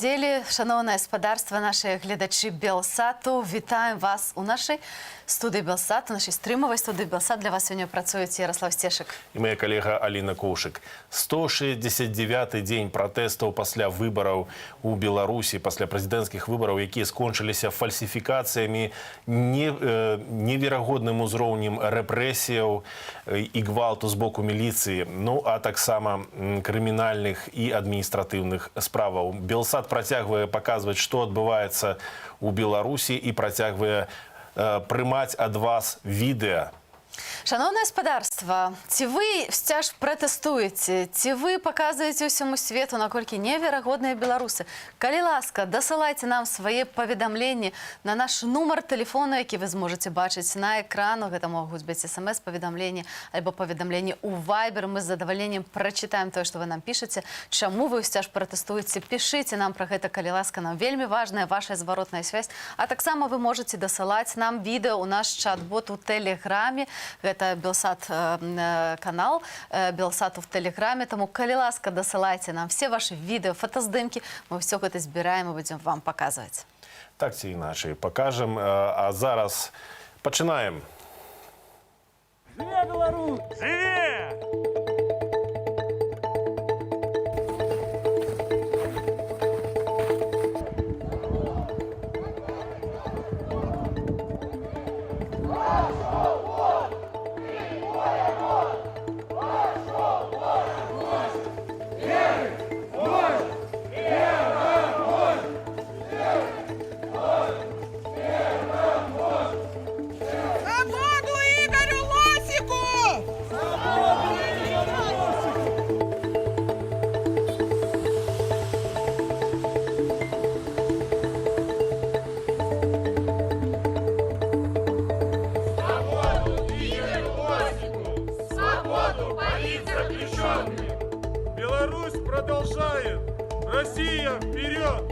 недели, шановное господарство, наши глядачи Белсату, вітаем вас у нашей студии Белсат, у нашей стримовой студии Белсат. Для вас сегодня працует Ярослав Стешек. И моя коллега Алина Коушик. 169-й день протестов после выборов у Беларуси, после президентских выборов, которые скончились фальсификациями, невероятным узроўнем репрессий и гвалту с боку милиции, ну а так само криминальных и административных справаў. Белсат протягивая показывать, что отбывается у Беларуси, и протягивая прымаць ад вас відэа. Шановное господарство, ці вы сцяж пратэстуеце, ці вы показываете ўсяму свету, наколькі неверагодныя беларусы? Калі ласка, дасылайце нам свае паведамленні на наш нумар тэлефону, які вы зможаце бачыць на экрану. Гэта могуць быць смс-паведамленні альбо паведамленні ў Viber. Мы з задавальненнем прачытаем тое, што вы нам пішаце. Чаму вы сцяж пратэстуеце? Пішыце нам пра гэта, калі ласка. Нам вельмі важная ваша зваротная связь. А таксама вы можете дасылаць нам відэа ў наш чат-бот у Тэлеграме. Гэта Белсат канал Белсату в Телеграме. Тому, калі ласка, дасылайце нам все ваши відео, фотоздымки. Мы все гэта збираем и будем вам показывать. Так ці іначай покажем. А зараз пачынаем. Живе Беларусь! Живе! Беларусь продолжает! Россия вперед!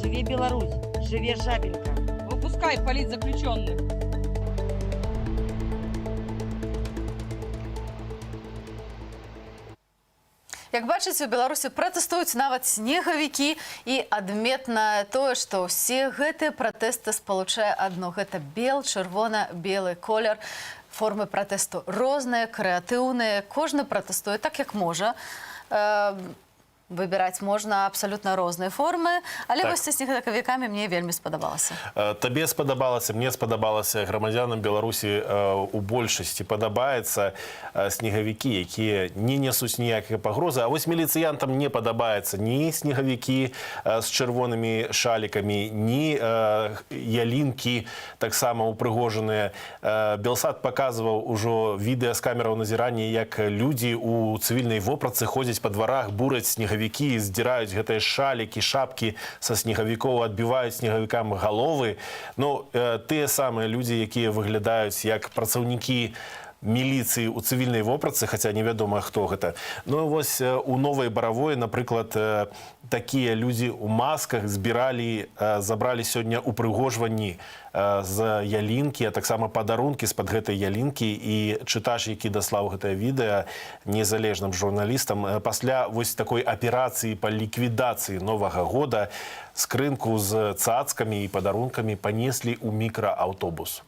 Живе Беларусь, живе Жабенька. Выпускай политзаключенных. Як бачыце, у Беларусі пратэстуюць нават снегавікі, і адметна тое, што ўсе гэтыя пратэсты спалучае адно. Гэта чырвона-белы колер. Формы пратэсту розныя, крэатыўныя. Кожны пратэстуе так, як можа. Выбираць можна абсалютна розныя формы, але вось са снегавікамі мне вельмі спадабалася. Табе спадабалася, мне спадабалася, грамадзянам Беларусі у большасці падабаецца снегавікі, якія не несуць ніякай пагрозы. А вось міліцыянтам не падабаецца ні снегавікі з чырвонымі шалікамі, ні ялінкі таксама упрыгожаныя. Белсат паказваў ужо відэа з камераў назірання, як людзі у цывільнай вопратцы ходзяць па дварах, бураць снегавікі, здзіраюць гэтыя шалікі, шапкі са снегавікоў, адбіваюць снегавікам галовы. Ну, тыя самыя людзі, якія выглядаюць як працаўнікі міліцыі ў цывільнай вопратцы, хаця невядома, хто гэта. Ну, вось у Новай Баравой, напрыклад, такія людзі ў масках забралі сёння упрыгожванні з ялінкі, а таксама падарункі з-пад гэтай ялінкі, і чытач, які даслаў гэтае відэа незалежным журналістам, пасля вось такой аперацыі па ліквідацыі Новага года скрынку з цацкамі і падарункамі панеслі ў мікрааўтобус.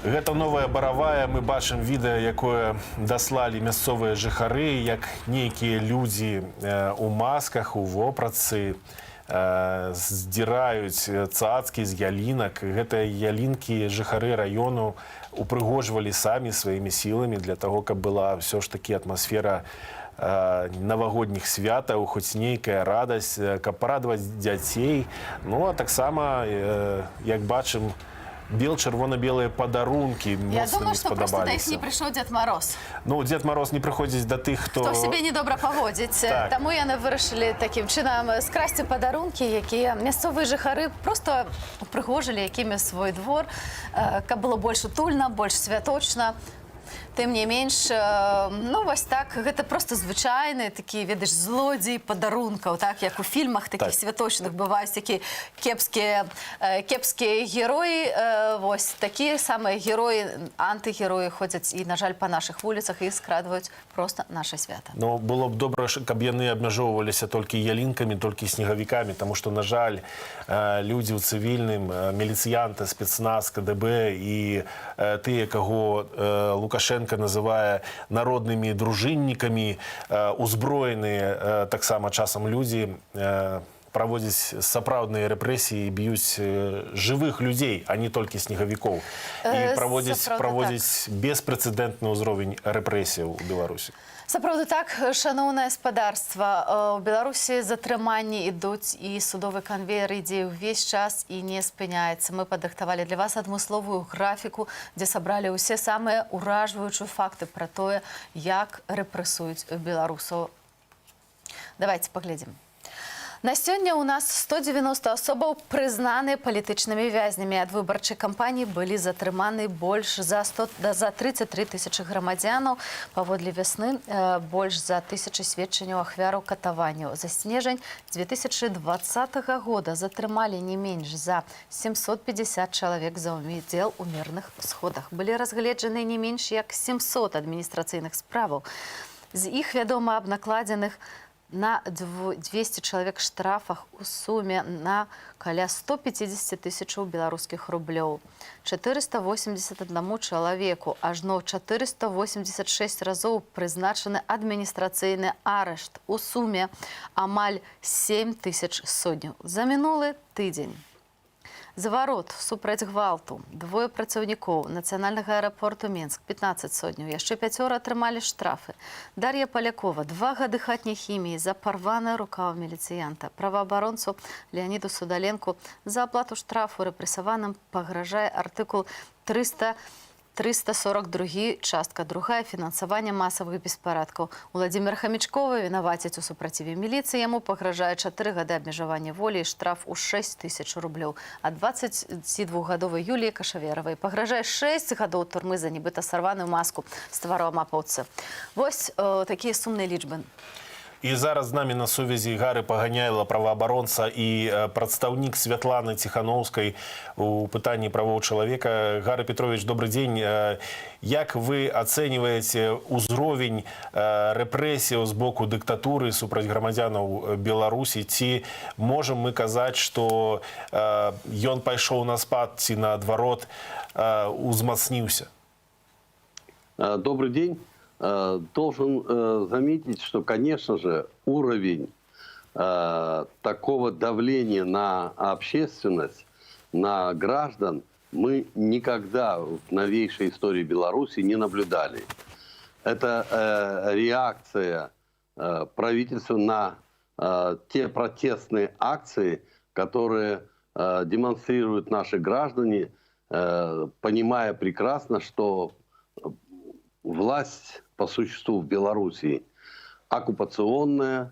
Гэта Новая Баравая. Мы бачым відэа, якое даслалі мясцовыя жыхары, як нейкія людзі у масках, у вопратцы здзіраюць цацкі з ялінак. Гэтыя ялінкі жыхары раёну упрыгожвалі самі сваімі сіламі для таго, каб была ўсё ж такі атмасфера навагодніх святаў, хоць нейкая радасць, каб парадаваць дзяцей. Ну, а таксама, як бачым, чырвона-белыя падарункі Я моцна думаю, не что просто до іх спадабаліся. не прыйшоў Дед Мороз. Ну, Дед Мороз не прыходзіць да тых, Хто сябе недобра паводзіць. Так. Таму яны вырашылі такім чынам скрасці падарункі, якія мясцовыя жыхары просто упрыгожылі якімі свой двор, каб было больш утульна, больш святочна. Тым не менш, ну, вось так, гэта просто звычайны такі, ведаеш, злодзей падарункаў, так, як у фільмах такіх Так. святочных бываюць такія кепскія героі, вось такія самыя героі, антыгероі ходзяць і, на жаль, па нашых вуліцах і скрадваюць просто наша свята. Ну, было б добра, каб яны абмяжоўваліся толькі ялінкамі, толькі снегавікамі, таму што, на жаль, людзі ў цывільным, міліцыянты, спецназ, КДБ і тыя, каго Лукашенко называе народнымі дружыннікамі, узброеныя таксама часам людзі, праводзяць сапраўдныя рэпрэсіі, б'юць жывых людзей, а не толькі снегавікоў. І праводзяць беспрэцэдэнтны ўзровень рэпрэсіяў у Беларусі. Сапраўды так, шаноўнае спадарства. У Беларусі затрыманні ідуць і судовы канвеер ідзе ўвесь час і не спыняецца. Мы падрыхтавалі для вас адмысловую графіку, дзе сабралі ўсе самыя ўражваючыя факты пра тое, як рэпрэсуюць беларусаў. Давайте паглядзім. На сёння ў нас 190 асобаў прызнаны палітычнымі вязнямі. Ад выбарчай кампаніі былі затрыманы больш за 33 тысячы грамадзянаў. Паводле вясны больш за 1000 сведчанняў ахвяраў катаванняў. За снежань 2020 года затрымалі не менш за 750 чалавек за ўдзел у мірных сходах. Былі разгледжаны не менш як 700 адміністрацыйных справаў. З іх вядома аб накладзеных на 200 чалавек штрафах у суме на каля 150 тысячаў беларускіх рублёў. 481 чалавеку, ажно 486 разоў прызначаны адміністрацыйны арышт. У суме амаль 7 тысяч сотняў. За мінулы тыдзень. Зварот супраць гвалту. 2 працаўнікоў нацыянальнага аэрапорту Мінск, 15 сотняў. Яшчэ 5 атрымалі штрафы. Дар'я Палякова, 2 гады хатняй хіміі за парваны рукаў міліцыянта. Праваабаронцу Леаніду Судаленку за аплату штрафу рэпрэсаваным пагражае артыкул 342, частка 2, фінансаванне масавых беспарадкаў. Уладзімір Хамічкова вінавацяць у супраціве міліцыі. Яму пагражае 4 гады абмежавання волі і штраф у 6 тысяч рублёў. А 22-гадовай Юліі Кашаверавай пагражае 6 гадоў турмы за нібыта сарваную маску з твару амапаўцы. Вось такія сумныя лічбы. І зараз з намі на сувязі Гары Паганяйла, праваабаронца і прадстаўнік Святланы Ціхановскай у пытанні правоў чалавека. Гара Петрович, добрый дзень. Як вы ацэньваеце ўзровень рэпрэсіяў з боку дыктатуры супраць грамадзянаў Беларусі? Ці можам мы казаць, што ён пайшоў на спад, ці наадварот узмацніўся? Добрый день. Должен заметить, что, конечно же, уровень такого давления на общественность, на граждан мы никогда в новейшей истории Беларуси не наблюдали. Это реакция правительства на те протестные акции, которые демонстрируют наши граждане, понимая прекрасно, что власть по существу в Белоруссии оккупационная,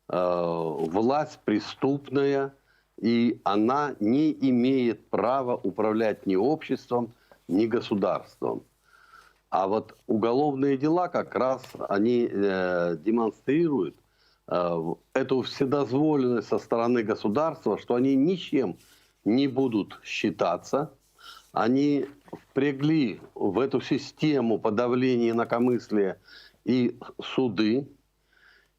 власть преступная, и она не имеет права управлять ни обществом, ни государством. А вот уголовные дела как раз они демонстрируют эту вседозволенность со стороны государства, что они ничем не будут считаться. Они впрягли в эту систему подавления инакомыслия и суды.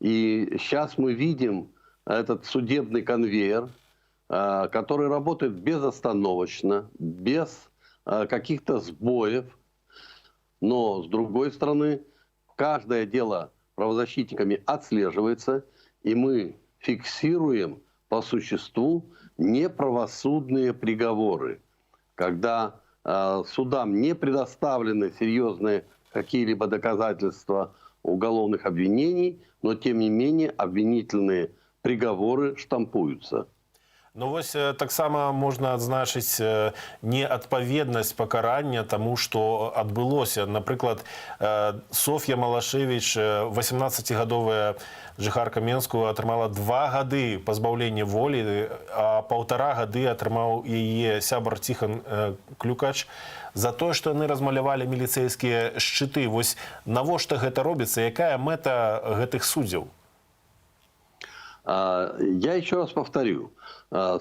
И сейчас мы видим этот судебный конвейер, который работает безостановочно, без каких-то сбоев. Но, с другой стороны, каждое дело правозащитниками отслеживается, и мы фиксируем по существу неправосудные приговоры, когда судам не предоставлены серьезные какие-либо доказательства уголовных обвинений, но тем не менее обвинительные приговоры штампуются. Ну вось таксама можна адзначыць неадпаведнасць пакарання таму, што адбылося. Напрыклад, Соф'я Малашевіч, 18-гадовая жыхарка Менску, атрымала 2 гады пазбаўлення волі, а 1,5 гады атрымаў яе сябар Ціхан Клюкач за тое, што яны размалявалі міліцэйскія шчыты. Вось навошта гэта робіцца? Якая мэта гэтых суддзяў? Я еще раз повторю.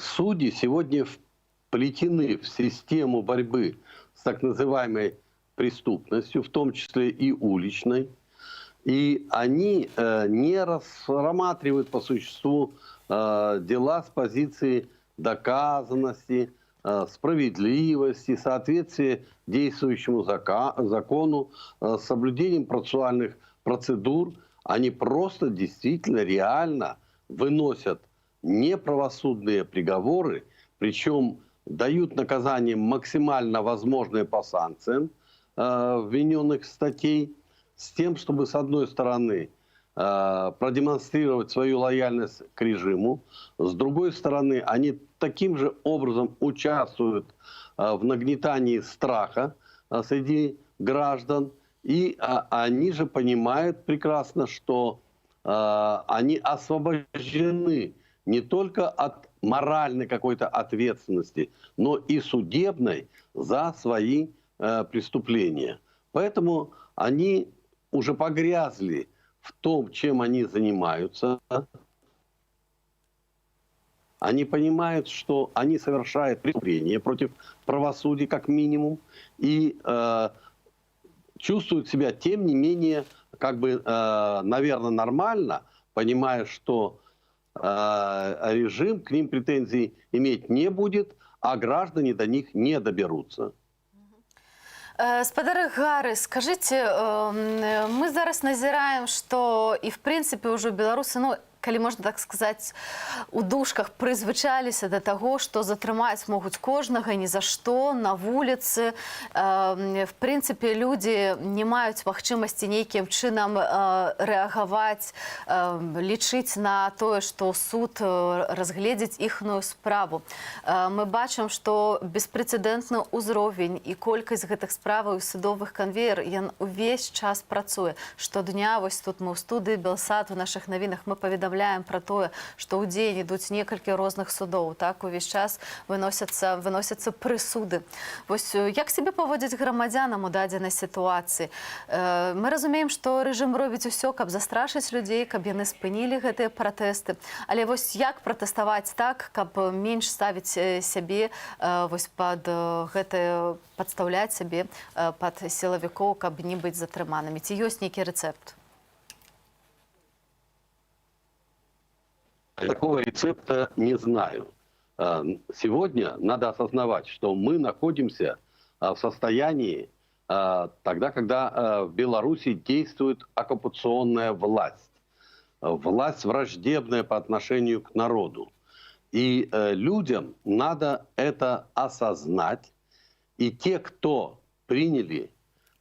Судьи сегодня вплетены в систему борьбы с так называемой преступностью, в том числе и уличной. И они не рассматривают по существу дела с позиции доказанности, справедливости, соответствия действующему закону, с соблюдением процессуальных процедур. Они просто действительно реально выносят неправосудные приговоры, причем дают наказание максимально возможное по санкциям вмененных статей, с тем, чтобы, с одной стороны, продемонстрировать свою лояльность к режиму, с другой стороны, они таким же образом участвуют в нагнетании страха среди граждан, и они же понимают прекрасно, что они освобождены не только от моральной какой-то ответственности, но и судебной за свои преступления. Поэтому они уже погрязли в том, чем они занимаются. Они понимают, что они совершают преступление против правосудия как минимум и чувствуют себя, тем не менее, как бы, наверное, нормально, понимая, что режим к ним претензий иметь не будет, а граждане до них не доберутся. Спадар Гары, скажите, мы зараз назираем, что и в принципе уже белорусы, ну, калі можна так сказаць, у душках прызвычаліся да таго, што затрымаць могуць кожнага ні за што на вуліцы. В прынцыпе, людзі не маюць магчымасці нейкім чынам рэагаваць, лічыць на тое, што суд разгледзіць іхную справу. Мы бачым, што беспрэцэдэнтны ўзровень і колькасць гэтых справаў і судовых канвеер, ён увесь час працуе. Штодня, вось тут мы ў студыі Белсат, у нашых навінах мы паведамляем про тое, што ў дзень ідуць некалькі розных судоў, так, увесь час выносяцца прысуды. Вось як сябе паводзіць грамадзянам у дадзенай сітуацыі? Мы разумеем, што рэжым робіць усё, каб застрашыць людзей, каб яны спынілі гэтыя пратэсты. Але вось як пратэставаць так, каб менш ставіць сябе вось пад гэтае, падстаўляць сябе пад сілавікоў, каб не быць затрыманымі? Ці ёсць нейкі рэцэпт? Такого рецепта не знаю. Сегодня надо осознавать, что мы находимся в состоянии тогда, когда в Беларуси действует оккупационная власть. Власть враждебная по отношению к народу. И людям надо это осознать. И те, кто приняли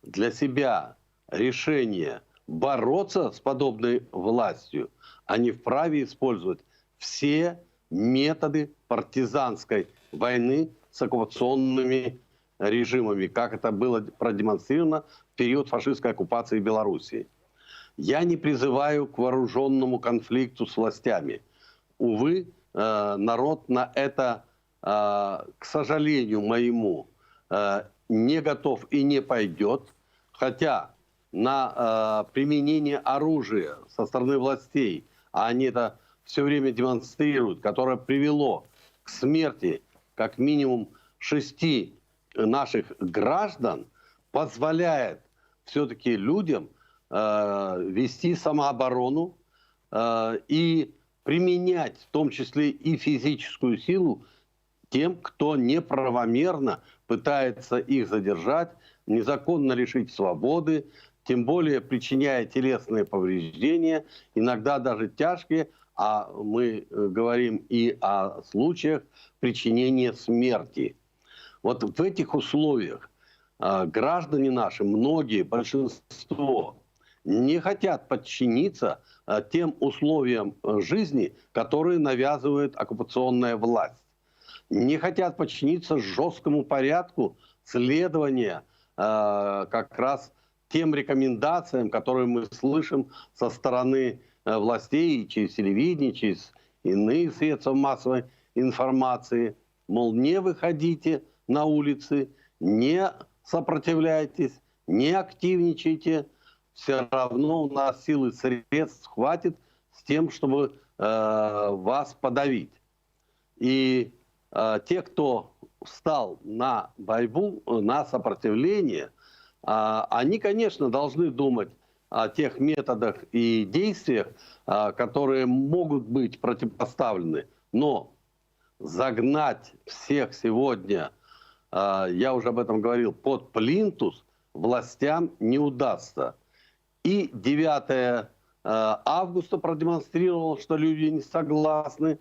для себя решение бороться с подобной властью, они вправе использовать все методы партизанской войны с оккупационными режимами, как это было продемонстрировано в период фашистской оккупации Белоруссии. Я не призываю к вооруженному конфликту с властями. Увы, народ на это, к сожалению моему, не готов и не пойдет, хотя на применение оружия со стороны властей, а они это все время демонстрируют, которое привело к смерти как минимум 6 наших граждан, позволяет все-таки людям вести самооборону и применять в том числе и физическую силу тем, кто неправомерно пытается их задержать, незаконно лишить свободы, тем более причиняя телесные повреждения, иногда даже тяжкие, а мы говорим и о случаях причинения смерти. Вот в этих условиях граждане наши, многие, большинство, не хотят подчиниться тем условиям жизни, которые навязывает оккупационная власть. Не хотят подчиниться жесткому порядку следования как раз тем рекомендациям, которые мы слышим со стороны властей через телевидение, через иные средства массовой информации. Мол, не выходите на улицы, не сопротивляйтесь, не активничайте. Все равно у нас сил и средств хватит с тем, чтобы вас подавить. И те, кто встал на борьбу, на сопротивление, они, конечно, должны думать о тех методах и действиях, которые могут быть противопоставлены. Но загнать всех сегодня, я уже об этом говорил, под плинтус властям не удастся. И 9 августа продемонстрировал, что люди не согласны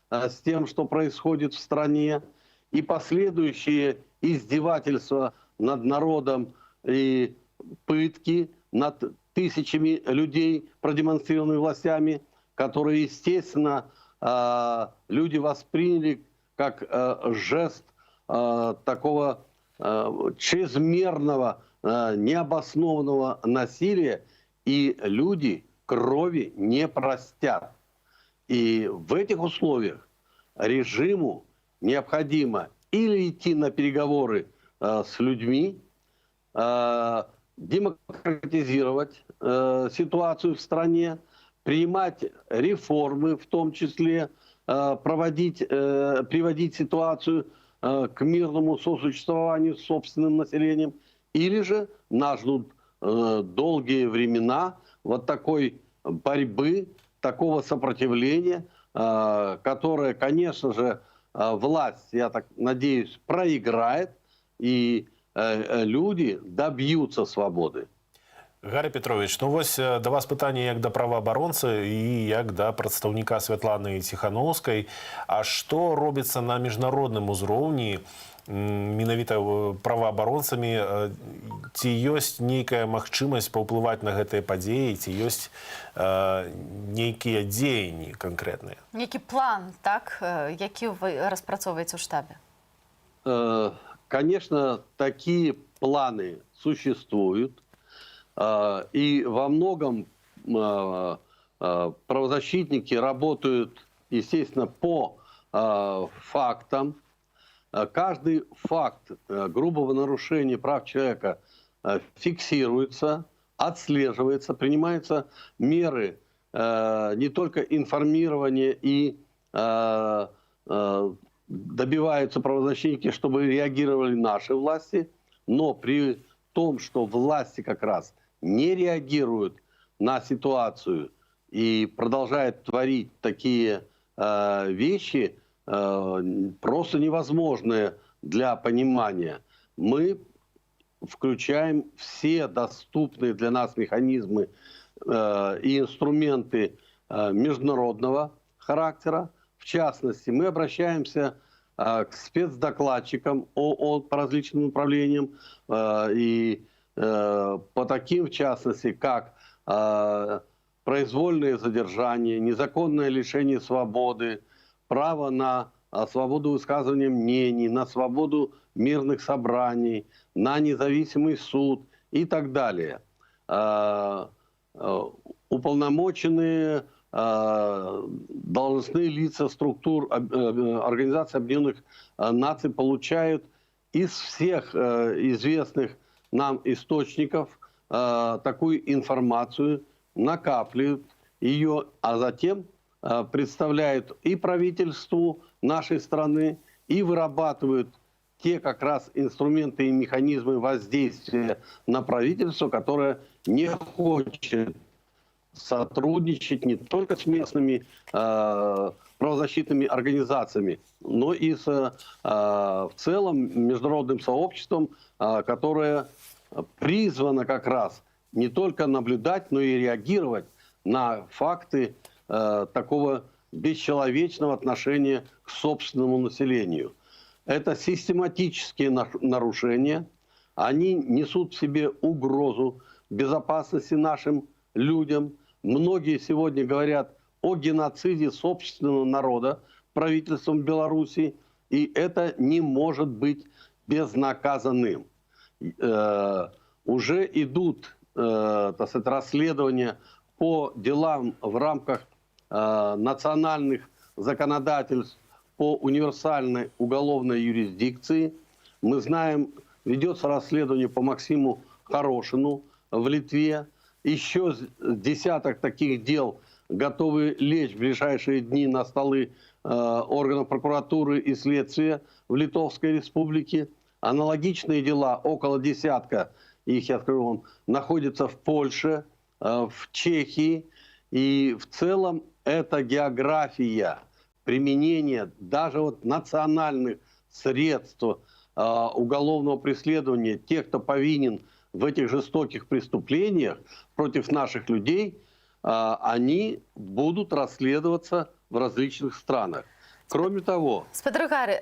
с тем, что происходит в стране. И последующие издевательства над народом и пытки над тысячами людей, продемонстрированные властями, которые, естественно, люди восприняли как жест такого чрезмерного, необоснованного насилия, и люди крови не простят. И в этих условиях режиму необходимо или идти на переговоры с людьми, демократизировать ситуацию в стране, принимать реформы, в том числе приводить ситуацию к мирному сосуществованию с собственным населением, или же нас ждут долгие времена вот такой борьбы, такого сопротивления, которое, конечно же, власть, я так надеюсь, проиграет, и люди добьются свободы. Гарри Петрович, ну вось да вас пытанне як да праваабаронцы і як да прадстаўніка Святланы Ціхановскай. А што робіцца на міжнародным узроўні менавіта праваабаронцамі? Ці ёсць нейкая магчымасць паўплываць на гэтыя падзеі, ці ёсць нейкія дзеянні канкрэтныя? Нейкі план, так, які вы распрацоўваеце ў штабе? Конечно, такие планы существуют. И во многом правозащитники работают, естественно, по фактам. Каждый факт грубого нарушения прав человека фиксируется, отслеживается, принимаются меры не только информирования и добиваются правозащитники, чтобы реагировали наши власти, но при том, что власти как раз не реагируют на ситуацию и продолжают творить такие вещи, просто невозможные для понимания. Мы включаем все доступные для нас механизмы и инструменты международного характера. В частности, мы обращаемся к спецдокладчикам ООН по различным направлениям и по таким, в частности, как произвольное задержание, незаконное лишение свободы, право на свободу высказывания мнений, на свободу мирных собраний, на независимый суд и так далее. Уполномоченные должностные лица структур Организации Объединенных Наций получают из всех известных нам источников такую информацию, накапливают ее, а затем представляют и правительству нашей страны, и вырабатывают те как раз инструменты и механизмы воздействия на правительство, которое не хочет сотрудничать не только с местными правозащитными организациями, но и в целом международным сообществом, которое призвано как раз не только наблюдать, но и реагировать на факты такого бесчеловечного отношения к собственному населению. Это систематические нарушения, они несут в себе угрозу безопасности нашим людям. Многие сегодня говорят о геноциде собственного народа правительством Беларуси, и это не может быть безнаказанным. Уже идут, так сказать, расследования по делам в рамках национальных законодательств по универсальной уголовной юрисдикции. Мы знаем, ведется расследование по Максиму Хорошину в Литве. Еще десяток таких дел готовы лечь в ближайшие дни на столы органов прокуратуры и следствия в Литовской Республике. Аналогичные дела, около десятка, их, я скажу вам, находятся в Польше, в Чехии. И в целом эта география применения даже вот национальных средств уголовного преследования тех, кто повинен в этих жестоких преступлениях против наших людей, они будут расследоваться в различных странах. Кроме того, Спадаргары,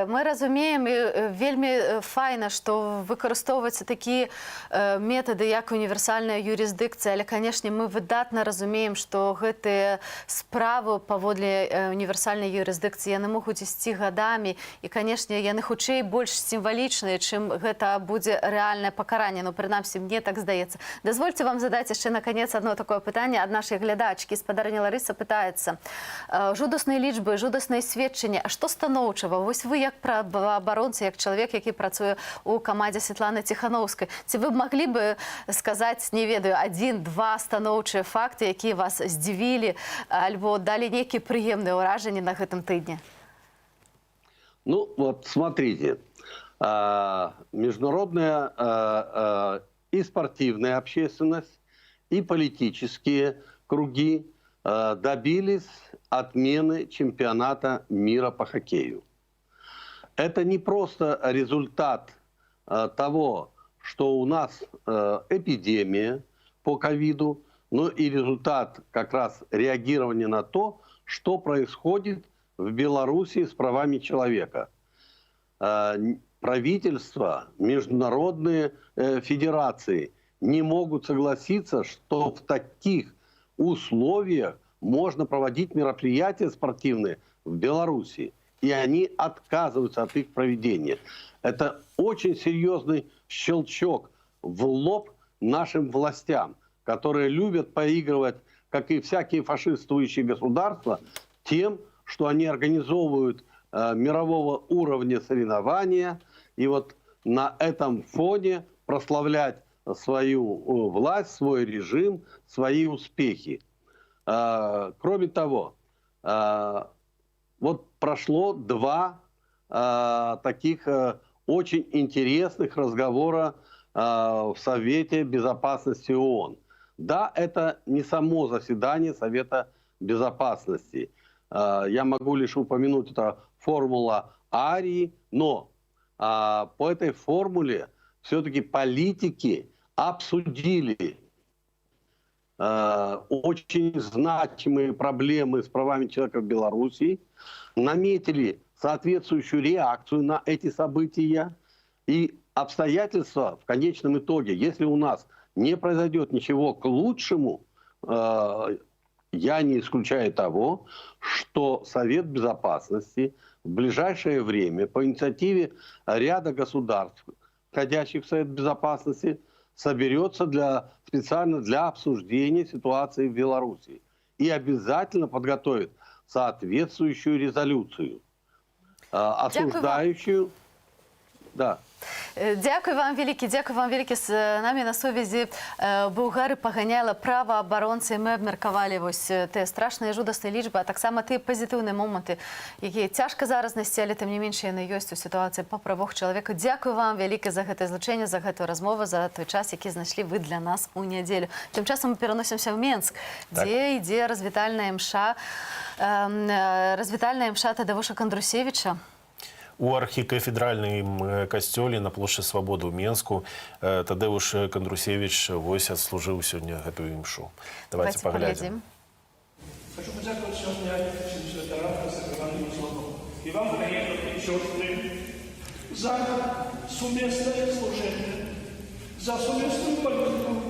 мы разумеем, і вельмі файна, што выкарыстоўваюцца такія метады, як універсальная юрисдикцыя, але, канешне, мы выдатна разумеем, што гэтыя справы паводле універсальнай юрисдикцыі яны могуць ісці гадамі, і, канешне, яны хутчэй больш сімвалічныя, чым гэта будзе рэальнае пакаранне. Ну, прынамсі, мне так здаецца. Дазвольце вам задаць яшчэ наконец одно такое пытанне ад нашай глядачкі. Спадарня Ларыса пытаецца: жудасныя лічбы, жудасныя сведчання, а што станоўчага? Вось вы як праваабаронца, як чалавек, які працуе ў камандзе Святланы Ціханаўскай, ці вы маглі бы сказаць, не ведаю, адзін-два станоўчыя факты, якія вас здзівілі альбо далі нейкія прыемныя ўражанні на гэтым тыдні? ну вот смотрите, международная и спортивная общественность, и политические круги добились отмены чемпионата мира по хоккею. Это не просто результат того, что у нас эпидемия по ковиду, но и результат как раз реагирования на то, что происходит в Беларуси с правами человека. Правительства, международные федерации не могут согласиться, что в таких условиях можно проводить мероприятия спортивные в Беларуси, и они отказываются от их проведения. Это очень серьезный щелчок в лоб нашим властям, которые любят поигрывать, как и всякие фашистующие государства, тем, что они организовывают мирового уровня соревнования, и вот на этом фоне прославлять свою власть, свой режим, свои успехи. Кроме того, вот прошло два таких очень интересных разговора в Совете Безопасности ООН. Да, это не само заседание Совета Безопасности. Я могу лишь упомянуть, это формула Арии, но по этой формуле все-таки политики обсудили очень значимые проблемы с правами человека в Беларуси, наметили соответствующую реакцию на эти события, и обстоятельства в конечном итоге, если у нас не произойдет ничего к лучшему, я не исключаю того, что Совет Безопасности в ближайшее время по инициативе ряда государств, входящих в Совет Безопасности, соберется специально для обсуждения ситуации в Беларуси и обязательно подготовит соответствующую резолюцию, осуждающую... Да. Дякую вам великі, з намі на сувязі був Гары Паганяйла, праваабаронца, і ми абмеркавалі вось тыя страшныя жудасныя лічбы, а таксама тыя пазітыўныя моманты, якія цяжка зараз знайсці, але тым не менш яны ёсць у сітуацыі па правах чалавека. Дякую вам вяліка за гэтае злучэнне, за гэтую размову, за той час, які знайшлі вы для нас у нядзелю. Тым часам мы пераносімся ў Менск, дзе ідзе развітальная імша Тадеуша Кандрусевіча. У архікафедральным касцёле на плошчы Свабоды ў Менску Тадеуш Кандрусевич вось адслужыў сёння гэтую імшу. Давайте паглядзім. Хочу подякувати сьогодні всім святорам за сакральним словом. І вам, дорогі брати і сестри, за сумісне служіння, за сумісну політику,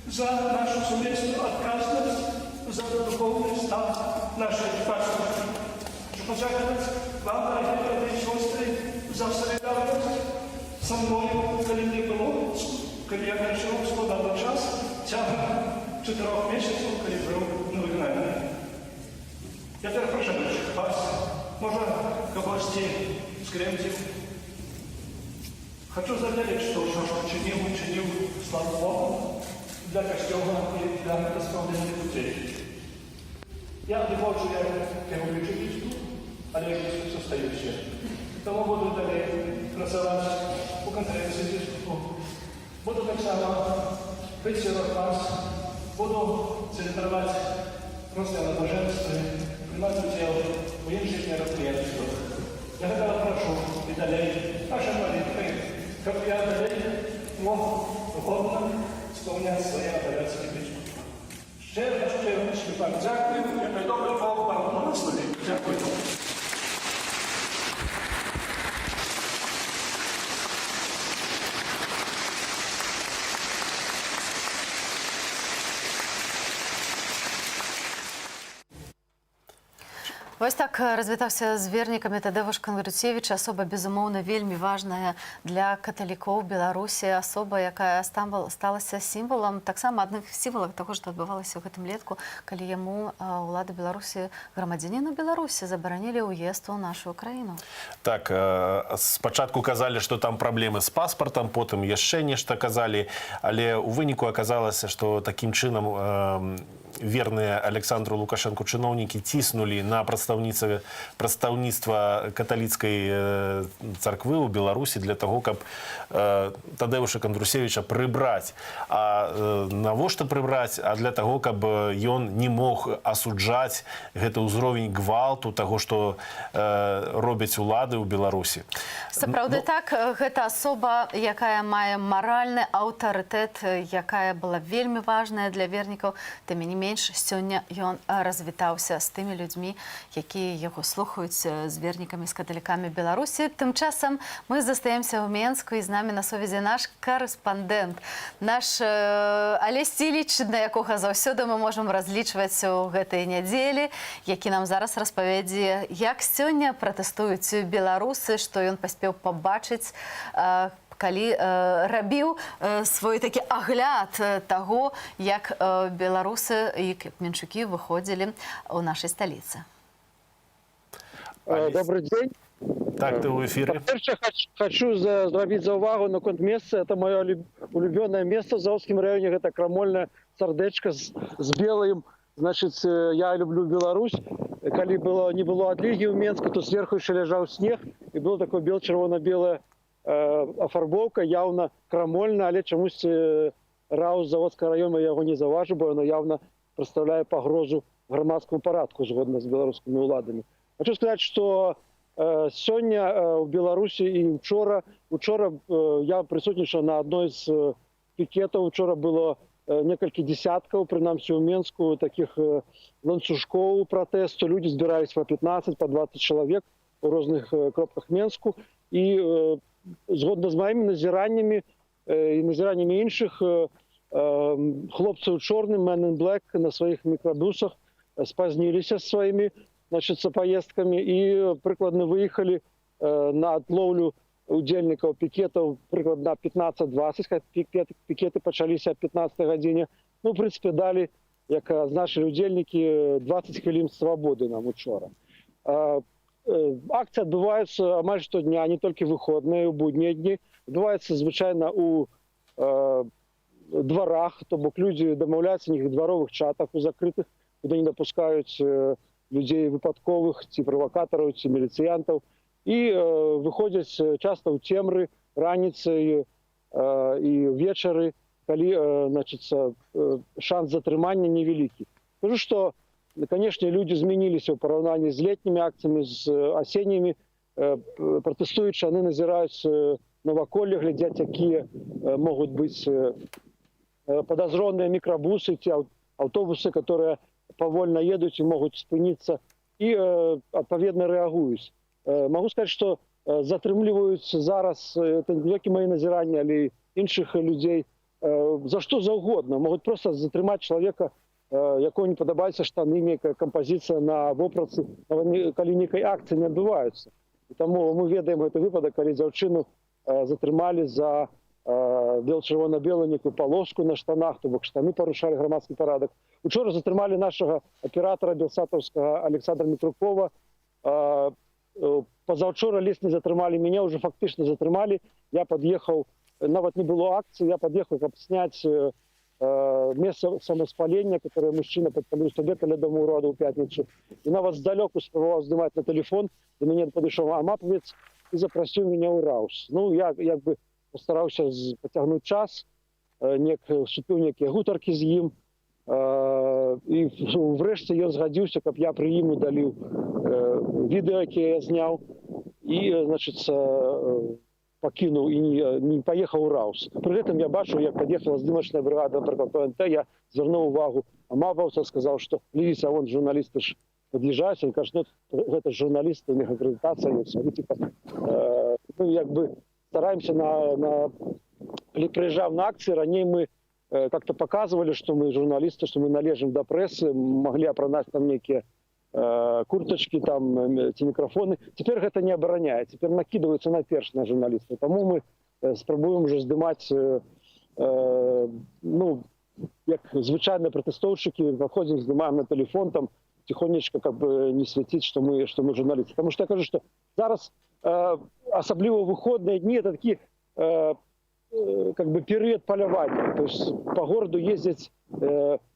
за нашу совместную отказность, за духовный стан нашей паствы. Хочу подяковать вам, дорогие братья и сестры, за солидарность со мной, когда не было, когда я начал складывать час, тягом 4 месяцев, когда был на выгнании. Я перепрошую вас, можно к области скрепки. Хочу заметить, что учинил, слава Богу, для Костела и для исполнения путей. Я не хочу переключить, але я состоюще. Тому буду далее працевать по конференции бискупов. Буду так само быть среди вас, буду цelebrировать просто набоженство, принимать удел в інших мероприятиях. Я тогда прошу и далее вашей молитвой, как я далее мог духовно исполнять свои обязанности бискупа. Щиро вам дякую, я добрий Бог вам благословить. Дякую. Ось так развітаўся з вернікамі Тадеуш Кангруцевіч, асоба, безумоўна, вельмі важная для каталікоў Беларусі, асоба, якая сталася сімвалам, таксама адных сімвалах таго, што адбывалася ў гэтым летку, калі яму ўлады Беларусі, грамадзяніну Беларусі, забаранілі ўезд у нашу краіну. Так, спачатку казалі, што там праблемы з паспартам, потым яшчэ нешта казалі, але ў выніку аказалася, што такім чынам верныя Александру Лукашенку чыноўнікі ціснулі на прадстаўніцтва каталіцкай царквы ў Беларусі для таго, каб Тадеуша Кандрусевіча прыбраць. А навошта прыбраць? А для таго, каб ён не мог асуджаць гэты ўзровень гвалту таго, што робяць улады ў Беларусі. Сапраўды так, гэта асоба, якая мае маральны аўтарытэт, якая была вельмі важная для вернікаў, тым не менш, сёння ён развітаўся з тымі людзьмі, якія яго слухаюць, з вернікамі, з каталікамі Беларусі. Тым часам мы застаемся ў Менску, і з намі на сувязі наш карэспандэнт, наш Алесь Іліч, на якога заўсёды мы можам разлічваць у гэтай нядзелі, які нам зараз распавядзе, як сёння пратэстуюць беларусы, што ён паспеў пабачыць, калі рабіў свой такі агляд таго, як беларусы і кменчукі выходзілі ў нашай сталіцы. Добрый день. Так, ты ў эфіры. Перше, хочу зрабіць заўвагу наконт месца. Это мое улюбёнае месца в Заводскім раёне. Гэта крамольная сардэчка з белым. Значит, я люблю Беларусь. Калі не было адлігі ў Менску, то сверху яшчэ ляжаў снег, і было такое чырвона-белая афарбоўка, явно крамольна, але чамусьці РАУ Заводскага раёна яго не заўважыў, бо яно явно прадстаўляе пагрозу грамадскаму парадку згодна з беларускімі ўладамі. Хочу сказаць, што сёння ў Беларусі і учора я прысутнічаў на адной з пікетаў. Учора было некалькі десяткаў, прынамсі ў Менску, такіх ланцужкоў пратэсту. Людзі збірались па 15, па 20 чалавек у розных кропках Менску. І згодна з маімі назіраннямі і назіраннямі іншых, хлопцы ў чорным, Men in Black, на сваіх мікрабусах спазніліся з сваімі паездкамі і прыкладна выехалі на адлоўлю удзельнікаў пікетаў прыкладна 15-20, пікеты пачаліся о 15 гадзіне. Ну, в прынцыпе, далі, як азначылі удзельнікі, 20 хвілін свабоды нам учора. Акцыі адбываюцца амаль штодня, не толькі выходныя, у буднія дні. Адбываецца звычайна у дварах, то бок людзі дамаўляюцца в дваровых чатах у закрытых, куды не дапускаюць людзей выпадковых, ці правакатараў, ці міліцыянтаў. І выходзяць часта ў цемры, раніцай і вечары, калі шанс затрымання невялікі. Кажу, што, конечно, люди змяніліся ў параўнанні з летнімі акцыямі, з асеннімі. Пратэстуючы, яны назіраюць наваколле, глядзяць, якія могуць быць падазроныя мікрабусы ці аўтобусы, которые павольна едуць і могуць спыніцца, і адпаведна рэагуюць. Могу сказаць, што затрымліваюць зараз, это не толькі мае назіранні, але і іншых людзей, за што заўгодна. Могуць проста затрымаць чалавека, якому не падабаюцца штаны, нейкая кампазіцыя на вопратцы, калі нейкай акцыі не адбываюцца. І таму мы ведаем гэты выпадак, калі дзяўчыну затрымалі за чырвона-белую нейкую палоску на штанах, то бок штаны парушалі грамадскі парадак. Учора затрымалі нашага аператара белсатаўскага Александра Мітрукова. Пазаўчора ледзь не затрымалі мяне, уже фактычна затрымалі. Я пад'ехаў, нават не было акцыі, я пад'ехаў, каб сняць месца самаспалення, которое мужчына падпаліў сабе каля дома ўрода ў пятніцу. І нават здалёку спрабаваў здымаць на телефон, до мяне падышоў амаповец і запрасіў мяне ў раус. Ну, я як бы пастараўся пацягнуць час, супіў некія гутаркі з ім, і врэшце ён згадзіўся, каб я пры ім удаліў відэа, якія я зняў, і, значыць, пакінуў і не паехаў у раус. Пры гэтым я бачыў, як пад'ехала здымачная брыгада, напрыклад, ТНТ, я звярнуў увагу амапаўца, сказаў, што «Левіца, вон журналісты ж пад'язджаюць», ён кажа, ну, гэта ж журналісты, у них акрэдытацыя ёсць. Ну, як бы стараемся калі прыязджаў на акцыі, раней мы как-то показывали, что мы журналисты, что мы належим до прессы, могли апранаць там некие курточки, там, эти микрофоны. Теперь это не обороняет, теперь накидываются на перш на журналистов. Тому мы спробуем уже здымать, ну, как звычайные протестовщики, выходим, здымаем на телефон, там, тихонечко как бы не светить, что мы журналисты. Потому что я кажу, что зараз особливо выходные дни, это такие как бы период полювання. То есть по городу ездить.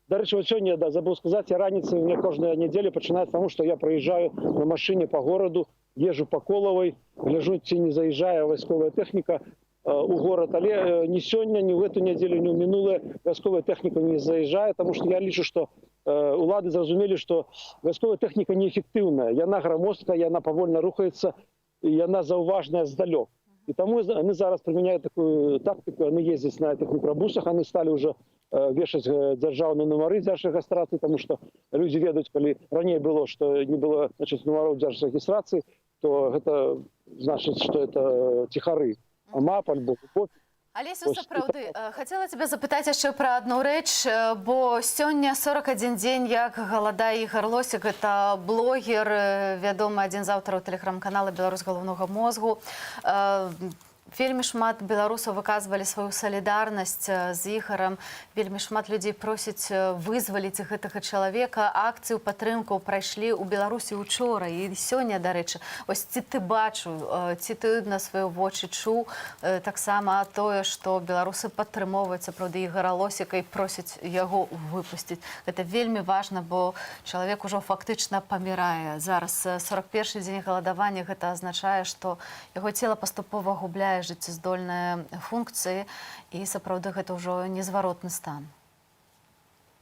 До речі, от сьогодні, да, забув сказати, я раніцею, у мене кожна неділя починається з того, що я проїжджаю на машині по городу, їжджу по Коловій, гляжу, чи не заїжджає військова техніка у город. Але ні сьогодні, ні в эту неділю, ні в минуле військова техніка не заїжджає, тому що я лічу, що улады зрозуміли, що військова техніка неефективна. Вона громоздка, вона повільно рухається, і вона зауважна здалек. І тому вони зараз приміняють таку тактику, вони їздять на цих мікробусах, вони стали вже вешаць дзяржаўныя нумары дзяржрэгістрацыі, тому что люди ведаюць, калі раней было, что не было, значит, нумароў дзяржрэгістрацыі, то это значит, что это ціхары. АМАП альбо КОП. Алесю, сапраўды, хацела цябе запытаць яшчэ пра адну рэч, бо сёння 41 дзень, як галадае Ігар Лосік, это блогер, вядомы адзін з аўтараў тэлеграм-канала «Беларусь галаўнога мозгу». Вельмі шмат беларусаў выказвалі сваю салідарнасць з Ігарам. Вельмі шмат людзей просяць вызваліць гэтага чалавека. Акцыю падтрымку прайшлі ў Беларусі учора і сёння, дарэчы. Вось ці ты бачыў, ці ты на свае вочы чуў таксама тое, што беларусы падтрымоўваюць сапраўды Ігара Лосіка і просяць яго выпусціць. Гэта вельмі важна, бо чалавек ужо фактычна памірае. Зараз 41-й дзень галадавання, гэта азначае, што яго цела паступова губляе жыццяздольныя функцыі, і сапраўды гэта ўжо незваротны стан.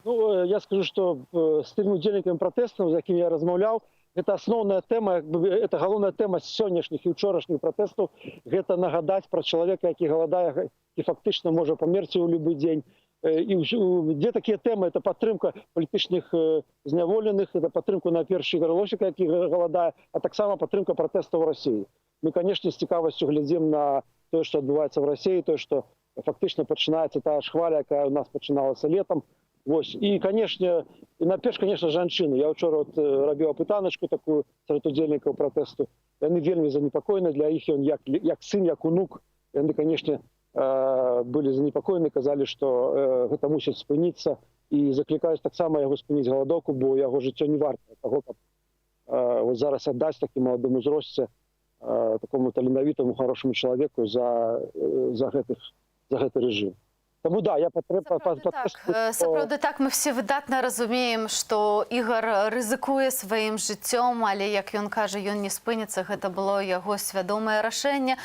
Ну, я скажу, что с теми удзельнікамі пратэстаў, з якімі я размаўляў, это асноўная тэма, это галоўная тэма сённяшніх і учорашніх пратэстаў, гэта нагадаць пра чалавека, які галадае і фактычна можа памерці ў любы дзень. І дзе такія тэмы? Это падтрымка палітычных зняволеных, это падтрымка найперш Ігара Лосіка, які галадае, а таксама падтрымка пратэстаў у Расіі. Мы, конечно, з цікавасцю глядзім на тое, што адбываецца в Расіі, тое, што фактычна пачынаецца тая ж хваля, якая у нас пачыналася летом. Вось. І, конечно, найперш, конечно, жанчыны. Я учора рабіў апытаначку такую сярод удзельнікаў пратэсту. Яны вельмі занепакоены, для іх ён як сын, як унук. Яны, конечно, былі занепакоены, казалі, што гэта мусіць спыніцца, і заклікаюць таксама яго спыніць галадоўку, бо яго жыццё не варта таго, каб зараз аддаць такім маладым узросце такому таленавітому, хорошему человеку за гэты рэжым. Тому да, я сапраўды так, мы все выдатна разумеем, што Ігар рызыкуе сваім жыццём, але, як ён кажа, ён не спыніцца, гэта было яго свядомае рашэнне.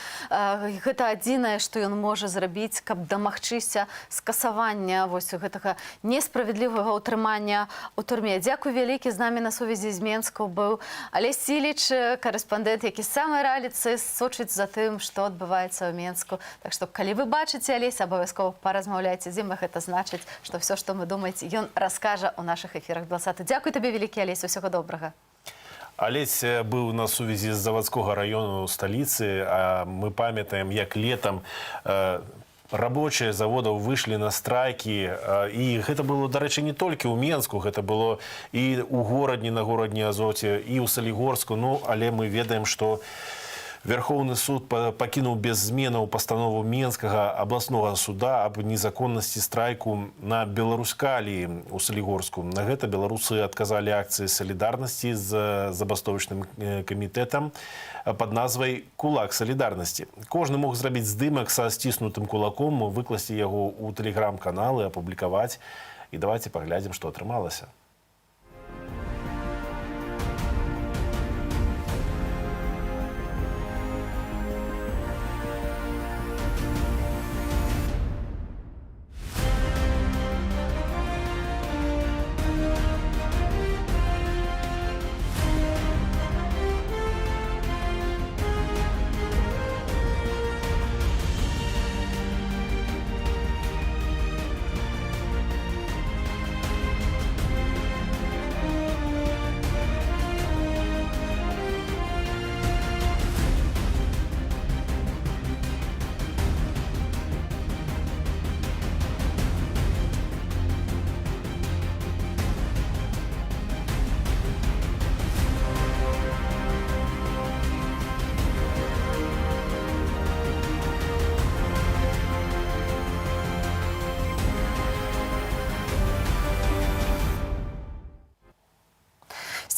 Гэта адзінае, што ён можа зрабіць, каб дамагчыся скасавання вось гэтага несправядлівага ўтрымання ў турме. Дзякуй вялікі, з намі на сувязі з Менску быў Алесь Сіліч, карэспандэнт, які з самай раніцы сочыць за тым, што адбываецца ў Менску. Так што, калі вы бачыце Алесь, абавязкова размаўляйце з ім, гэта значыць, што ўсё, што мы думаеце, ён раскажа ў нашых эфірах Белсату. Дзякуй табе вялікі, Алесь, усяго добрага. Алесь быў на сувязі з завадскога раёну сталіцы, а мы памятаем, як летам рабочие заводов выйшлі на страйкі, і гэта было, дарэчы, не толькі ў Менску, гэта было і ў горадні, на горадні Азоце, і ў Салігорску, ну, але мы ведаем, што Верховный суд пакінуў без зменаў пастанову Менскага абласнога суда аб незаконнасці страйку на Беларускаліі ў Салігорску. На гэта беларусы адказалі акцыі салідарнасці з забастовачным камітэтам пад назвай «Кулак салідарнасці». Кожны мог зрабіць здымак са сціснутым кулаком, выкласці яго ў тэлеграм-каналы, апублікаваць. І давайте паглядзім, што атрымалася.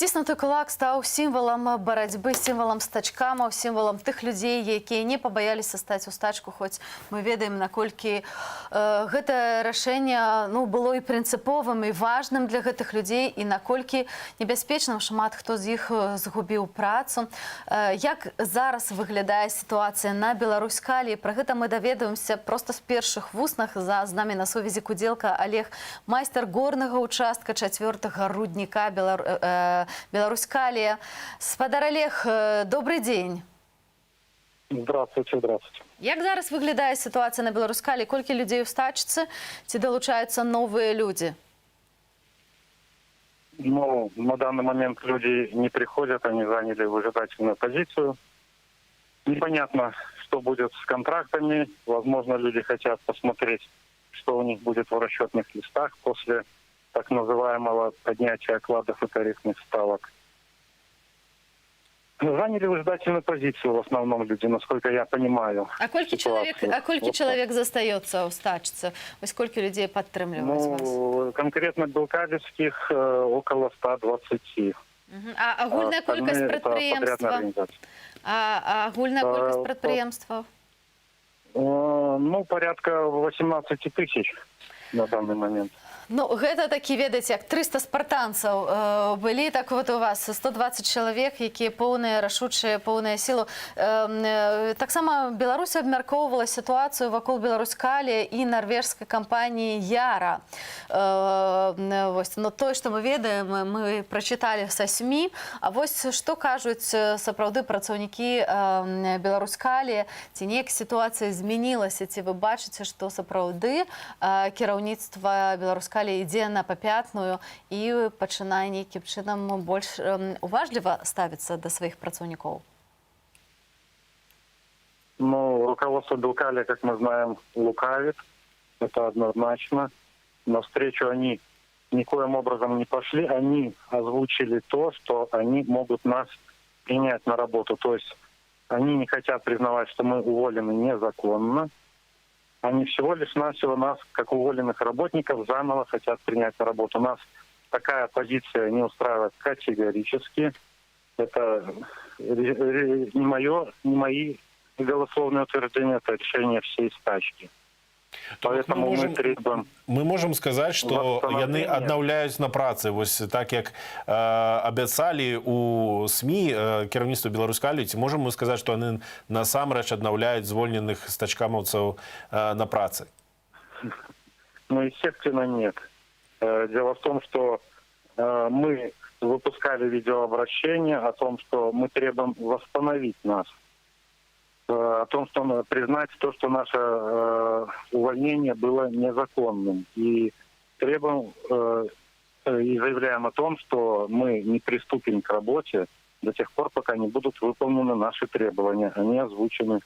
Сціснуты кулак стаў сімвалам барацьбы, сімвалам стачкамаў, сімвалам тых людзей, якія не пабаяліся стаць у стачку, хоць мы ведаем, наколькі гэта рашэнне было і прынцыповым, і важным для гэтых людзей, і наколькі небяспечным шмат хто з іх згубіў працу. Як зараз выглядае сітуацыя на Беларускаліі? Пра гэта мы даведаемся проста з першых вуснах. З намі на сувязі кудзелка Олег, майстар горнага участка 4-го рудніка Беларускалія. Спадар Олег, добрый день. Здравствуйте, здравствуйте. Як зараз выглядае сітуацыя на Беларускаліі? Колькі людзей у стачцы? Ці далучаюцца новыя людзі? Ну, на данный момент люди не приходят, они заняли выжидательную позицию. Непонятно, что будет с контрактами. Возможно, люди хотят посмотреть, что у них будет в расчетных листах после так называемого поднятия окладов и тарифных ставок. Заняли выжидательную позицию в основном люди, насколько я понимаю. А колькі чалавек застаецца ў стачцы? Вось колькі людзей падтрымліваюць вас? Ну, конкретно белкалевских около 120. А агульная колькасць прадпрыемства? А агульная колькасць прадпрыемстваў? Ну, порядка 18 тысяч на данный момент. Ну, гэта такі, ведаеце, як 300 спартанцаў былі, так вот у вас 120 чалавек, якія поўныя, рашучыя, поўныя сілу. Таксама Беларусь абмяркоўвала сітуацыю вакол Беларускалія і нарвежскай кампаніі Яра. Тое, што мы ведаем, мы прачыталі са СМІ. А вось што кажуць сапраўды працаўнікі Беларускалія? Ці неяк сітуацыя змянілася? Ці вы бачыце, што сапраўды кіраўніцтва Беларускалія ідзе на папятную і пачынае нейкім чынам больш уважліва ставіцца да сваіх працаўнікоў? Ну, руководство Белкалия, как мы знаем, лукавит. Это однозначно. Навстречу они никоим образом не пошли. Они озвучили то, что они могут нас принять на работу. То есть они не хотят признавать, что мы уволены незаконно. Они всего лишь навсего нас, как уволенных работников, заново хотят принять на работу. Нас такая позиция не устраивает категорически. Это не мои голословные утверждения, это решение всей стачки. Поэтому мы требуем... Мы можем сказаць, што яны аднаўляюць на працы. Вось так, як абяцалі у СМІ кіраўніцтва Беларускаліі, ці можам мы сказаць, што яны насамрэч аднаўляюць звольненых стачкамаўцаў на працы? Ну, естественно, нет. Дело в том, что мы выпускали видеообращение о том, что мы требуем восстановить нас. О том, что признать то, что наше увольнение было незаконным. И требуем и заявляем о том, что мы не приступим к работе до тех пор, пока не будут выполнены наши требования. Они озвучены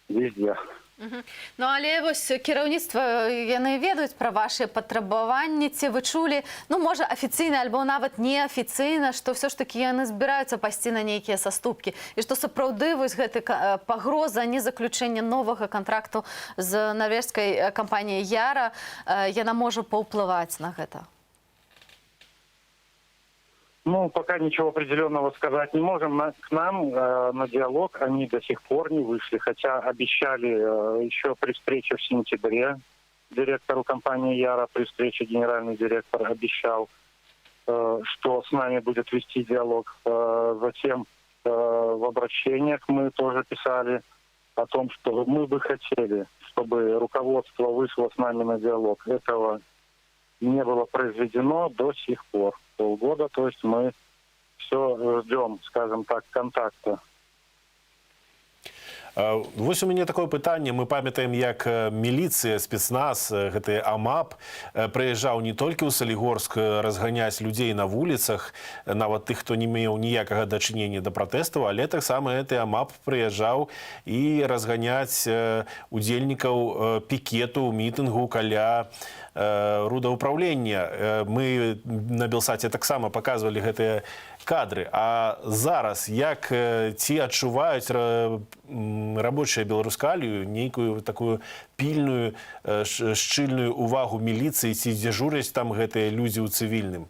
везде. Ну, але вось кіраўніцтва, яны ведаюць пра вашы патрабаванні, ці вы чулі, ну, можа, афіцыйна альбо нават неафіцыйна, што ўсё ж такі яны збіраюцца пайсці на нейкія саступкі, і што сапраўды вось гэты пагроза незаключэння новага кантракту з нарвежскай кампаніяй Яра, яна можа паўплываць на гэта? Ну, пока ничего определенного сказать не можем. К нам на диалог они до сих пор не вышли, хотя обещали еще при встрече в сентябре директору компании Яра, при встрече генеральный директор обещал, что с нами будет вести диалог. Затем в обращениях мы тоже писали о том, что мы бы хотели, чтобы руководство вышло с нами на диалог. Этого не было произведено до сих пор. Полгода, то есть мы все ждем, скажем так, контакта. Вось у мяне такое пытанне. Мы памятаем, як міліцыя, спецназ, гэты АМАП прыязджаў не толькі ў Салігорск разганяць людзей на вуліцах, нават тых, хто не меў ніякага дачынення да пратэстаў, але таксама гэты АМАП прыязджаў і разганяць удзельнікаў пікету, мітынгу каля рудаўпраўлення. Мы на Белсаце таксама паказвалі гэтыя кадры. А зараз як ці адчуваюць рабочыя Беларускалію нейкую такую пільную, шчыльную увагу міліцыі, ці дзяжуряць там гэтыя людзі ў цывільным?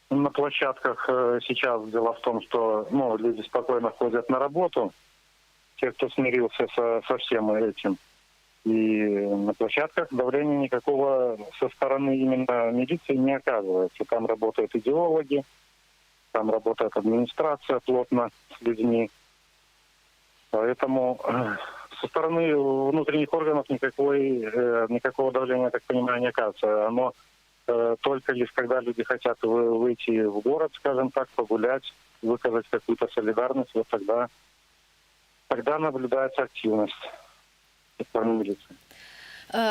На площадках сейчас дело в том, что люди спокойно ходят на работу, те, кто смирился со всем этим. И на площадках давления никакого со стороны именно милиции не оказывается. Там работают идеологи, там работает администрация плотно с людьми. Поэтому со стороны внутренних органов никакого давления, я так понимаю, не оказывается. Оно только лишь когда люди хотят выйти в город, скажем так, погулять, выказать какую-то солидарность, вот тогда наблюдается активность.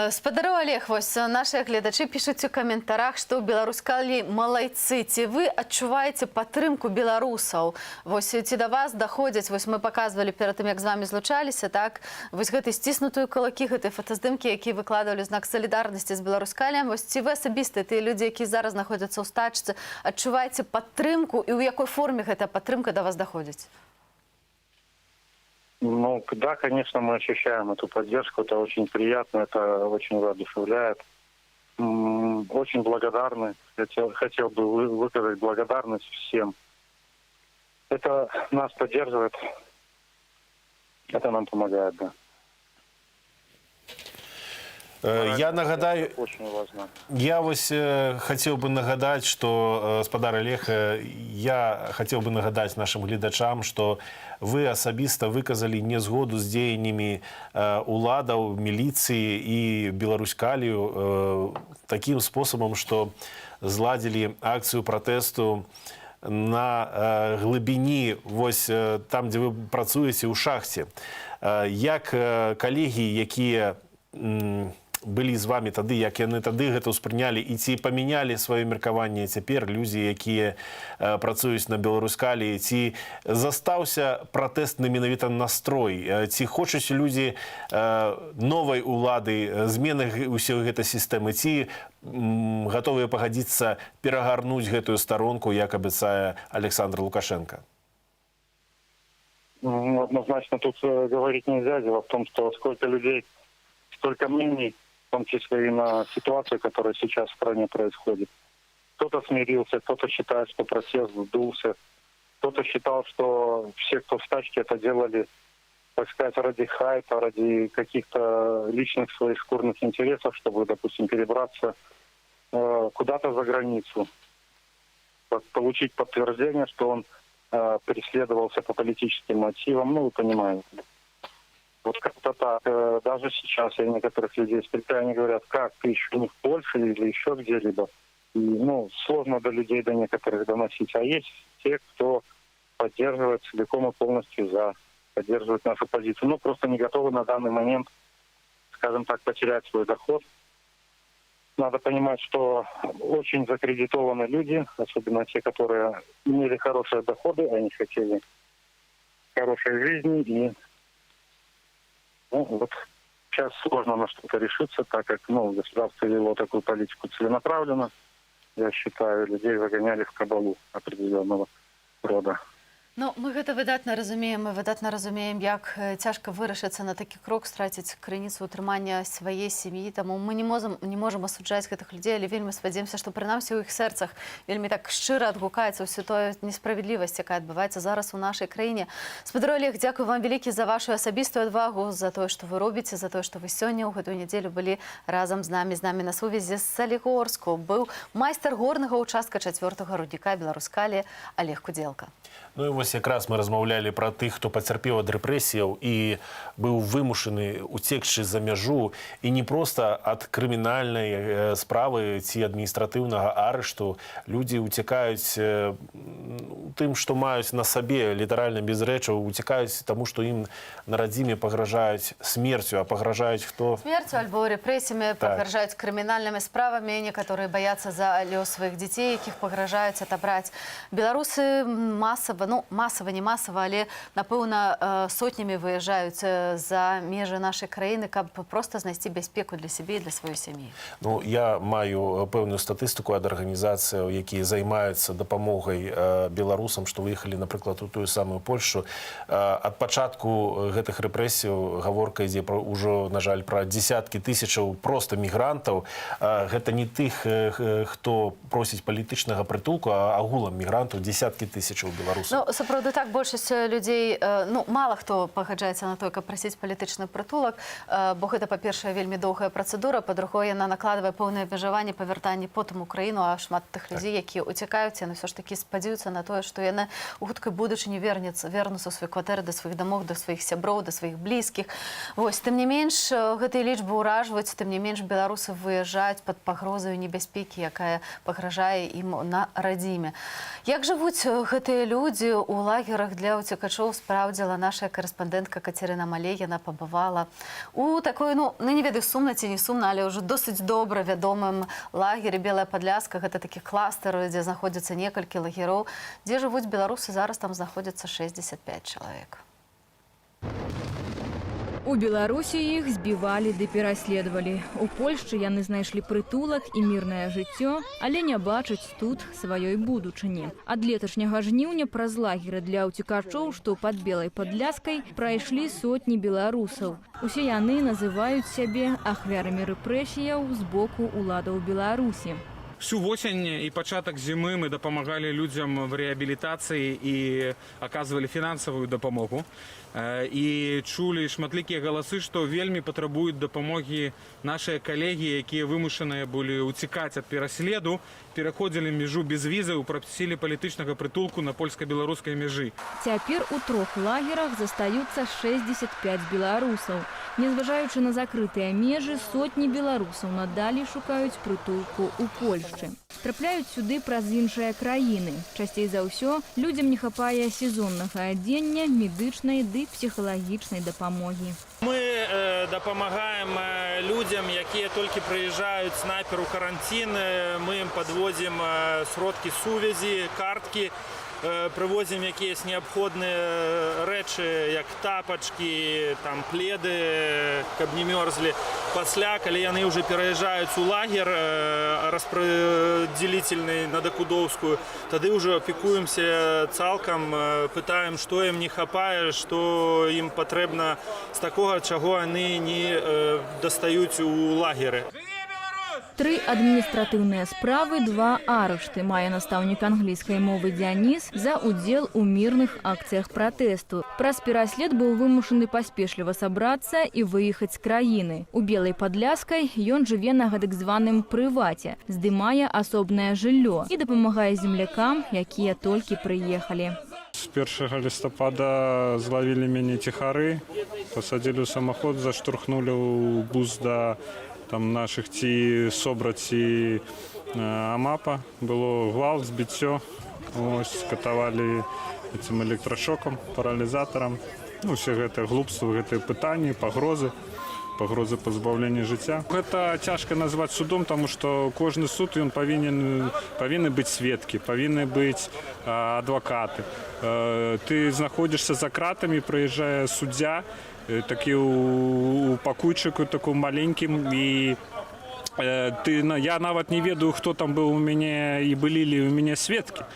Спадару Олег, вось наши гледачы пішуць у каментарах, што ў Беларускалі малайцы. Ці вы адчуваеце падтрымку беларусаў? Вось ці да вас даходзяць, вось мы паказвалі перад тым, як з вами злучаліся, так? Вось гэтай сціснутую кулакі, гэтай фотаздымкі, якія выкладвалі знак салідарнасці з Беларускалем. Вось ці вы асабіста, тыя людзі, якія зараз знаходзяцца ў стачцы, адчуваеце падтрымку і ў якой форме гэтая падтрымка да вас даходзіць? Ну, да, конечно, мы ощущаем эту поддержку, это очень приятно, это очень воодушевляет. Очень благодарны, хотел бы выказать благодарность всем. Это нас поддерживает, это нам помогает, да. Я нагадаю, очень важно. Я вось хотел бы нагадать, что, спадар Олег, я хотел бы нагадать нашим гледачам, что вы асабіста выказали незгоду з дзеяннямі уладаў, міліцыі і Беларускалію таким способом, что зладзілі акцыю пратэсту на глыбіні, вось там, дзе вы працуеце ў шахце. Як калегі, якія былі з вами тады, як яны тады гэта ўспрынялі, і ці памянялі сваё меркаванне цяпер людзі, якія працуюць на Беларускаліі, ці застаўся пратэстны менавіта настрой, ці хочуць людзі новай улады, змены ўсёй гэтай сістэмы, ці гатовыя пагадзіцца перагарнуць гэтую старонку, як абяцае Александр Лукашенко? Однозначно тут говорить нельзя. Дело в том, что сколько людей, столько мнений, в том числе и на ситуацию, которая сейчас в стране происходит. Кто-то смирился, кто-то считает, что протест сдулся, кто-то считал, что все, кто в стачке, это делали, так сказать, ради хайпа, ради каких-то личных своих шкурных интересов, чтобы, допустим, перебраться куда-то за границу, получить подтверждение, что он преследовался по политическим мотивам, ну, вы понимаете. Вот как-то так. Даже сейчас я некоторых людей встречаю, они говорят, как, ты еще не в Польше или еще где-либо. И, сложно до людей, до некоторых доносить. А есть те, кто поддерживает целиком и полностью поддерживает нашу позицию. Просто не готовы на данный момент, скажем так, потерять свой доход. Надо понимать, что очень закредитованы люди, особенно те, которые имели хорошие доходы, они хотели хорошей жизни, и Ну, вот сейчас сложно на что-то решиться, так как государство вело такую политику целенаправленно. Я считаю, людей загоняли в кабалу определенного рода. Ну, мы гэта выдатна разумеем, мы выдатна разумеем, як цяжка вырашыцца на такі крок, страціць крыніцу ўтрымання свае сям'і. Таму мы не можам асуджаць гэтых людзей, але вельмі спадзяемся, што прынамсі ў іх сэрцах вельмі так шчыра адгукаецца ўсё тое несправядлівасць, якая адбываецца зараз у нашай краіне. Спадар Олег, дзякую вам вялікі за вашу асабістую адвагу, за тое, што вы робіце, за тое, што вы сёння ў гэтую нядзелю былі разам з намі на сувязі з Салігорску. Быў майстар горнага ўчастка 4-го рудніка Беларускалі Олег Кудзелка. Ну і вось якраз мы размаўлялі пра тых, хто пацярпеў ад рэпрэсіяў і быў вымушаны уцекчы за мяжу, і не проста ад крымінальнай справы ці адміністратыўнага арышту. Людзі уцякаюць тым, што маюць на сабе, літаральна без рэчаў, уцякаюць таму, што ім на радзіме пагражаюць смерцю, а пагражаюць хто? Смерцю альбо рэпрэсіямі, пагражаюць крымінальнымі справамі, некаторыя баяцца за лёс сваіх дзяцей, якіх пагражаюць атабраць. Беларусы масава, не масава, але, напэўна, сотнямі выязджаюць за межы нашай краіны, каб проста знайсці бяспеку для сябе і для сваёй сям'і. Ну, я маю пэўную статыстыку ад арганізацыяў, якія займаюцца дапамогай беларусам, што выехалі, напрыклад, у тую самую Польшу. Ад пачатку гэтых рэпрэсіяў гаворка ідзе ўжо, на жаль, пра дзесяткі тысячаў проста мігрантаў. Гэта не тых, хто просіць палітычнага прытулку, а агулам мігрантаў дзесяткі тысячаў беларусаў. Ну, сапраўды так, большасць людзей, мала хто пагаджаецца на тое, каб прасіць палітычны прытулак, бо гэта, па-першае, вельмі доўгая працэдура, па-другое, яна накладвае пэўнае абмежаванне па вяртанні потым у краіну, а шмат тых людзей, якія уцякаюць, яны ўсё ж такі спадзяюцца на тое, што яны ў хуткай будучыні вернуцца ў свае кватэры, да сваіх дамоў, да сваіх сяброў, да сваіх блізкіх. Вось, тым не менш, гэтыя лічбы ўражваюць, тым не менш, беларусы выязджаюць пад пагрозаю небяспекі, якая пагражае ім на радзіме. Як жывуць гэтыя людзі ў лагерах для уцекачоў, справдзіла наша карэспандэнтка Кацярына Малей. Яна пабывала у такой, не ведаю, сумна ці не сумна, але ўжо досыць добра вядомым лагеры Белая Падляска. Гэта такі кластер, дзе знаходзяцца некалькі лагероў, дзе жывуць беларусы. Зараз там знаходзяцца 65 чалавек. У Беларусі іх збівалі ды пераследавалі. У Польшчы яны знайшлі прытулак і мірнае жыццё, але не бачаць тут сваёй будучыні. Ад леташняга жніўня праз лагеры для ўцекачоў, што пад Белай Падляскай, прайшлі сотні беларусаў. Усе яны называюць сябе ахвярамі рэпрэсіяў з боку ўладаў Беларусі. Всю осень и початок зимы мы допомагали людям в реабилитации и оказывали финансовую допомогу. И чули шматлікія галасы, што вельмі патрабуюць дапамогі нашыя калегі, якія вымушаныя былі уцікаць ад пераследу, пераходзілі мяжу без візаў, прасілі палітычнага прытулку на польска-беларускай мяжы. Цяпер у 3 лагерах застаюцца 65 беларусаў. Незважаючы на закрытыя межы, сотні беларусаў надалей шукаюць прытулку ў Польшчы. Трапляюць сюды праз іншыя краіны. Часцей за ўсё людзям не хапае сезоннага адзення, медычнай ды псіхалагічнай дапамогі. Мы дапамагаем людзям, якія толькі прыязджаюць з найперу карантин. Мы ім падвозім сродкі сувязі, карткі, прывозім якіясь неабходныя рэчы, як тапачкі, там пледы, каб не мёрзлі. Пасля, калі яны ўжо пераязджаюць у лагер распрадзелительны на Дакудоўскую, тады ўжо апекуемся цалкам, пытаем, што ім не хапае, што ім патрэбна з такога, чаго яны не дастаюць у лагеры. 3 адміністратыўныя справы, 2 арышты мае настаўнік англійскай мовы Дзяніс за ўдзел у мірных акцыях пратэсту. Праз пераслед быў вымушаны паспешліва сабрацца і выехаць з краіны. У Белай Падляскай ён жыве на гэтак званым прываце, здымае асобнае жыллё і дапамагае землякам, якія толькі прыехалі. З 1 лістапада злавілі мяне ціхары, пасадзілі ў самаход, заштурхнулі ў бус да там наших ці собраці АМАПа. Было гвалт, збіццё. Ось, катавалі этим электрашокам, паралізатарам. Ну, все гэтыя глупства, гэтыя пытанні, пагрозы. пагрозы пазбаўлення жыцця. Гэта цяжка назваць судом, тому што кожны суд ён павінны быць сведкі, павінны быць адвакаты. Ты знаходзішся за кратамі, прыязджае суддзя, такі у пакуйчыку такім маленькім, і я нават не ведаю, хто там быў у мяне і былі ли у мяне сведкі.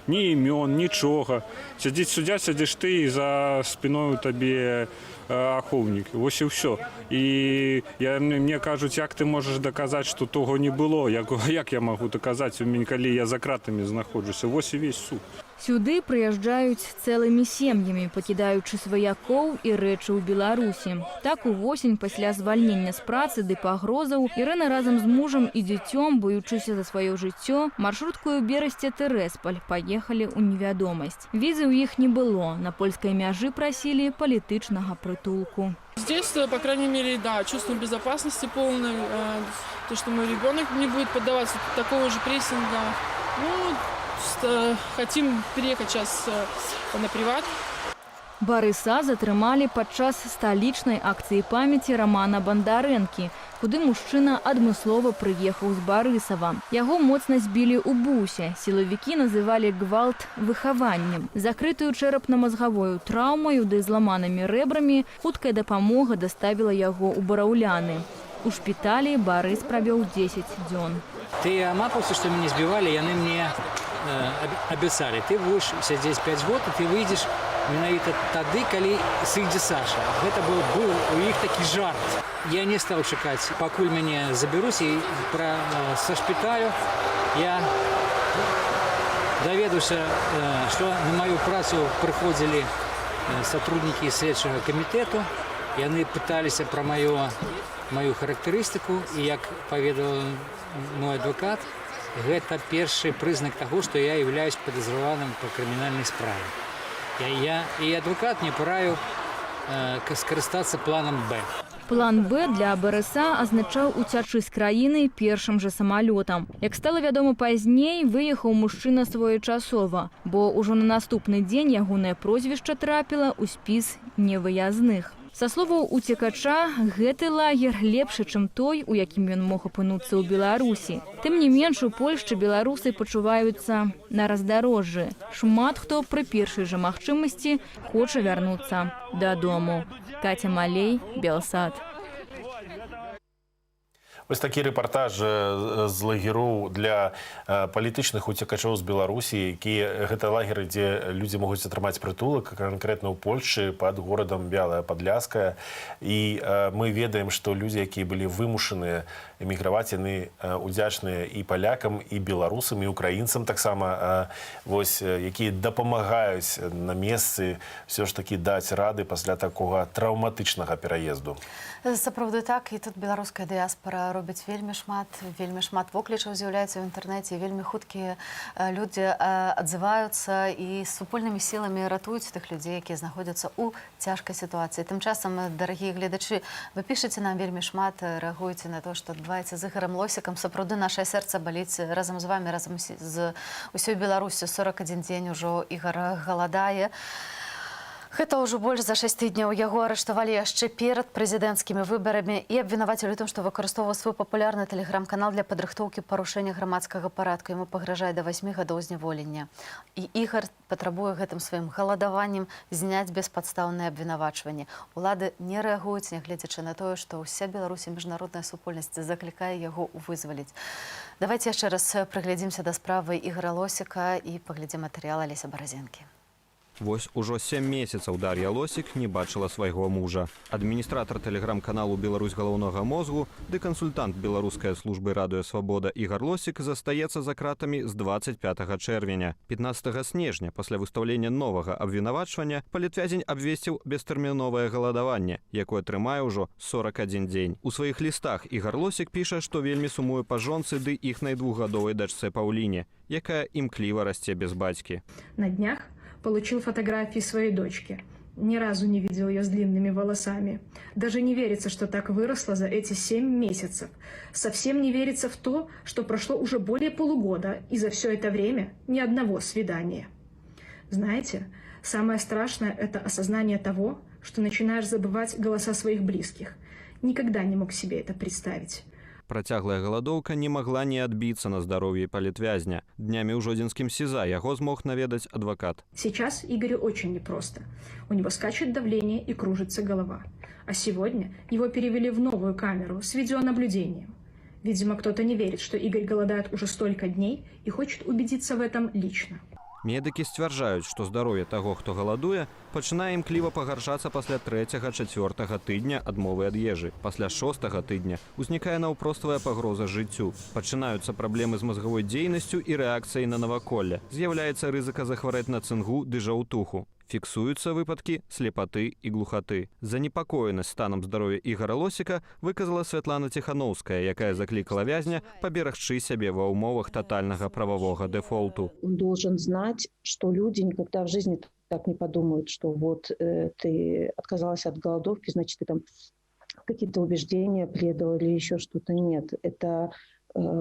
Ні імён, нічога. Сядзіць суддзя, сядзіш ты, і за спіною табе ахоўнік. Вось і ўсё. І мне кажуць, як ты можаш даказаць, што того не было? Як я магу даказаць, калі я за кратамі знаходжуся? Вось і весь суд. Сюды прыязджаюць цэлымі сем'ямі, пакідаючы сваякоў і рэчы ў Беларусі. Так увосень пасля звальнення з працы ды пагрозаў Ірына разам з мужам і дзіцём, боючыся за сваё жыццё, маршруткаю Берасце-Тэрэсполь паехалі ў невядомасць. Візы ў іх не было, на польскай мяжы прасілі палітычнага прытулку. Здесь, по крайней мере, да, чувствуем безопасности полной, то, что мой ребенок не будет поддаваться такого же прессинга. Хотим переехать сейчас на приват. Барыса затрымалі падчас сталічнай акцыі памяці Романа Бандарэнкі, куды мужчына адмыслова прыехаў з Барысава. Яго моцна збілі ў бусе. Сілавікі называлі гвалт выхаваннем. Закрытую чэрапна-мазгавою траўмаю ды зламанымі рэбрамі хуткая дапамога даставіла яго ў Бараўляны. У шпіталі Барыс правёў 10 дзён. Тыя мапаўцы, што мяне збівалі, яны мне абяцалі. Ты будзеш сядзець 5 год, і ты выйдзеш менавіта тады, калі сыдзе Саша. Гэта быў у іх такі жарт. Я не стаў чакаць, пакуль мяне забяруць, і са шпіталю я даведаўся, што на маю працу прыходзілі сотруднікі следчага камітэту. Яны пыталіся пра маю характарыстыку, і як паведаў мой адвокат, гэта першы прызнак таго, што я являюсь падазраваным па крымінальнай справе. І адвокат мне параіў скарыстацца планам Б. План Б для Барыса азначаў уцячы з краіны першым жа самалётам. Як стала вядома пазней, выехаў мужчына своечасова, бо ўжо на наступны дзень ягонае прозвішча трапіла ў спіс невыязных. Са словаў уцекача, гэты лагер лепшы, чым той, у якім ён мог апынуцца ў Беларусі. Тым не менш, у Польшчы беларусы пачуваюцца на раздарожжы. Шмат хто пры першай жа магчымасці хоча вярнуцца дадому. Катя Малей, Белсад. Вось такі рэпартаж з лагероў для палітычных уцекачоў з Беларусі, гэта лагеры, дзе людзі могуць атрымаць прытулак, канкрэтна ў Польшчы, пад горадам Бялая Падляская. І мы ведаем, што людзі, якія былі вымушаныя эміграваць, яны удзячныя і палякам, і беларусам, і украінцам таксама, якія дапамагаюць на месцы все ж такі даць рады пасля такога траўматычнага пераезду. Сапраўды так, і тут беларуская дыяспара робіць вельмі шмат воклічаў з'яўляецца ў інтэрнэце, вельмі хуткія людзі адзываюцца і супольнымі сіламі ратуюць тых людзей, якія знаходзяцца ў цяжкай сітуацыі. Тым часам, дарагія гледачы, вы пішаце нам вельмі шмат, рэагуеце на то, што адбываецца з Ігорем Лосікам. Сапраўды нашае сэрца баліць разам з вамі, разам з усёй Беларусю. 41 дзень ужо Ігор галадае. Гэта ўжо больш за 6 тыдняў. Яго арыштавалі яшчэ перад прэзідэнцкімі выбарамі і абвінавацілі ў тым, што выкарыстоўваў свой папулярны тэлеграм-канал для падрыхтоўкі парушэння грамадскага парадку. Яму пагражае да 8 гадоў зняволення. І Ігор патрабуе гэтым сваім галадаваннем зняць беспадстаўныя абвінавачванні. Улады не рэагуюць, нягледзячы на тое, што ўся Беларусь і міжнародная супольнасць заклікае яго вызваліць. Давайце яшчэ раз прыглядзімся да справы Ігора Лосіка і паглядзім матэрыял Алеся Баразенкі. Вось ужо 7 месяцаў Дар'я Лосік не бачыла свайго мужа. Адміністратар тэлеграм-каналу «Беларусь галаўнога мозгу» ды кансультант беларускай службы «Радыё Свабода» Ігор Лосік застаецца за кратамі з 25 чэрвеня. 15 снежня, пасля выстаўлення новага абвінавачвання, палітвязень абвесціў бестэрміновае галадаванне, якое трымае ўжо 41 дзень. У сваіх лістах Ігор Лосік піша, што вельмі сумуе па жонцы ды іхнай 2-гадовай дачцэ Паўліне, якая імкліва расце без бацькі. На днях получил фотографии своей дочки. Ни разу не видел ее с длинными волосами. Даже не верится, что так выросла за эти 7 месяцев. Совсем не верится в то, что прошло уже более полугода, и за все это время ни одного свидания. Знаете, самое страшное – это осознание того, что начинаешь забывать голоса своих близких. никогда не мог себе это представить. Працяглая галадоўка не магла не адбіцца на здароўі палітвязня. Днямі ў жодзінскім СІЗА яго змог наведаць адвакат. Сейчас Игорю очень непросто. У него скачет давление и кружится голова. А сегодня его перевели в новую камеру с видеонаблюдением. Видимо, кто-то не верит, что Игорь голодает уже столько дней и хочет убедиться в этом лично. Медыкі сцвярджаюць, што здароўе таго, хто галадуе, пачынае імкліва пагаршацца пасля 3-4 тыдня адмовы ад ежы. Пасля 6-го тыдня узнікае наўпроставая пагроза жыццю. Пачынаюцца праблемы з мазгавой дзейнасцю і рэакцыяй на наваколле. З'яўляецца рызыка захварэць на цынгу ды жаўтуху. Фіксуюцца выпадкі слепаты і глухаты. Занепакоенасць станам здароўя Ігора Лосіка выказала Святлана Ціхановская, якая заклікала вязня паберагчы сябе ва ўмовах татальнага прававога дэфолту. Он должен знать, что люди никогда в жизни так не подумают, что вот ты отказалась от голодовки, значит, ты там какие-то убеждения предал или еще что-то. Нет, это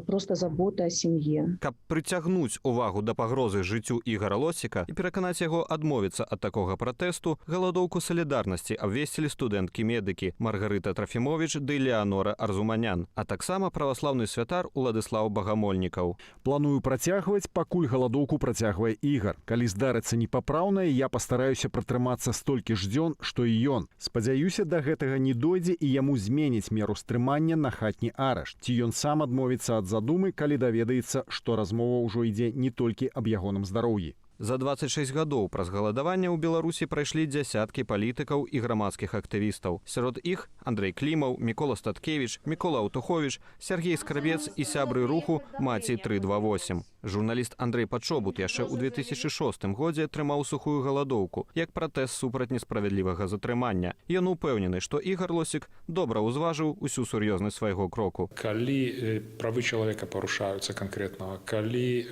просто забота о семье. Каб прыцягнуць увагу да пагрозы жыццю Ігора Лосіка і пераканаць яго адмовіцца ад такога пратэсту, галадоўку салідарнасці абвесцілі студэнткі-медыкі Маргарыта Трафімовіч ды Леанора Арзуманян, а таксама праваслаўны святар Уладыслаў Багамольнікаў. Планую працягваць, пакуль галадоўку працягвае Ігар. Калі здарыцца непапраўнае, я пастараюся пратрымацца столькі ж дзён, што і ён. Спадзяюся, да гэтага не дойдзе і яму зменіць меру стрымання на хатні арышт. Ці ён сам адмовіцца ад задумы, калі даведаецца, што размова ўжо ідзе не толькі аб ягоным здароўі. За 26 гадоў праз галадаванне ў Беларусі прайшлі дзясяткі палітыкаў і грамадскіх актывістаў. Сярод іх Андрэй Клімаў, Мікола Статкевіч, Мікола Аўтуховіч, Сергей Скрабец і сябры руху Маці 328. Журналіст Андрэй Пачобут яшчэ ў 2006 годзе трымаў сухую галадоўку як пратэст супраць несправядлівага затрымання. Ён упэўнены, што Ігар Лосік добра ўзважыў усю сур'ёзнасць свайго кроку. Калі правы чалавека парушаюцца канкрэтнага, калі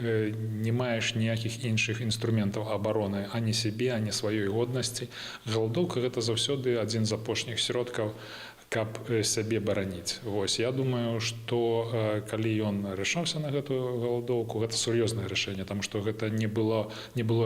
не маеш ніякіх іншых інструментаў абароны ані сябе, ані сваёй годнасці, галадоўка гэта заўсёды адзін з апошніх сродкаў, каб сябе бараніць. Вось, я думаю, што калі ён рашаўся на гэтую галадоўку, гэта сур'ёзнае рашэнне, таму што гэта не было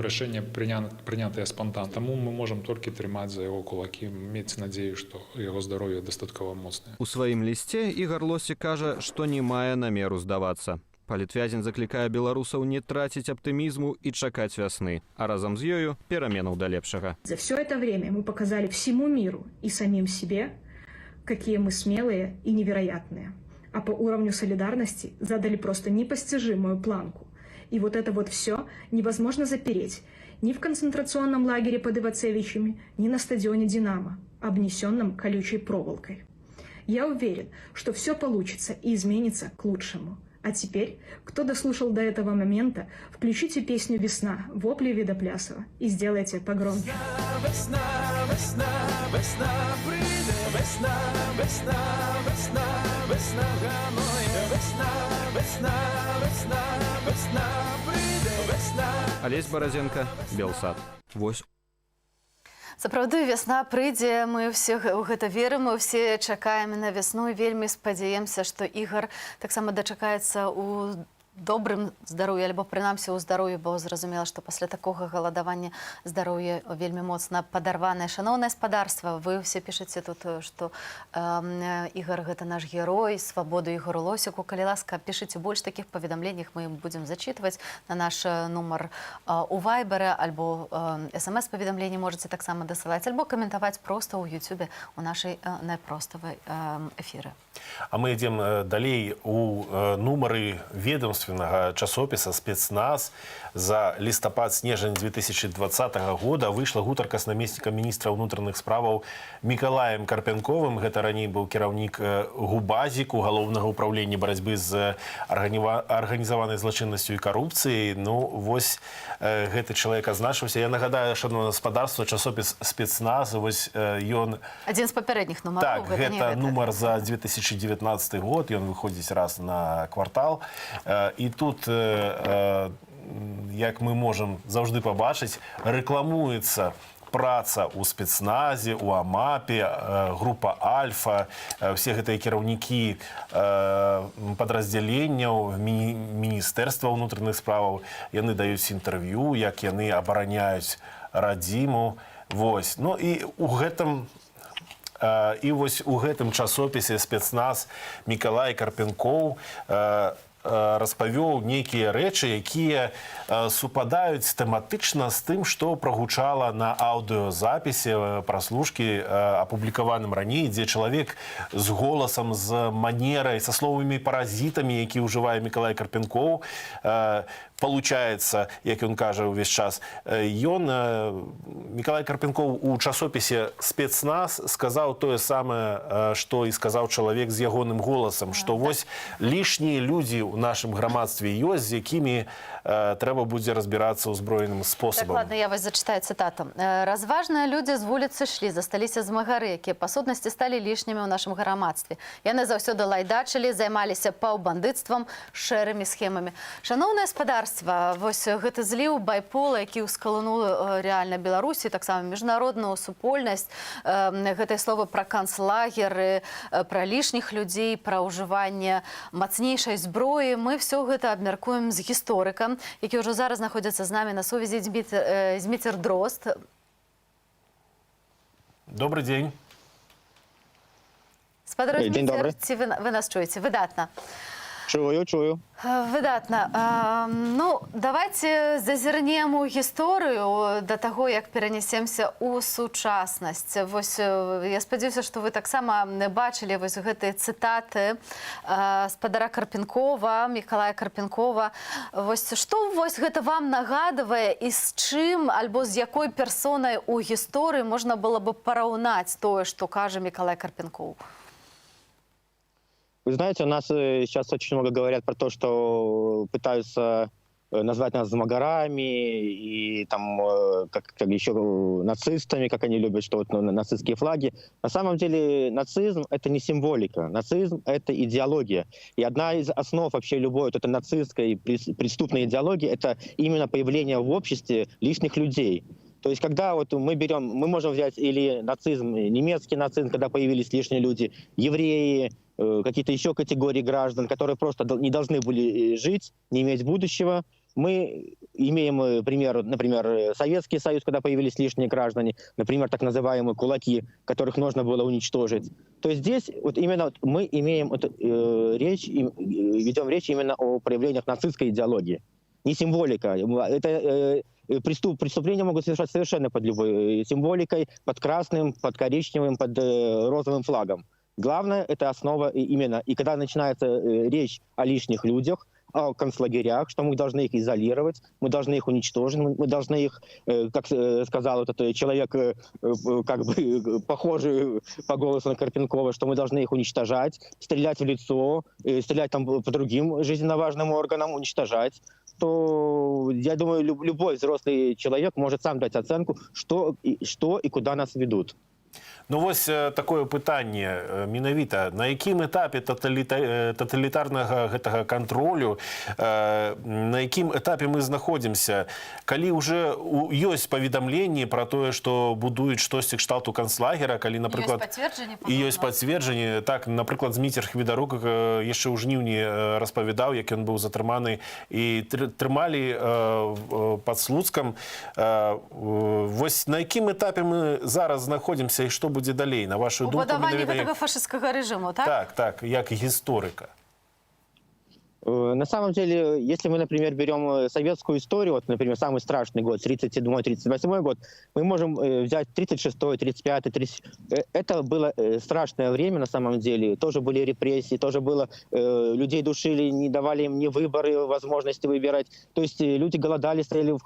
рашэнне прынятае спантанна. Таму мы можам толькі трымаць за яго кулакі, мець надзею, што яго здароўе дастаткова моцнае. У сваім лісце Ігар Лосік кажа, што не мае намеру здавацца. Палітвязень заклікае беларусаў не траціць аптымізму і чакаць вясны, а разам з ёю пераменаў да лепшага. За все это время мы показали всему миру и самим себе, какие мы смелые и невероятные. А по уровню солидарности задали просто непостижимую планку. И вот это вот все невозможно запереть ни в концентрационном лагере под Ивацевичами, ни на стадионе «Динамо», обнесенном колючей проволокой. Я уверен, что все получится и изменится к лучшему. А теперь, кто дослушал до этого момента, включите песню «Весна» вопли Видоплясова и сделайте погромче. Весна, весна, весна, прийде, весна, весна, весна, весна ганує, весна, весна, весна, весна, прийде, весна. Алесь Баразенко, Белсад. Вось. Сапраўды, вясна прыйдзе, мы ўсе ў гэта верым, мы ўсе чакаем на вясну і вельмі спадзяемся, што Ігар таксама дачакаецца ў добрым здароўі, альбо прынамсі ў здароўі, бо зразумела, што пасля такога галадавання здароўе вельмі моцна падарванае. Шаноўнае спадарства, вы ўсе пішаце тут, што Ігар гэта наш герой, свабоду Ігору Лосіку. Калі ласка, пішыце больш такіх паведамленнях, мы будзем зачитваць на наш нумар у Вайберы, альбо смс-паведамленні можаце таксама дасылаць, альбо каментаваць проста ў Ютубе у нашай найпроставай эфіры. А мы ідзем далей у нумары ведомственнага часопіса «Спецназ». За лістапад-снежань 2020 года выйшла гутарка з намеснікам міністра ўнутраных справаў Мікалаем Карпянковым. Гэта раней быў кіраўнік ГУБАЗіку, галоўнага ўправлення барацьбы з арганізаванай злачыннасцю і карупцыяй. Ну, вось гэты чалавек азначыўся. Я нагадаю, шановне гаспадарства, часопіс «Спецназ», вось ён... Адзін з папярэдніх нумароў. Так, гэта нумар за 2019 год, ён выходзіць раз на квартал. І тут, як мы можам заўжды пабачыць, рэкламуецца праца ў спецназе, у АМАПе, група «Альфа», все гэтыя кіраўнікі падраздзяленняў Міністэрства ўнутраных справаў. Яны даюць інтэрв'ю, як яны абараняюць радзіму. Вось. Ну і ў гэтым І вось у гэтым часопісе «Спецназ» Мікалай Карпенкоў распавёў нейкія рэчы, якія супадаюць тэматычна з тым, што прагучала на аўдыёзапісе праслушкі, апублікаваным раней, дзе чалавек з голасам, з манерай, са словамі паразітамі, які ўжывае Мікалай Карпенкоў, получается, як ён кажа ўвесь час, Мікалай Карпенкоў у часопісе «Спецназ» сказаў тое самае, што і сказаў чалавек з ягоным голасам, што вось лішнія людзі у нашым грамадстве ёсць, з якімі трэба будзе разбірацца ўзброеным спосабам. Так, ладно, я вас зачитаю цитату. «Разважныя людзі з вуліцы шлі, засталіся змагары, якія па сутнасці сталі лішнімі ў нашым грамадстве. Яны заўсёды лайдачылі, займаліся паўбандыцтвам, шэрымі схемамі». Шаноўнае спадарства, вось гэты зліў байпола, які ўскалануў рэальна Беларусі, таксама міжнародную супольнасць, гэтыя словы пра канцлагеры, пра лішніх людзей, пра ўжыванне мацнейшай зброі. Мы все гэта абмяркуем з гісторыка, які ўжо зараз знаходзіцца з намі на сувязі, Зміцер Дрозд. Добрый день. Спадар Зміцер, ці ви нас чуєте? Видатно. Чую. Выдатна. Ну, давайте зазірнем у гісторыю да таго, як перанесемся ў сучаснасць. Вось, я спадзяюся, што вы таксама бачылі вось гэтыя цытаты спадара Карпенкова, Мікалая Карпенкова. Вось, што вось гэта вам нагадвае і з чым, альбо з якой персонай у гісторыі можна было бы параўнаць тое, што кажа Мікалай Карпенков? Вы знаете, у нас сейчас очень много говорят про то, что пытаются назвать нас змагарами и там как еще нацистами, как они любят, что вот нацистские флаги. На самом деле нацизм — это не символика, нацизм — это идеология. И одна из основ вообще любой вот этой нацистской преступной идеологии — это именно появление в обществе лишних людей. То есть, когда вот мы можем взять или нацизм, немецкий нацизм, когда появились лишние люди, евреи, какие-то еще категории граждан, которые просто не должны были жить, не иметь будущего. Мы имеем пример, например, Советский Союз, когда появились лишние граждане, например, так называемые кулаки, которых нужно было уничтожить. То есть здесь вот именно мы имеем ведем речь именно о проявлениях нацистской идеологии. Не символика. Это преступления могут совершать совершенно под любой символикой, под красным, под коричневым, под розовым флагом. Главное — это основа именно. И когда начинается речь о лишних людях, о концлагерях, что мы должны их изолировать, мы должны их уничтожить, мы должны их, как сказал этот человек, как бы похожий по голосу на Карпенкова, что мы должны их уничтожать, стрелять в лицо, стрелять там по другим жизненно важным органам, уничтожать, то, я думаю, любой взрослый человек может сам дать оценку, что и куда нас ведут. Ну вось такое пытанне менавіта, на якім этапе таталітарнага гэтага кантролю, на якім этапе мы знаходзімся, калі ўжо ёсць паведамленні пра тое, што будуюць штосьці кшталту канцлагера, калі, напрыклад, і ёсць пацверджанне. Так, напрыклад, Зміцер Хвідарук яшчэ ў жніўні распавядаў, як ён быў затрыманы і трымалі пад Слуцкам. Вось на якім этапе мы зараз знаходзімся і што будзе далей, на вашу думку? У падаванні гэтага фашысцкага рэжыму, так? Так, як гісторыка. На самом деле, если мы, например, берем советскую историю, вот, например, самый страшный год, 37-38 год, мы можем взять 36-й, 35-й, 30... Это было страшное время, на самом деле. Тоже были репрессии, тоже было... Людей душили, не давали им ни выборы, возможности выбирать. То есть люди голодали, стреляли...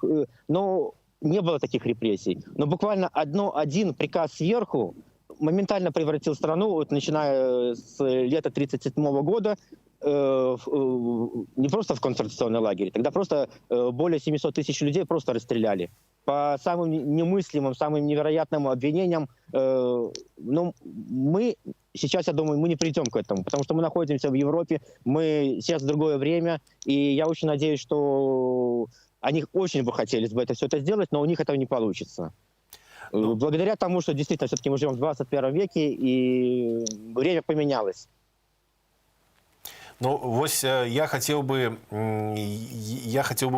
Но не было таких репрессий. Но буквально один приказ сверху моментально превратил страну, вот, начиная с лета 1937 года, не просто в концентрационный лагерь, тогда просто более 700 тысяч людей просто расстреляли. По самым немыслимым, самым невероятным обвинениям. Но мы сейчас, я думаю, мы не придем к этому, потому что мы находимся в Европе, мы сейчас в другое время, и я очень надеюсь, что они очень бы хотели все это сделать, но у них этого не получится. Благодаря тому, что действительно все-таки мы живем в 21 веке, и время поменялось. Ну, вось я хотел бы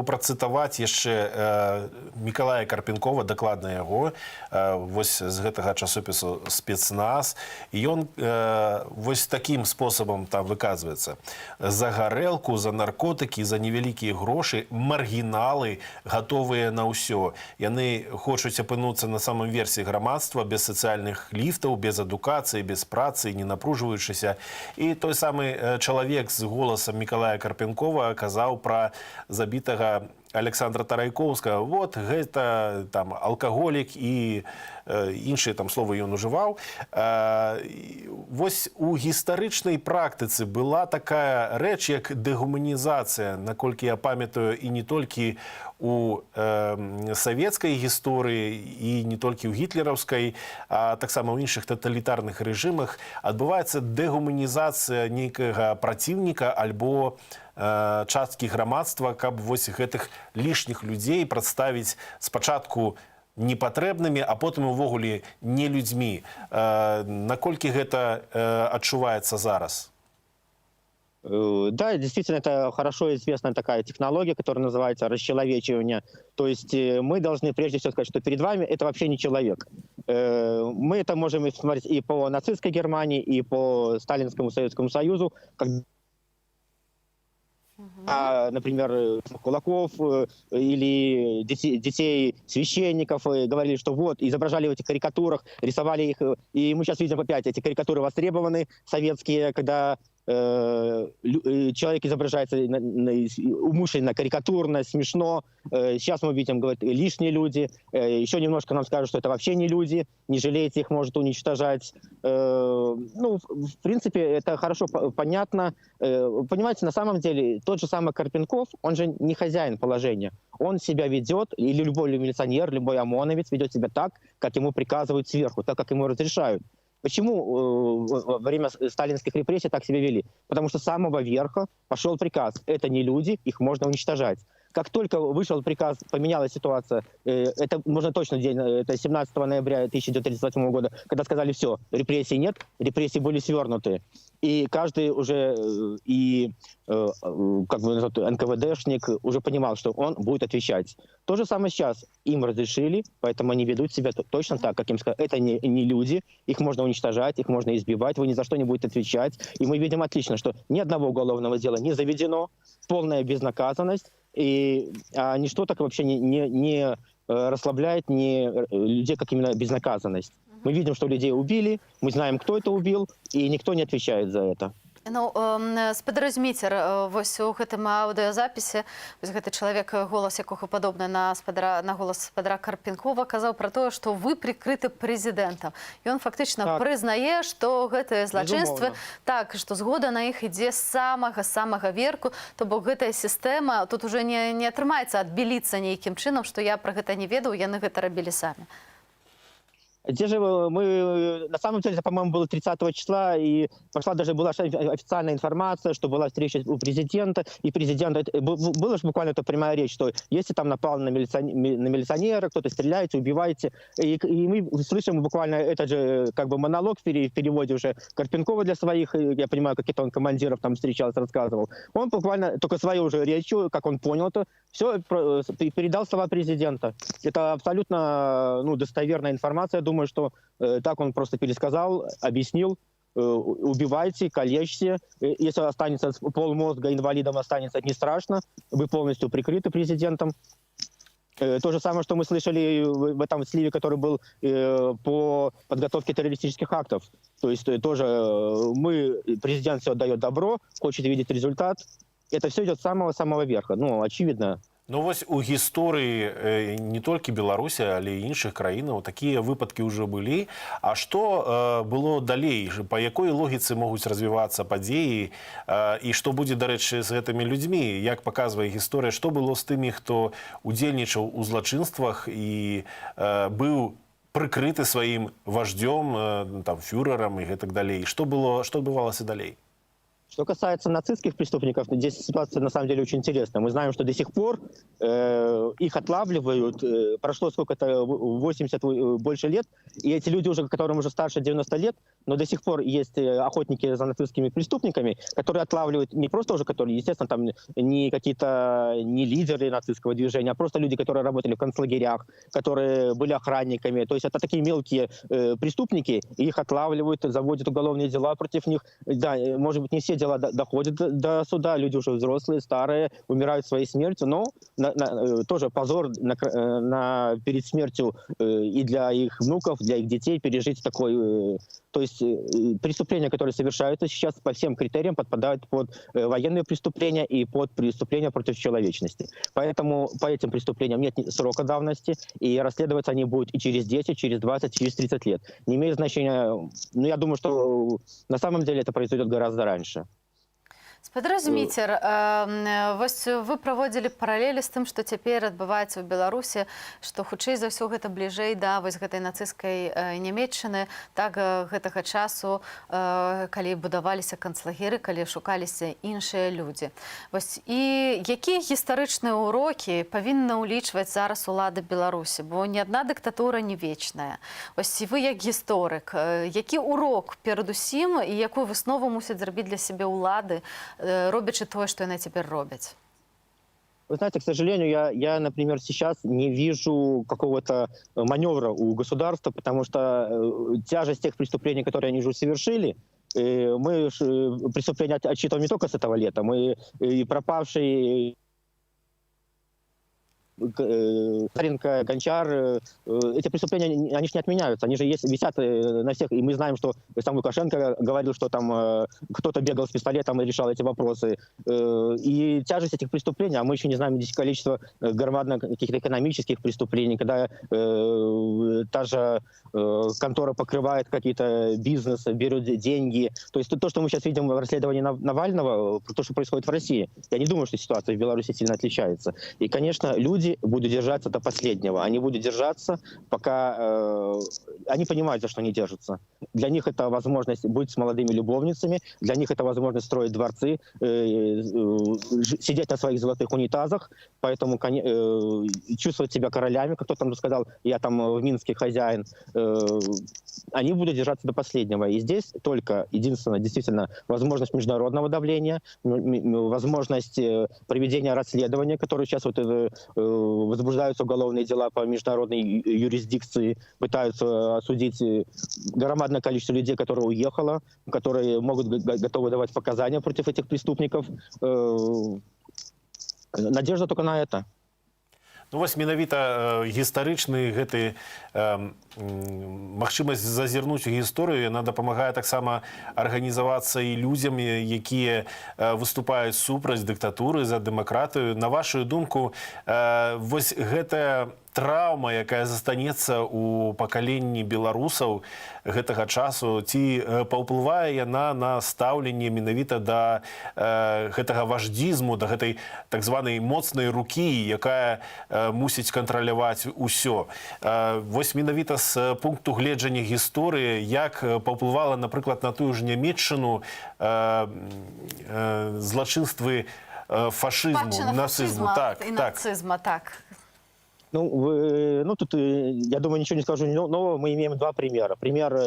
процитовать еще Миколая Карпенкова, докладно его, вось з гэтага часопису «Спецназ». И он вось таким способом там выказывается. За горелку, за наркотики, за невеликие гроши маргиналы готовые на ўсё. Яны хочуць апынуцца на самом версе грамадства без социальных лифтов, без адукации, без працы, не напруживаючыся. И той самый человек с голосом Миколая Карпенкова казаў про забитого Александра Тарайкоўскага. Вот гэта там алкаголік і іншыя там словы ён ужываў. Вось у гістарычнай практыцы была такая рэч, як дэгуманізацыя, наколькі я памятаю, і не толькі у савецкай гісторыі, і не толькі ў гітлераўскай, а таксама ў іншых таталітарных рэжымах адбываецца дэгуманізацыя нейкага праціўніка альбо часткі грамадства, каб вось гэтых лішніх людзей прадставіць спачатку непатрэбнымі, а потым увогуле не людзьмі. Наколькі гэта адчуваецца зараз? Да, действительно, это хорошо известная такая технология, которая называется расчеловечивание. То есть мы должны прежде всего сказать, что перед вами это вообще не человек. Мы это можем смотреть и по нацистской Германии, и по Сталинскому Советскому Союзу, например, кулаков или детей священников говорили, что вот, изображали в этих карикатурах, рисовали их, и мы сейчас видим опять, эти карикатуры востребованы, советские, когда человек изображается умышленно, карикатурно, смешно. Сейчас мы видим, говорят, лишние люди. Еще немножко нам скажут, что это вообще не люди, не жалейте их, может уничтожать. Ну, в принципе, это хорошо понятно. Понимаете, на самом деле, тот же самый Карпенков, он же не хозяин положения. Он себя ведет, или любой милиционер, любой ОМОНовец ведет себя так, как ему приказывают сверху, так, как ему разрешают. Почему во время сталинских репрессий так себя вели? Потому что с самого верха пошел приказ. Это не люди, их можно уничтожать. Как только вышел приказ, поменялась ситуация, это можно точно день, это 17 ноября 1938 года, когда сказали, все, репрессий нет, репрессии были свернуты. И каждый уже, как бы НКВДшник уже понимал, что он будет отвечать. То же самое сейчас. Им разрешили, поэтому они ведут себя точно так, как им сказали. Это не люди, их можно уничтожать, их можно избивать, вы ни за что не будете отвечать. И мы видим отлично, что ни одного уголовного дела не заведено, полная безнаказанность, и ничто так вообще не расслабляет людей, как именно безнаказанность. Мы видим, что людей убили, мы знаем, кто это убил, и никто не отвечает за это. Ну, спадарозміцер, вось у гэтым аўдыёзапісе, вось гэты чалавек, голас якога падобны на голас спадара Карпенкова, казаў пра тое, што вы прыкрыты прэзідэнтам. Ён фактычна прызнае, што гэтыя злачынствы, так, што згода на іх ідзе з самага верху, то бок гэтая сістэма, тут уже не атрымаецца адбіліцца нейкім чынам, што я пра гэта не ведаў, яны гэта рабілі самі. Где же мы, на самом деле, по-моему, было 30 числа, и прошла даже была официальная информация, что была встреча у президента, и президент, была же буквально эта прямая речь, что если там напал на милиционера, кто-то стреляете, убиваете, и мы слышим буквально этот же как бы монолог в переводе уже Карпенкова для своих, я понимаю, каких-то он командиров там встречался, рассказывал. Он буквально только свою уже речью, как он понял это, все передал слова президента. Это абсолютно достоверная информация, я думаю, что так он просто пересказал, объяснил, убивайте, калечьте, если останется полмозга инвалидом, останется, не страшно, вы полностью прикрыты президентом. То же самое, что мы слышали в этом сливе, который был по подготовке террористических актов. То есть тоже президент все дает добро, хочет видеть результат. Это все идет с самого верха, очевидно. Ну вось у гісторыі не толькі Беларусі, але і іншых краінаў такія выпадкі ўжо былі. А што было далей? Па якой логіцы могуць развівацца падзеі? І што будзе, дарэчы, з гэтымі людзьмі? Як паказвае гісторыя, што было з тымі, хто удзельнічаў у злачынствах і быў прыкрыты сваім вождзём, фюрэрам і гэтак далей? Што адбывалася далей? Что касается нацистских преступников, здесь ситуация на самом деле очень интересная. Мы знаем, что до сих пор их отлавливают. Прошло сколько-то, 80 больше лет, и эти люди, которым уже старше 90 лет, но до сих пор есть охотники за нацистскими преступниками, которые отлавливают не просто уже, которые, естественно, там не какие-то не лидеры нацистского движения, а просто люди, которые работали в концлагерях, которые были охранниками. То есть это такие мелкие преступники, их отлавливают, заводят уголовные дела против них. Да, может быть, не все дела доходят до суда, люди уже взрослые, старые, умирают своей смертью, но тоже позор перед смертью и для их внуков, для их детей пережить такой... То есть преступления, которые совершаются сейчас по всем критериям, подпадают под военные преступления и под преступления против человечности. Поэтому по этим преступлениям нет срока давности, и расследоваться они будут и через 10, через 20, через 30 лет. Не имеет значения... Ну, я думаю, что на самом деле это произойдет гораздо раньше. Спадар Зміцер, вось вы праводзілі паралелі з тым, што цяпер адбываецца ў Беларусі, што хутчэй за ўсё гэта бліжэй да вось гэтай нацысцкай Нямецчыны, так гэтага часу, калі будаваліся канцлагеры, калі шукаліся іншыя людзі. Вось і якія гістарычныя ўрокі павінна ўлічваць зараз улады Беларусі, бо ні адна дыктатура не вечная. Вось вы як гісторык, які урок перадусім і якую выснову мусяць зрабіць для сябе ўлады, робячи то, что они теперь робят? Вы знаете, к сожалению, я, например, сейчас не вижу какого-то маневра у государства, потому что тяжесть тех преступлений, которые они уже совершили, мы преступления отчитываем не только с этого лета, мы и пропавшие... Старенко, Гончар, эти преступления, они же не отменяются, они же висят на всех, и мы знаем, что сам Лукашенко говорил, что там кто-то бегал с пистолетом и решал эти вопросы. И тяжесть этих преступлений, а мы еще не знаем здесь количество громадных каких-то экономических преступлений, когда та же контора покрывает какие-то бизнесы, берет деньги. То есть то, что мы сейчас видим в расследовании Навального, то, что происходит в России, я не думаю, что ситуация в Беларуси сильно отличается. И, конечно, люди будут держаться до последнего. Они будут держаться, пока они понимают, за что они держатся. Для них это возможность быть с молодыми любовницами, для них это возможность строить дворцы, сидеть на своих золотых унитазах, поэтому чувствовать себя королями, как кто-то там сказал, я там в Минске хозяин. Они будут держаться до последнего. И здесь только единственное, действительно, возможность международного давления, возможность проведения расследования, которое сейчас возбуждаются уголовные дела по международной юрисдикции, пытаются осудить громадное количество людей, которые уехало, которые могут готовы давать показания против этих преступников. Надежда только на это. Ну, вось менавіта гістарычны гэты магчымасць зазірнуць у гісторыю, яна дапамагае таксама арганізавацца і людзям, якія выступаюць супраць дыктатуры, за дэмакратыю. На вашу думку, вось гэтая траўма, якая застанецца ў пакаленні беларусаў гэтага часу, ці паўплывае яна на стаўленне менавіта да гэтага важдзізму, да гэтай так званай моцнай рукі, якая мусіць кантраляваць усё. Вось менавіта з пункту гледжання гісторыі, як паўплывала, напрыклад, на тую ж Нямецчыну злачынствы фашызму, нацызму. І нацизма, так. Ну, тут, я думаю, ничего не скажу нового. Мы имеем два примера. Пример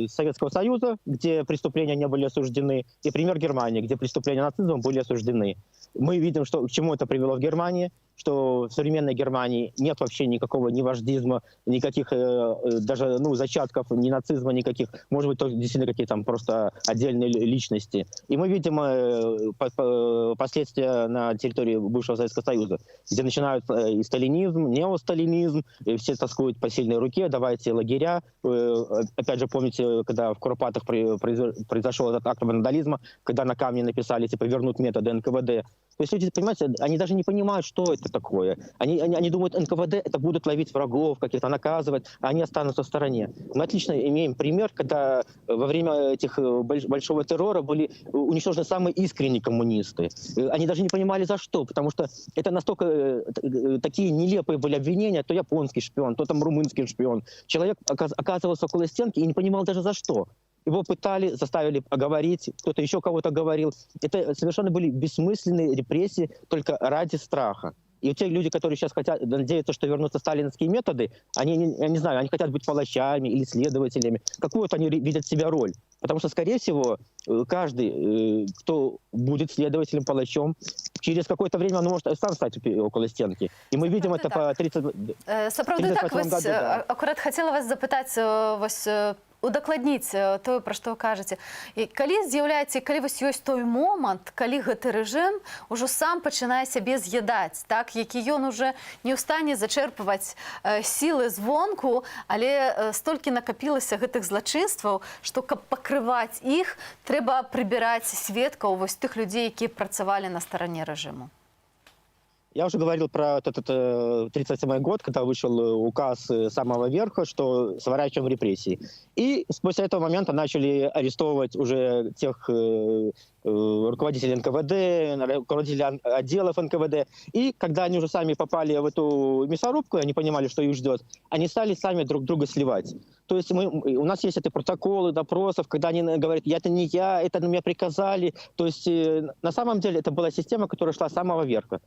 Советского Союза, где преступления не были осуждены, и пример Германии, где преступления нацизма были осуждены. Мы видим, что, к чему это привело в Германии, что в современной Германии нет вообще никакого ни вождизма, никаких даже зачатков ни нацизма, никаких, может быть, действительно какие-то там просто отдельные личности. И мы видим последствия на территории бывшего Советского Союза, где начинаются и сталинизм, неосталинизм, и все тоскуют по сильной руке, давайте лагеря. Опять же, помните, когда в Куропатах произошел этот акт вандализма, когда на камне написали, типа, вернут методы НКВД. То есть люди, понимаете, они даже не понимают, что это такое. Они думают, НКВД это будут ловить врагов, каких-то наказывать, а они останутся в стороне. Мы отлично имеем пример, когда во время этих большого террора были уничтожены самые искренние коммунисты. Они даже не понимали, за что, потому что это настолько такие нелепые были обвинения, то японский шпион, то там румынский шпион. Человек оказывался около стенки и не понимал даже за что. его пытали, заставили оговорить, кто-то еще кого-то говорил. Это совершенно были бессмысленные репрессии только ради страха. И те люди, которые сейчас хотят, надеются, что вернутся сталинские методы, они, я не знаю, они хотят быть палачами или следователями. Какую-то они видят себя роль. Потому что, скорее всего, каждый, кто будет следователем, палачом, через какое-то время он может сам стать около стенки. И мы видим это по 30 Сапраўды так, году. вось, Да. акурат хотела вас запытаць, вось, удакладніць тое, пра што вы кажаце. І калі з'яўляецца, калі вось ёсць той момант, калі гэты рэжым ужо сам пачынае сябе з'ядаць, так, які ён уже не ў стане зачэрпваць сілы звонку, але столькі накапілася гэтых злачынстваў, што каб пакрываць іх, трэба прыбіраць сведкаў вось тых людзей, якія працавалі на старане рэжыму. Я уже говорил про этот 1937 год, когда вышел указ самого верха, что сворачиваем репрессии. И после этого момента начали арестовывать уже тех руководителей НКВД, руководителей отделов НКВД. И когда они уже сами попали в эту мясорубку, они понимали, что их ждет, они стали сами друг друга сливать. То есть у нас есть эти протоколы допросов, когда они говорят, это не я, это на меня приказали. То есть на самом деле это была система, которая шла с самого верха.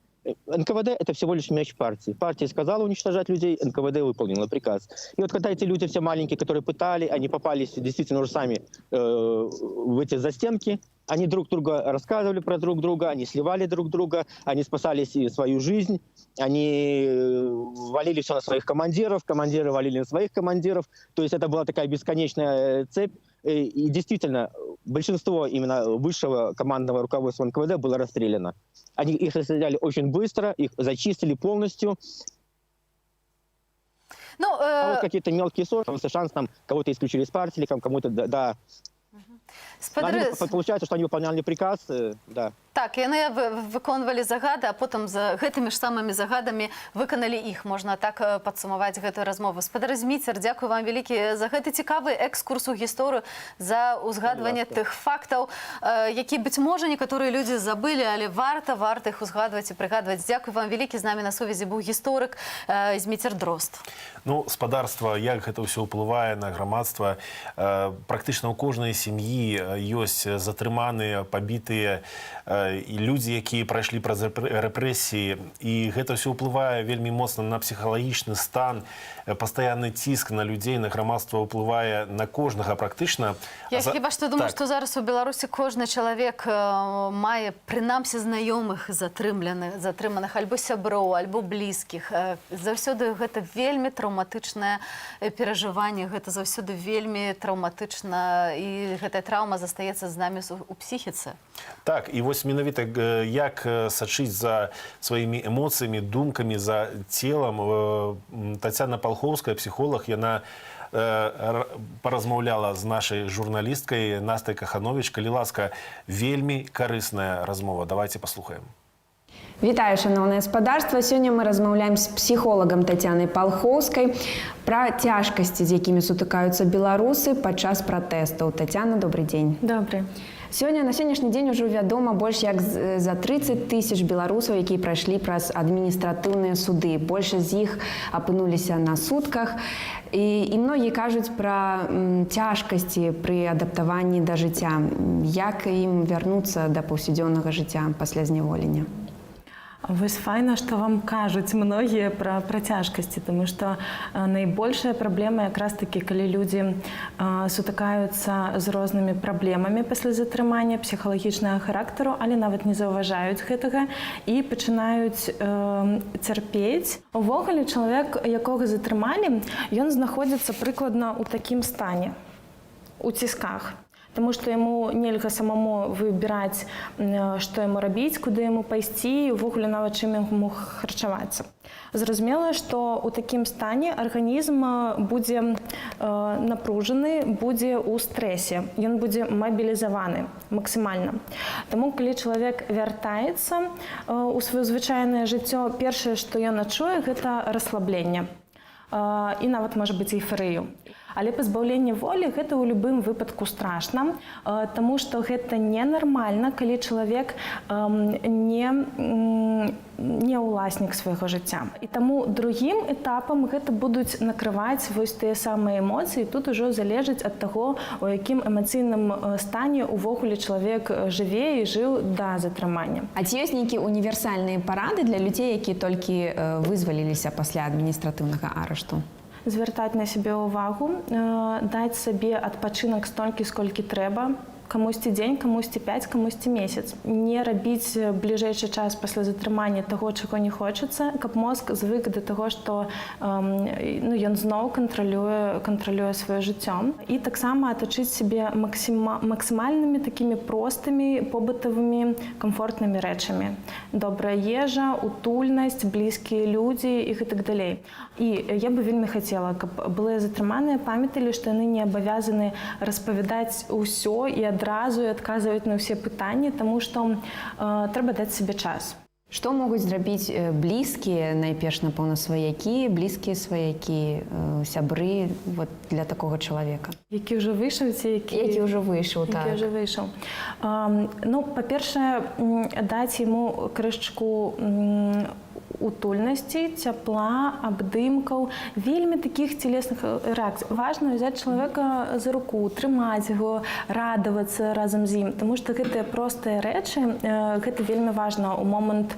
НКВД – это всего лишь мяч партии. Партия сказала уничтожать людей, НКВД выполнила приказ. И вот когда эти люди все маленькие, которые пытали, они попались действительно уже сами в эти застенки, они друг друга рассказывали про друг друга, они сливали друг друга, они спасали свою жизнь, они валили все на своих командиров, командиры валили на своих командиров. То есть это была такая бесконечная цепь. И действительно, большинство именно высшего командного руководства НКВД было расстреляно. Их расстреляли очень быстро, их зачистили полностью. А вот какие-то мелкие ссоры, шанс там кого-то исключили из партии, кому-то, да. Получается, что они выполняли приказ, да. Так, яны выконвалі загады, а потым за гэтымі ж самымі загадамі выканалі іх. Можна так падсумаваць гэтую размову. Спадар Зміцер, дзякую вам вялікі за гэты цікавы экскурс у гісторыю, за ўзгадванне тых фактаў, які, быць можа, некаторыя людзі забылі, але варта іх узгадваць і прыгадваць. Дзякую вам вялікі. З намі на сувязі быў гісторык Зміцер Дрозд. Ну, спадарства, як гэта ўсё ўплывае на грамадства. Практычна ў кожнай сям'і ёсць затрыманыя, пабітыя і людзі, якія прайшлі праз рэпрэсіі. І гэта ўсё ўплывае вельмі моцна на псіхалагічны стан. Пастаянны ціск на людзей, на грамадства ўплывае на кожнага практычна. Я хіба што думаю, што зараз у Беларусі кожны чалавек мае прынамсі знаёмых затрыманых альбо сяброў, альбо блізкіх. Заўсёды гэта вельмі траўматычнае перажыванне, гэта заўсёды вельмі траўматычна, і гэтая траўма застаецца з намі у псіхіцы. Так, і вось менавіта як сачыць за сваімі эмоцыямі, думкамі, за целам. Тацяна Палхоўская, псіхолог, яна паразмаўляла з нашай журналісткай Настай Каханович. Калі ласка, вельмі карысная размова. Давайте паслухаем. Вітаю, шановне спадарства. Сёння мы размаўляем з псіхолагам Тацянай Палхоўскай пра цяжкасці, з якімі сутыкаюцца беларусы падчас пратэстаў. Тацяна, добрый дзень. Добрый. Сёння на сённяшні дзень ужо вядома больш як за 30 000 беларусаў, якія прайшлі праз адміністратыўныя суды. Большасць з іх апынуліся на сутках. І многія кажуць пра цяжкасці пры адаптаванні да жыцця. Як ім вярнуцца да паўсядзённага жыцця пасля зняволення? Вось файна, што вам кажуць многія пра цяжкасці, тому што найбольшая праблема якраз такі, калі людзі сутыкаюцца з рознымі праблемамі пасля затрымання псіхалагічнага характару, але нават не заўважаюць гэтага і пачынаюць цярпець. Увогуле, чалавек, якога затрымалі, ён знаходзіцца прыкладна ў такім стане, у цісках. Таму што яму нельга самому выбіраць, што яму рабіць, куды яму пайсці і ўвогуле нават чым яму харчавацца. Зразумела, што ў такім стане арганізм будзе напружаны, будзе ў стрэсе, ён будзе мабілізаваны максімальна. Таму, калі чалавек вяртаецца ў сваё звычайнае жыццё, першае, што ён адчуе, гэта расслабленне і нават, можа быць, эйфарыю. Але пазбаўленне волі гэта ў любым выпадку страшна, таму што гэта ненармальна, калі чалавек не ўласнік свайго жыцця. І таму другім этапам гэта будуць накрываць вось тыя самыя эмоцыі. Тут ужо залежыць ад таго, у якім эмацыйным стане увогуле чалавек жыве і жыў да затрымання. А ці ёсць нейкія універсальныя парады для людзей, якія толькі вызваліліся пасля адміністратыўнага арышту? Звяртаць на сябе ўвагу, даць сабе адпачынак столькі, сколькі трэба, камусьці дзень, камусьці 5, камусьці месяц. Не рабіць бліжэйшы час пасля затрымання таго, чаго не хочацца, каб мозг звык да таго, што ён зноў кантралюе сваё жыццё. І таксама атачыць сябе максімальнымі такімі простымі, побытавымі, камфортнымі рэчамі. Добрая ежа, утульнасць, блізкія людзі і гэтак далей. І я бы вельмі хацела, каб былыя затрыманыя памяталі, што яны не абавязаны распавядаць усё і адразу і адказваць на ўсе пытанні, таму што трэба даць сабе час. Што могуць зрабіць блізкія, найперш, напэўна, сваякі, блізкія сваякі, сябры для такога чалавека? Які ўжо выйшаў ці які ўжо выйшаў, так. Які ўжо выйшаў. Па-першае, даць яму крышачку утульнасці, цяпла, абдымкаў, вельмі такіх целесных рэакцый. Важна ўзяць чалавека за руку, трымаць яго, радавацца разам з ім, таму што гэтыя простыя рэчы, гэта вельмі важна ў момант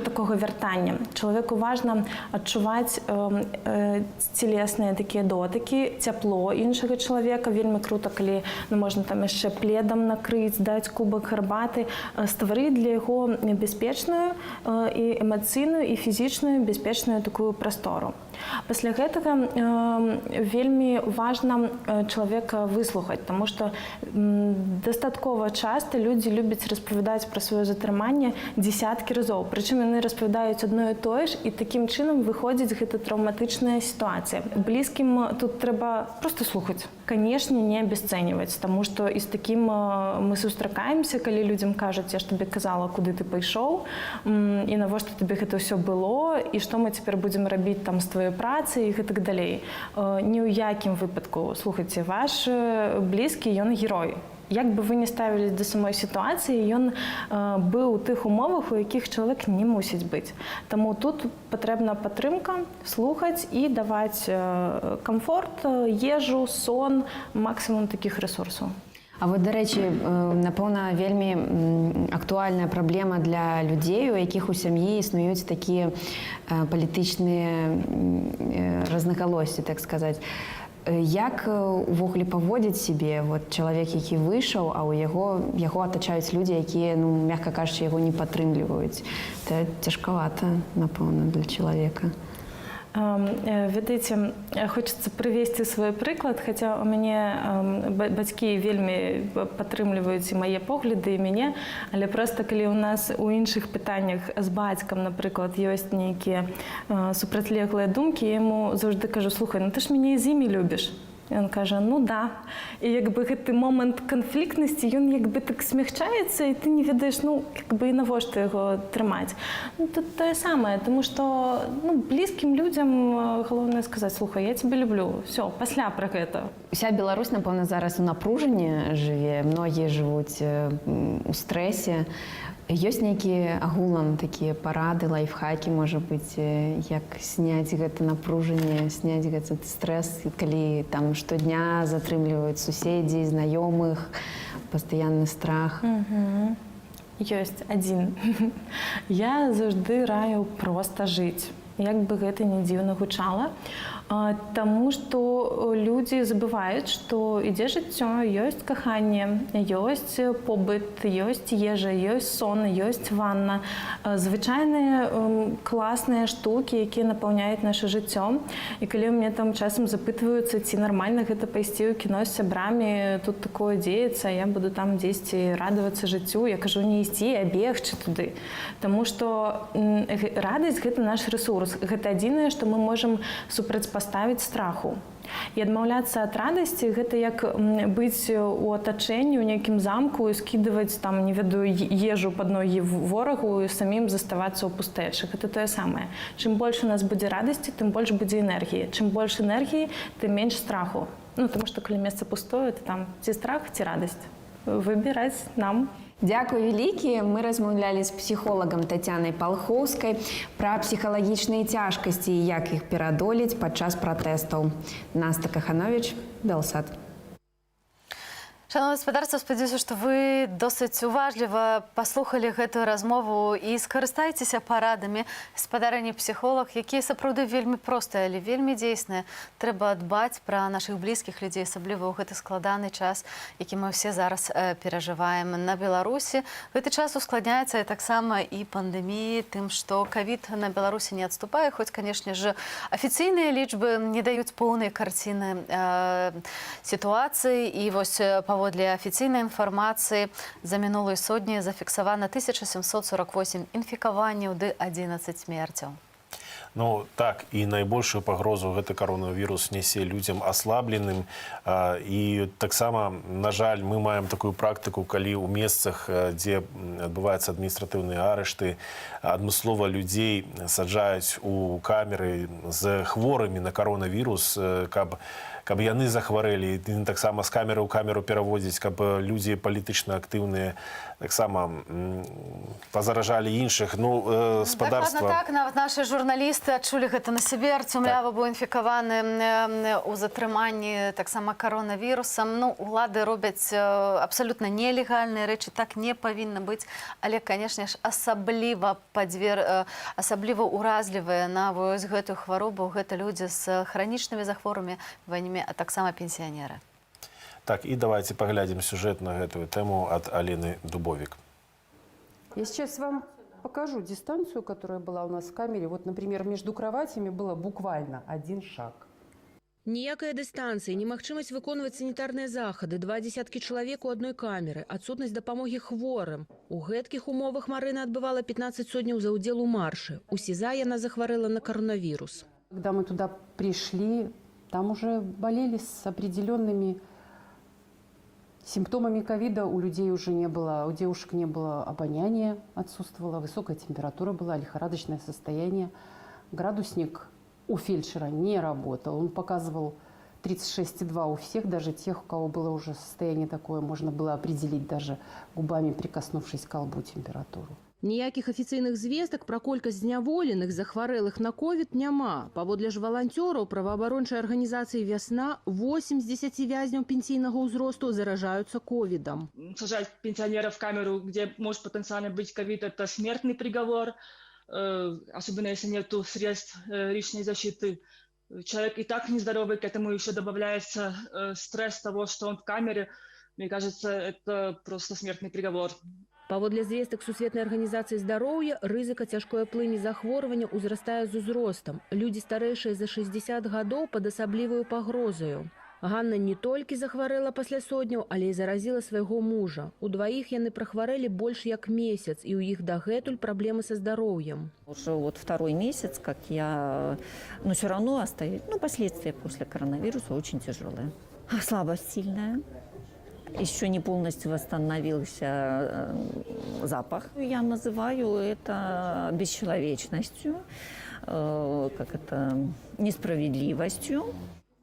такога вяртання. Чалавеку важна адчуваць целесныя такія дотыкі, цяпло іншага чалавека. Вельмі крута, калі можна там яшчэ пледам накрыць, даць кубак гарбаты, стварыць для яго бяспечную і эмацыйную і фізічную бяспечную такую прастору. Пасля гэтага вельмі важна чалавека выслухаць, таму што дастаткова часта людзі любяць распавядаць пра сваё затрыманне дзесяткі разоў. Прычым яны распавядаюць адно і тое ж, і такім чынам выходзіць гэта траўматычная сітуацыя. Блізкім тут трэба проста слухаць. Канешне, не абясцэньваць, таму што і з такім мы сустракаемся, калі людзям кажуць, я ж табе казала, куды ты пайшоў, і навошта табе гэта ўсё было, і што мы цяпер будзем рабіць там з тваёй працы і гэтак далей. Ні ў якім выпадку, слухайце, ваш блізкі, ён герой. Як бы вы не ставілись да самой сітуацыі, ён быў у тых умовах, у якіх чалавек не мусіць быць. Таму тут патрэбна падтрымка, слухаць і даваць камфорт, ежу, сон, максімум такіх рэсурсаў. А вот, дарэчы, напэўна, вельмі актуальная праблема для людзей, у якіх у сям'і існуюць такія палітычныя рознагалоссі, так сказаць. Як увогуле паводзіць сябе чалавек, які выйшаў, а ў яго атачаюць людзі, якія, мякка кажучы, яго не падтрымліваюць. Це цяжкавата, напэўна, для чалавека. Ведаеце, хочацца прывесці свой прыклад, хаця у мяне бацькі вельмі падтрымліваюць і мае погляды, і мяне, але проста калі ў нас у іншых пытаннях з бацькам, напрыклад, ёсць нейкія супрацьлеглыя думкі, я яму заўжды кажу: слухай, ты ж мяне з імі любіш. Ён кажа: ну да. І гэты момант канфліктнасці, ён так смягчаецца, і ты не ведаеш, і навошта яго трымаць. Тут тое самае, таму што блізкім людзям галоўнае сказаць: слухай, я цябе люблю, все, пасля пра гэта. Уся Беларусь, напэўна, зараз у напружанні жыве, многія жывуць у стрэсе. Ёсць нейкія агулам такія парады, лайфхакі, можа быць, як сняць гэта напружанне, сняць гэты стрэс, калі там штодня затрымліваюць суседзі, знаёмых, пастаянны страх? Ёсць адзін. Я заўжды раю проста жыць, як бы гэта не дзіўна гучала. Таму што людзі забываюць, што ідзе жыццё, ёсць каханне, ёсць побыт, ёсць ежа, ёсць сон, ёсць ванна. Звычайныя класныя штукі, якія напаўняюць наша жыццё. І калі ў мяне там часам запытваюцца, ці нармальна гэта пайсці ў кіно з сябрамі, тут такое дзеецца, я буду там дзесьці радавацца жыццю, я кажу: не ісці, а бегчы туды. Таму што радасць — гэта наш рэсурс. Гэта адзінае, што мы можам супрацьпаставіць страху. І адмаўляцца ад радасці гэта як быць у атачэнні ў нейкім замку і скідваць там не ведаю ежу пад ногі ворагу і самім заставацца ў пустэчы. Гэта тое самае. Чым больш у нас будзе радасці, тым больш будзе энергіі. Чым больш энергіі, тым менш страху. Ну таму што калі месца пустое, то там ці страх, ці радасць. Выбіраць нам. Дзякуй вялікі. Мы размаўлялі з псіхолагам Тацянай Палхоўскай пра псіхалагічныя цяжкасці і як іх пераадолець падчас пратэстаў. Наста Каханович, Белсад. Шановне гаспадарства, спадзяюся, што вы досыць уважліва паслухалі гэтую размову і скарыстаецеся парадамі гаспадарыні псіхолог, якія сапраўды вельмі простыя, але вельмі дзейсныя. Трэба дбаць пра нашых блізкіх людзей, асабліва ў гэты складаны час, які мы ўсе зараз перажываем на Беларусі. Гэты час ускладняецца таксама і пандэміі тым, што ковід на Беларусі не адступае, хоць, канешне ж, афіцыйныя лічбы не даюць поўнай карціны сітуацыі. І вось паводле афіцыйнай інфармацыі за мінулую сотню зафіксавана 1748 інфікаванняў ды 11 смерцяў. Ну так, і найбольшую пагрозу гэты коронавірус нясе людзям аслабленым. І таксама, на жаль, мы маем такую практыку, калі ў месцах, дзе адбываюцца адміністратыўныя арышты, адмыслова людзей саджаюць у камеры з хворымі на коронавірус, каб яны захварэлі, і таксама з камеры ў камеру пераводзіць, каб людзі палітычна актыўныя таксама пазаражалі іншых. Ну, спадарства... Дакладна так, нават нашы журналісты адчулі гэта на сябе. Артём Лява быў інфікаваны ў затрыманні таксама коронавірусам. Ну, улады робяць абсалютна нелегальныя рэчы, так не павінна быць, але, канешне ж, асабліва уразлівыя на вось гэтую хваробу. Гэта людзі з хранічнымі захворваннямі, а таксама пенсіянеры. Так, и давайте поглядим сюжет на эту тему от Алены Дубовик. Я сейчас вам покажу дистанцию, которая была у нас в камере. Вот, например, между кроватями было буквально 1 шаг. Ніякая дыстанцыя, немагчымасць выконваць санітарныя захады, 20 чалавек у адной камеры, адсутнасць дапамогі хворым. У гэткіх умовах Марына адбывала 15 сотняў за ўдзел у маршы. У СІЗА яна захварэла на коронавірус. Когда мы туда пришли, там уже болели с определенными симптомами ковида. У людей уже не было, у девушек не было обоняния, отсутствовала, высокая температура была, лихорадочное состояние. Градусник у фельдшера не работал, он показывал 36,2 у всех, даже тех, у кого было уже состояние такое, можно было определить даже губами, прикоснувшись к колбу, температуру. Ніякіх афіцыйных звестак пра колькасць зняволеных, захварэлых на ковід няма. Паводле ж валанцёраў праваабарончай арганізацыі «Вясна» 8 з 10 вязняў пенсійнага ўзросту заражаюцца ковідам. Сажать пенсионеров в камеру, где может потенциально быть ковид, это смертный приговор, особенно если нет средств личной защиты. Человек и так нездоровый, к этому еще добавляется стресс того, что он в камере. Мне кажется, это просто смертный приговор. Паводле звестак Сусветнай арганізацыі здароўя, рызыка цяжкой аплыні захворвання ўзрастае з узростам. Людзі старэйшыя за 60 гадоў пад асабліваю пагрозаю. Ганна не толькі захварэла пасля сотняў, але і заразіла свайго мужа. Удваіх яны прахварэлі больш як месяц, і ў іх дагэтуль праблемы са здароўем. Уже вот 2-й месяц, как я, но все равно остаюсь, последствия после коронавируса очень тяжелые. Слабость сильная. Еще не полностью восстановился запах. Я называю это бесчеловечностью, несправедливостью.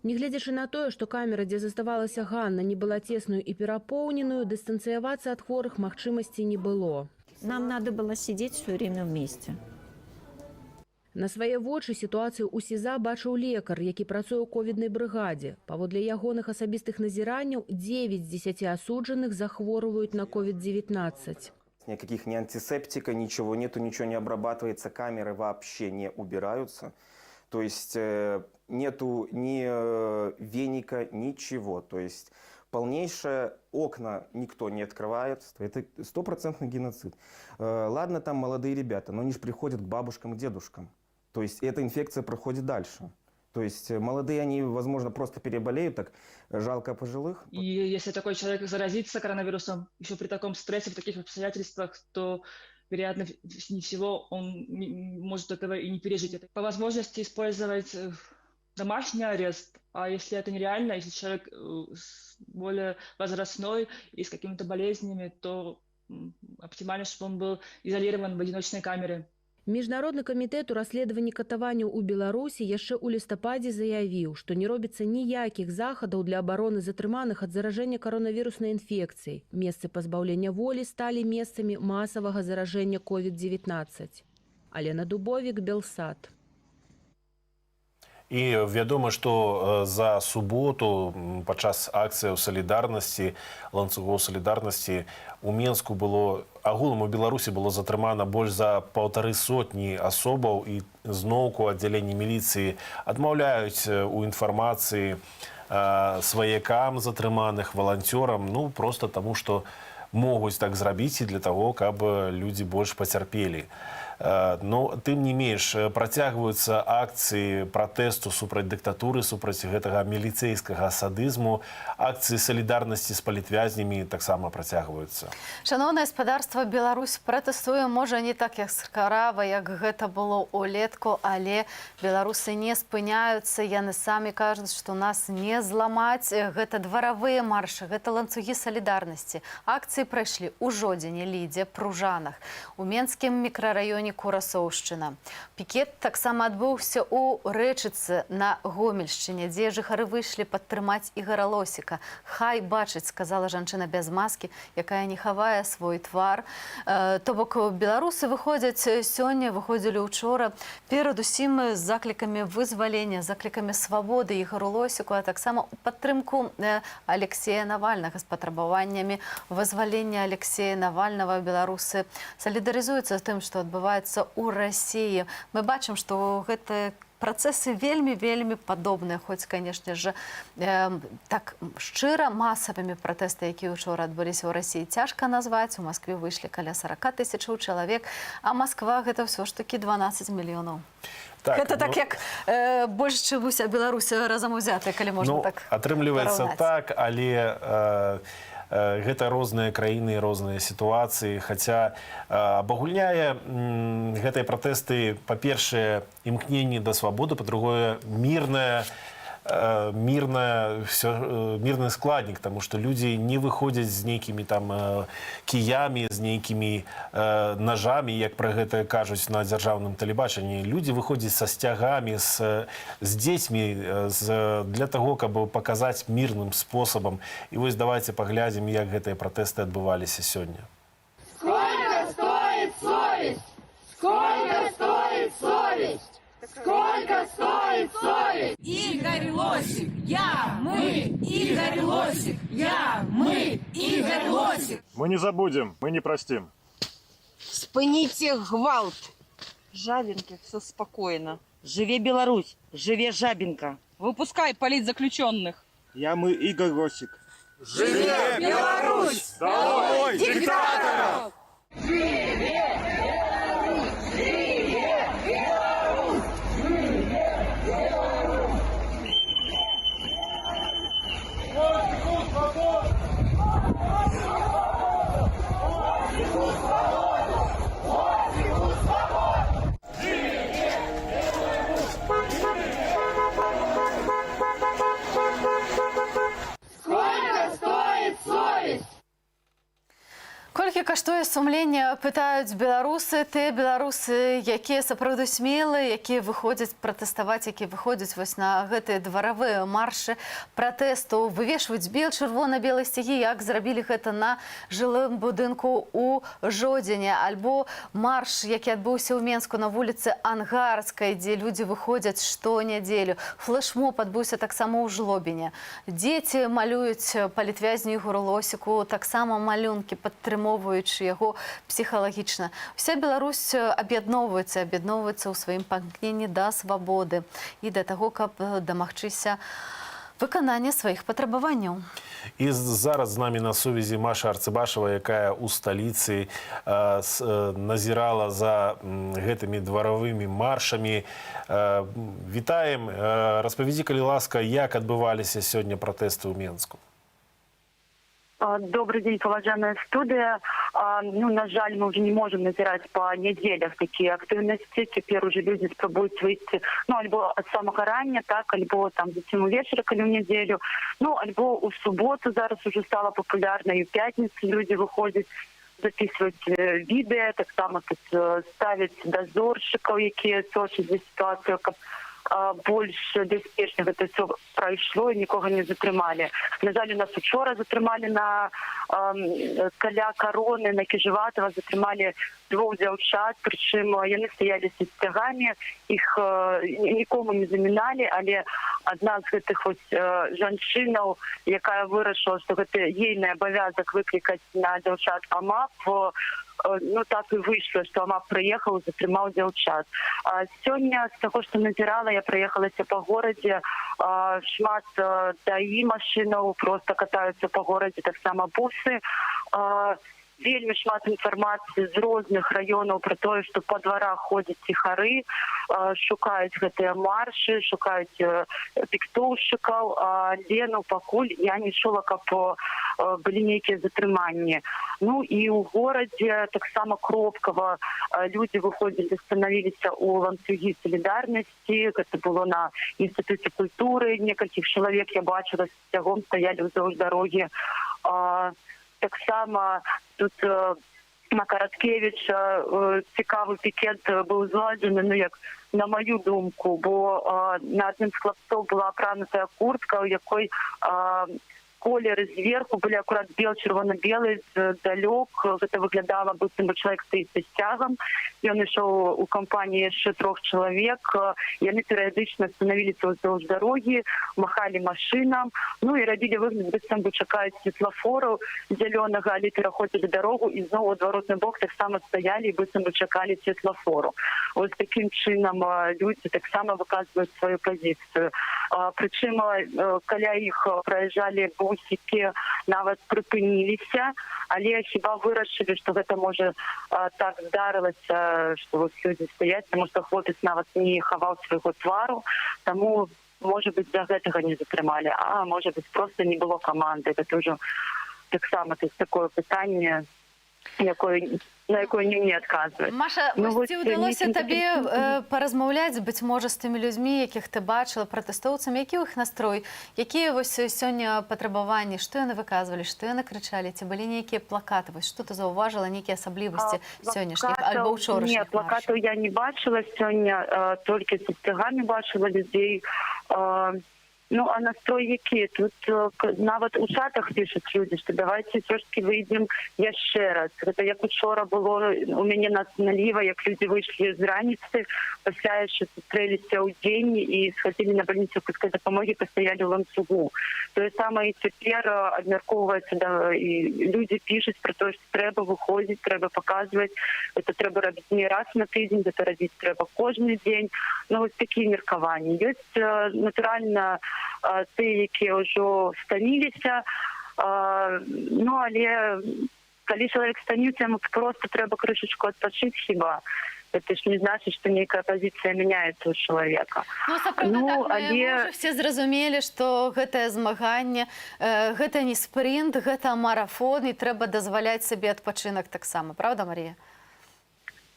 Нягледзячы на тое, што камера, дзе заставалася Ганна, не была цесную і перапоўненую, дыстанцыявацца ад хворых магчымасці не было. Нам надо было сидеть все время вместе. На свае вочы сітуацыю ў СІЗА бачыў лекар, які працуе ў ковіднай брыгадзе. Паводле ягоных асабістых назіранняў, 9 з 10 асуджаных захворваюць на COVID-19. Никаких ни антисептика, ничего нету, ничего не обрабатывается, камеры вообще не убираются. То есть нету ни веника, ничего. То есть полнейшее, окна никто не открывает. Это 100% геноцид. Ладно, там молодые ребята, но они же приходят к бабушкам, к дедушкам. То есть эта инфекция проходит дальше. То есть молодые, они, возможно, просто переболеют, так жалко пожилых. И если такой человек заразится коронавирусом, еще при таком стрессе, в таких обстоятельствах, то, вероятно, всего он может этого и не пережить. По возможности использовать домашний арест. А если это нереально, если человек более возрастной и с какими-то болезнями, то оптимально, чтобы он был изолирован в одиночной камере. Міжнародны камітэт у расследаванні катаванняў у Беларусі яшчэ ў лістападзе заявіў, што не робіцца ніякіх захадаў для абароны затрыманых ад заражэння каронавіруснай інфекцыяй. Месцы пазбаўлення волі сталі месцамі масавага заражэння COVID-19. Алена Дубовік, Белсат. І вядома, што за суботу падчас акцыяў салідарнасці, ланцугоў салідарнасці у Менску было, агулам у Беларусі было затрымана больш за 150 асобаў, і зноўку аддзяленні міліцыі адмаўляюць у інфармацыі сваякам затрыманых, валанцёрам, ну проста таму, што могуць так зрабіць і для таго, каб людзі больш пацярпелі. Но тым не менш працягваюцца акцыі пратэсту супраць дыктатуры, супраць гэтага міліцэйскага садызму. Акцыі салідарнасці з палітвязнямі таксама працягваюцца. Шановнае гаспадарства, Беларусь пратэстуе, можа, не так яскрава, як гэта было ўлетку, але беларусы не спыняюцца. Яны самі кажуць, што нас не зламаць. Гэта дваравыя маршы, гэта ланцугі салідарнасці. Акцыі прайшлі ў Жодзіне, Лідзе, Пружанах, у Менскім мікрараёне Курасоўшчына. Пікет таксама адбыўся ў Рэчыцы на Гомельшчыне, дзе жыхары выйшлі падтрымаць Ігара Лосіка. Хай бачыць, сказала жанчына без маскі, якая не хавае свой твар. То бок беларусы выходзяць сёння, выходзілі учора перад усім з заклікамі вызвалення, заклікамі свабоды Ігару Лосіку, а таксама у падтрымку Алексея Навальнага з патрабаваннямі вызвалення Алексея Навальнага. Беларусы салідарызуюцца з тым, што адбываецца у России. Мы бачым, што гэтыя працэсы вельмі падобныя, хоць, конечно же, так шчыра масавымі пратэсты, якія учора адбыліся ў России, цяжка назваць. У Москве выйшлі каля 40 000 чалавек, а Москва гэта ўсё ж такі 12 мільёнаў. Так, гэта так, як больш, чым уся Беларусь разам узятая, калі можна так параўнаць. Атрымліваецца так, але гэта розныя краіны, розныя сітуацыі, хаця абагульняе гэтыя пратэсты, па-першае, імкненне да свабоды, па-другое, мірны складнік, таму што людзі не выходзяць з нейкімі там кіямі, з нейкімі нажамі, як пра гэта кажуць на дзяржаўным тэлебачанні. Людзі выходзяць са сцягамі, з дзецьмі, для таго, каб паказаць мірным спосабам. І вось давайце паглядзім, як гэтыя пратэсты адбываліся сёння. Сколько стоит совесть? Сколько стоит совесть? Сколько стоит совесть? Игорь Лосик, я, мы, Игорь Лосик, я, мы, Игорь Лосик. Мы не забудем, мы не простим. Спыните гвалт. Жабинке все спокойно. Живе Беларусь, живе Жабинка. Выпускай политзаключенных. Я, мы, Игорь Лосик. Живе Беларусь! Долой диктаторов! Живе Беларусь! Живе Беларусь! Сколько стоит совесть? Колькі каштуе сумленне, пытаюць беларусы, тыя беларусы, якія сапраўды смелыя, якія выходзяць пратэставаць, якія выходзяць вось на гэтыя дваравыя маршы пратэсту, вывешваюць чырвона-белыя сцягі, як зрабілі гэта на жылым будынку ў Жодзіне, альбо марш, які адбыўся ў Менску на вуліцы Ангарскай, дзе людзі выходзяць штонядзелю. Флэшмоб адбыўся таксама ў Жлобіне. Дзеці малююць палітвязню Ігору Лосіку, таксама малюнкі падтрымоўваюць яго псіхалагічна. Уся Беларусь аб'ядноўваецца ў сваім памкненні да свабоды і да таго, каб дамагчыся выканання сваіх патрабаванняў. І зараз з намі на сувязі Маша Арцыбашева, якая ў сталіцы назірала за гэтымі дваравымі маршамі. Вітаем. Распавядзі, калі ласка, як адбываліся сёння пратэсты ў Менску? Добрый день, уважаемая студия. Ну, на жаль, мы уже не можем назирать по неделях такие активности. Теперь уже люди спробуют выйти, ну, альбо от самого рання, так, альбо там затем у вечера, коли в неделю, ну, альбо у суботу зараз уже стало популярно, и в пятницу люди выходят записывать відео, так само тут ставить дозорщиков, які сочать за ситуацію, больш безпечно гэта все пройшло і нікого не затримали. На жаль, у нас вчора затримали на каля Корони, на Кижеватова, затримали 2 дзяўчат, причем яны стояли з сцягами, іх нікому не замінали, але одна з гэтых жанчынаў, якая вырашила, что гэта ейны абавязак выклікаць на дзяўчат АМАП, ну, так и вышло, что АМАП приехал, затрымал дзяўчат. Сегодня, с того, что назирала, я проехалась по городе, шмат ДАИ машинаў просто катаются по городе, так само бусы. Вельмі шмат інфармацыі з розных раёнаў пра тое, што па дварах ходзяць ціхары, шукаюць гэтыя маршы, шукаюць піктоўшчыкаў, але ну, пакуль я не чула, каб былі нейкія затрыманні. Ну і ў горадзе таксама кропкава людзі выходзілі, станавіліся ў ланцугі салідарнасці. Гэта было на інстытуце культуры, некалькіх чалавек я бачыла, сцягом стаялі ўздоўж дарогі. Таксама тут на Караткевича цікавий пікет був зладжений, ну як на мою думку, бо на одним з хлопців була апранута куртка, у якої колеры зверху были аккурат червоно-белый, далек. Это выглядало, будто бы человек стоит со стягом. И он шел у компании еще 3 человек. И они периодично остановились вздолж дороги, махали машинам. Ну и робили выгляд, будто бы чекают светлофору зеленого, они переходили дорогу, и снова отворотный бок так само стояли, и будто бы чекали светлофору. Вот таким чином люди так само выказывают свою позицию. Причем, когда их проезжали бусики, нават припинилися, але хіба вирішили, що це може так здарилося, що ось люди стоять, тому що хлопець нават не ховав свого твару, тому, може бути, за цього не затримали, а може бути, просто не було команди. Це дуже так само таке питання, на якое не адказваць. Маша, ці ўдалося табе паразмаўляць, быць можа, з тымі людзьмі, якіх ты бачыла, пратэстоўцамі, які ў іх настрой, якія вось сёння патрабаванні, што яны выказвалі, што яны крычалі, ці былі нейкія плакаты, вось што ты заўважыла, нейкія асаблівасці сённяшніх альбо ўчорашніх маршаў? Не, плакатаў я не бачыла сёння, толькі са сцягамі бачыла людзей. Ну, а настрой які? Тут нават у чатах пишут люди, что давайте все-таки выйдем яшчэ раз. Это як учора было у мяне наліва, як люди вышли з раніцы, пасля яшчэ сустрэліся ў дзень і схадзілі на больніцу хуткай дапамогі, пастаялі ў ланцугу. Тое самае і цяпер абмяркоўваецца, і люди пишуць про то, што трэба выходзіць, трэба паказваць, это трэба рабіць не раз на тыдзень, это рабіць трэба кожны дзень. Ну, вось такія меркаванні. Ёсць, натуральна, тыя, якія ўжо стаміліся, ну, але калі чалавек стаміўся, яму просто трэба крышачку адпачыць хіба. Это ж не значит, что некая позиция меняется у человека. Ну, сапраўды, так, мы ўжо все зразумелі, што гэтае змаганне, гэта не спринт, гэта марафон, і трэба дазваляць сабе адпачынак таксама. Правда, Марія?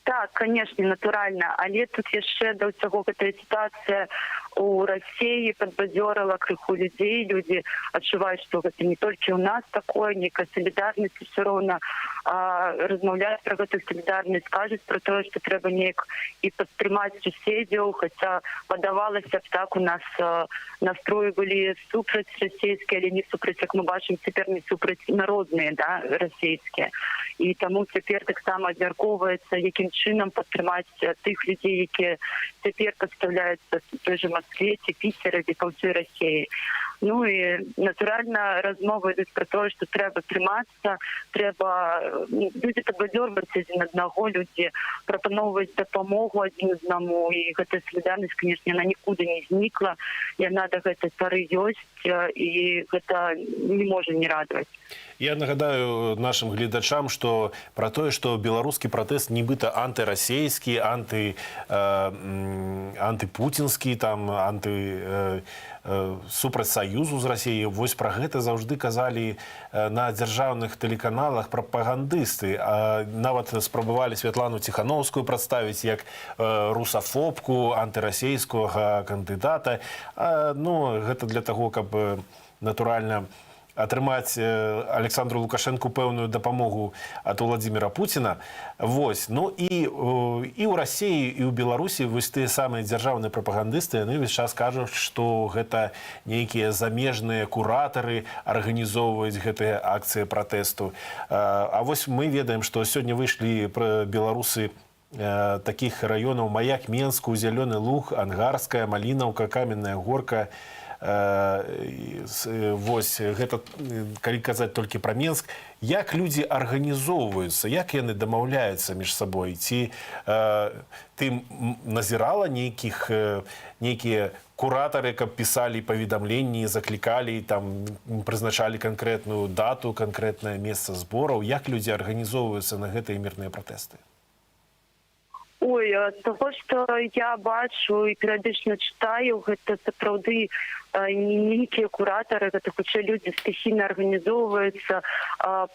Так, конечно, натуральна. Але тут яшчэ да ўсяго гэтая сітуацыя у России подбадзёрыла крыху людзей. Люди адчуваюць, што гэта не толькі ў нас такое, некая солідарнасць, все роўна размаўляюць пра гэтую солідарнасць, кажуць пра тое, што трэба неяк і падтрымаць суседзяў, хаця падавалася б так, у нас настроі былі супраць расійскія, але не супраць, як мы бачым, цяпер не супраць народныя, да, расійскія. І таму цяпер таксама абмяркоўваецца, якім чынам падтрымаць тых людзей, якія цяпер падстаўляюцца в той же Москве, ці Піцеры, ці па ўсёй Расіі. Ну і, натуральна, размовы ідуць пра тое, што трэба трымацца, трэба... Людзі падбадзёрваюць адзін аднаго, людзі прапаноўваюць дапамогу адзін аднаму, і гэтая салідарнасць, канешне, яна нікуды не знікла, яна да гэтай пары ёсць, і гэта не можа не радаваць. Я нагадаю нашим гледачам, что про то, что белорусский протест нібыта антирасійский, антипутинский, там, супраць Саюзу з Расіяй. Вось пра гэта заўжды казалі на дзяржаўных тэлеканалах прапагандысты. Нават спрабавалі Святлану Ціхановскую прадставіць як русафобку, антырасійскага кандыдата. Ну, гэта для таго, каб натуральна атрымаць Александру Лукашенку пэўную дапамогу ад Владимира Путина. Вось. Ну і ў Расіі, і ў Беларусі вось тыя самыя дзяржаўныя прапагандысты, яны весь час кажуць, што гэта нейкія замежныя куратары арганізоўваюць гэтыя акцыі пратэсту. А вось мы ведаем, што сёння выйшлі беларусы такіх раёнаў: Маяк, Менску, Зялёны Луг, Ангарская, Малінаўка, Каменная Горка. Вось гэта, калі казаць толькі пра Менск, як людзі арганізоўваюцца, як яны дамаўляюцца між сабой? Ці ты назірала нейкія куратары, каб пісалі паведамленні, заклікалі, там прызначалі канкрэтную дату, канкрэтнае месца збораў? Як людзі арганізоўваюцца на гэтыя мірныя пратэсты? Ой, з таго, што я бачу і перыядычна чытаю, гэта сапраўды не нейкія куратары, гэта хутчэй людзі стыхійна арганізоўваюцца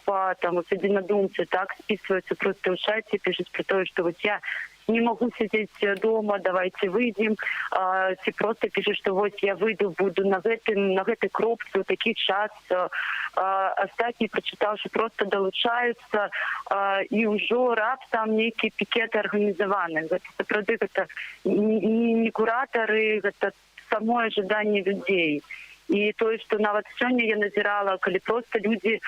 па адзінадумцы, так, спісваюцца проста ў чаце, пішуць пра тое, што вось я не могу сидеть дома, давайте выйдем. Ці просто пишут, что вот я выйду, буду на гэтай кропцы, у такі час. Астатні прочитал, что просто долучаются, и ўжо раптам нейкія пікеты арганізаваны. Гэта сапраўды гэта не куратары, гэта самое ожидание людей. І тое, што нават сёння я назірала, калі проста людзі,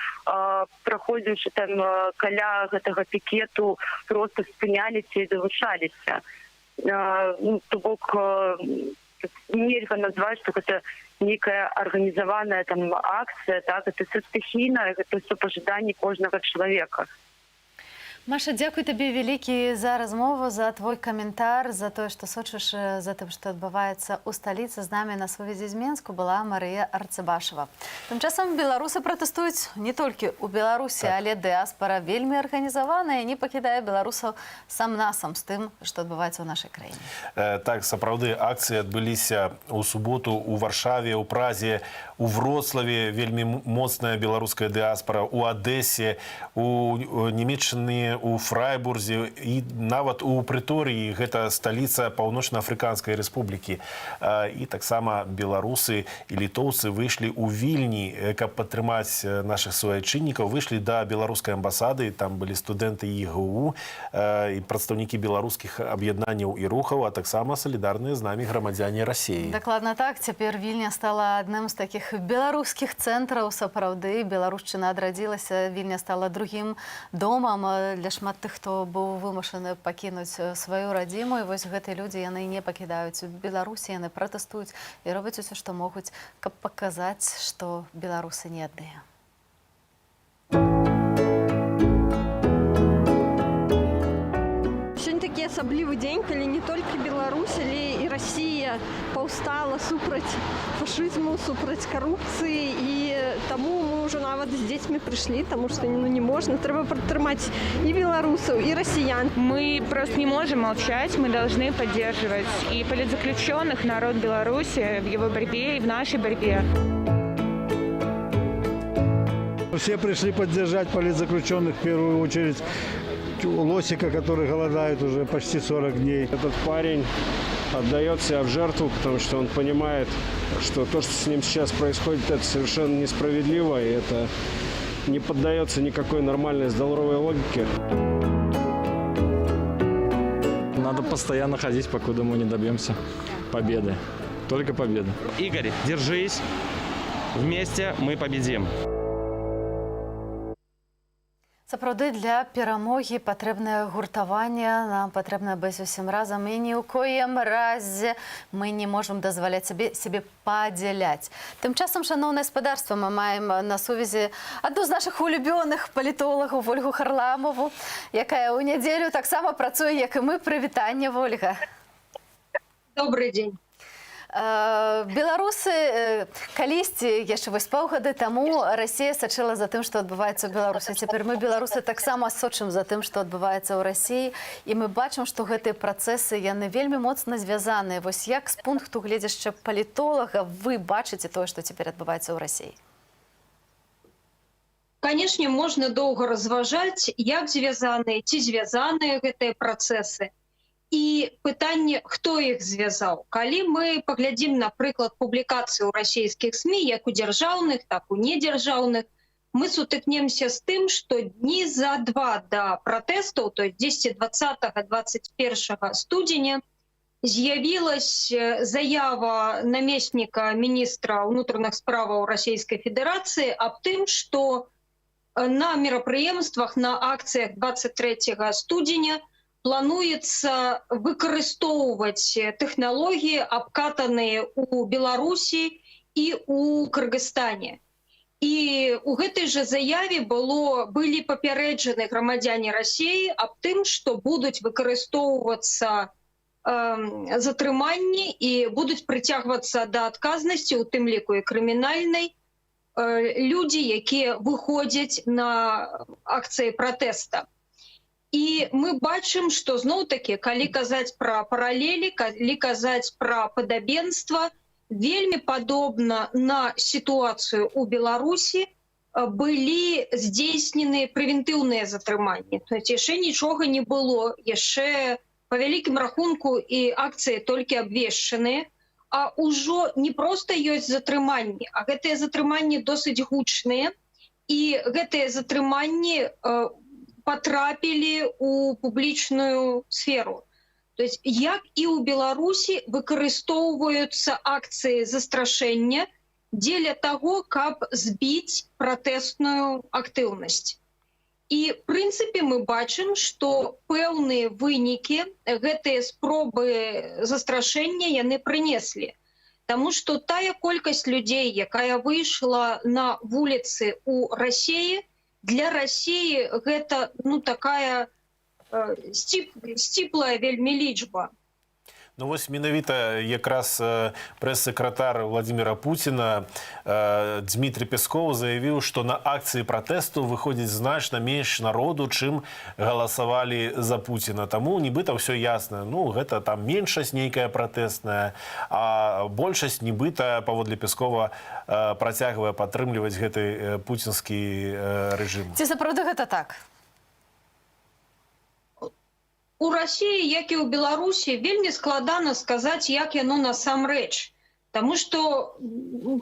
праходзіўшы там каля гэтага пікету, проста спыняліся і залучаліся. То бок нельга назваць, што гэта нейкая арганізаваная там акцыя, так, гэта все стыхійна, гэта все па жаданні кожнага чалавека. Маша, дзякуй табе вялікі за размову, за твой каментар, за тое, што сочыш за тым, што адбываецца ў сталіцы. З намі на сувязі з Менску была Марыя Арцыбашева. Тым часам беларусы пратэстуюць не толькі ў Беларусі, але дыаспара вельмі арганізаваная і не пакідае беларусаў сам-насам з тым, што адбываецца ў нашай краіне. Так, сапраўды, акцыі адбыліся ў суботу ў Варшаве, ў Празе, у Вроцлаве, вельмі моцная беларуская дыаспара, у Адэсе, у Нямеччыны, у Фрайбурзе і нават у Прыторыі, гэта сталіца Паўночна-Афрыканскай рэспублікі. І таксама беларусы і літоўцы выйшлі ў Вільні, каб падтрымаць нашых суайчыннікаў, выйшлі да беларускай амбасады, там былі студэнты ІГУ і прадстаўнікі беларускіх аб'яднанняў і рухаў, а таксама салідарныя з намі грамадзяне Расіі. Дакладна так, цяпер Вільня стала адным з такіх беларускіх цэнтраў, сапраўды, беларушчына адрадзілася, Вільня стала другім домам для шмат тых, хто быў вымушаны пакінуць сваю радзіму. І вось гэтыя людзі, яны не пакідаюць Беларусі, яны пратэстуюць і робяць усё, што могуць, каб паказаць, што беларусы не адныя. Сёння такі асаблівы дзень, калі не толькі Беларусь, але і Расія паўстала супраць фашызму, супраць карупцыі, і таму мы ўжо нават з дзецьмі прыйшлі, таму што не можна, трэба падтрымаць і беларусаў, і расіян. Мы просто не можем молчать, мы должны поддерживать и политзаключенных, народ Беларуси в его борьбе и в нашей борьбе. Все пришли поддержать политзаключенных, в первую очередь Лосика, который голодает уже почти 40 дней. Этот парень отдает себя в жертву, потому что он понимает, что то, что с ним сейчас происходит, это совершенно несправедливо, и это не поддается никакой нормальной здоровой логике. Надо постоянно ходить, покуда мы не добьемся победы. Только победы. Игорь, держись. Вместе мы победим. Сапраўды, для перамогі патрэбнае гуртаванне, нам патрэбна быць усім разам, і ні ў коім разе мы не можам дазваляць сябе падзяляць. Тым часам, шаноўнае спадарства, мы маем на сувязі адну з нашых улюбёных палітолагаў Ольгу Харламову, якая ў нядзелю таксама працуе, як і мы. Прывітанне, Ольга. Добрый день. Беларусы калісьці яшчэ вось паўгады таму Расія сачыла за тым, што адбываецца ў Беларусі. Цяпер мы беларусы таксама сочым за тым, што адбываецца ў Расіі, і мы бачым, што гэтыя працэсы яны вельмі моцна звязаныя. Вось як з пункту гледзяшча палітолага вы бачыце тое, што цяпер адбываецца ў Расіі? Канешне, можна доўга разважаць, як звязаныя ці звязаныя гэтыя працэсы. І пытанне, хто іх звязаў. Калі мы паглядзім, напрыклад, публікацыі ў расійскіх СМІ, як у дзяржаўных, так і у недзяржаўных, мы сутыкнемся з тым, што дні за два да пратэстаў, то есть 10-20-21 студзеня, з'явілася заява намесніка міністра ўнутраных справаў Расійскай Федэрацыі аб тым, што на мерапрыемствах, на акцыях 23 студзеня плануецца выкарыстоўваць тэхналогіі, абкатаныя ў Беларусі і ў Кыргызстане. І ў гэтай жа заяве былі папярэджаны грамадзяне Расіі аб тым, што будуць выкарыстоўвацца затрыманні і будуць прыцягвацца да адказнасці, у тым ліку і крымінальнай, людзі, якія выходзяць на акцыі пратэста. І мы бачым, што зноў-такі, калі казаць пра паралелі, калі казаць пра падабенства, вельмі падобна на сітуацыю ў Беларусі былі здзейснены прэвентыўныя затрыманні. То есть яшчэ нічога не было, яшчэ па вялікім рахунку і акцыі толькі абвешчаныя, а ўжо не проста ёсць затрыманні, а гэтыя затрыманні досыць гучныя, і гэтыя затрыманні потрапілі ў публічную сферу. То есть, як і ў Беларусі выкарыстоўваюцца акцыі застрашэння дзеля таго, каб збіць пратэстную актыўнасць. І, в прынцыпе, мы бачым, што пэўныя вынікі гэтыя спробы застрашэння яны прынеслі. Таму што тая колькасць людзей, якая выйшла на вуліцы ў Расіі, для Расіі гэта такая сціплая вельмі лічба. Ну вось менавіта якраз прэс-сакратар Владимира Путина Дмитрий Песков заявіў, што на акцыі пратэсту выходзіць значна менш народу, чым галасавалі за Путина. Таму нібыта ўсё ясна. Ну, гэта там меншасць нейкая пратэстная, а большасць нібыта, паводле Пескова, працягвае падтрымліваць гэты пуцінскі рэжым. Ці сапраўды гэта так? У Расіі, як і ў Беларусі, вельмі складана сказаць, як яно насамрэч. Таму што,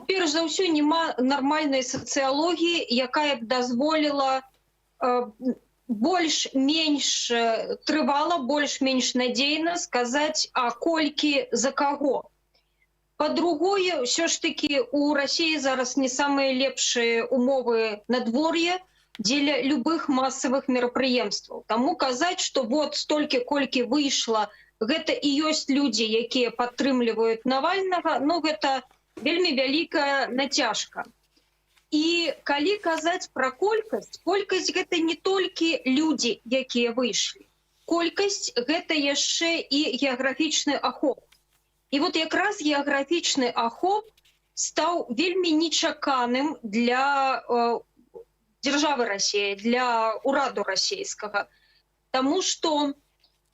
перш за ўсё, няма нармальнай сацыялогіі, якая б дазволіла больш-менш трывала, больш-менш надзейна сказаць, а колькі за каго. Па-другое, ўсё ж такі у Расіі зараз не самыя лепшыя умовы надвор'я дзеля любых масавых мерапрыемстваў. Таму казаць, што вот столькі, колькі выйшла, гэта і ёсць людзі, якія падтрымліваюць Навальнага, ну гэта вельмі вялікая нацяжка. І калі казаць пра колькасць, колькасць гэта не толькі людзі, якія выйшлі. Колькасць гэта яшчэ і геаграфічны ахоп. І вот якраз геаграфічны ахоп стаў вельмі нечаканым для дзяржавы Расіі, для ўраду расійскага. Таму што,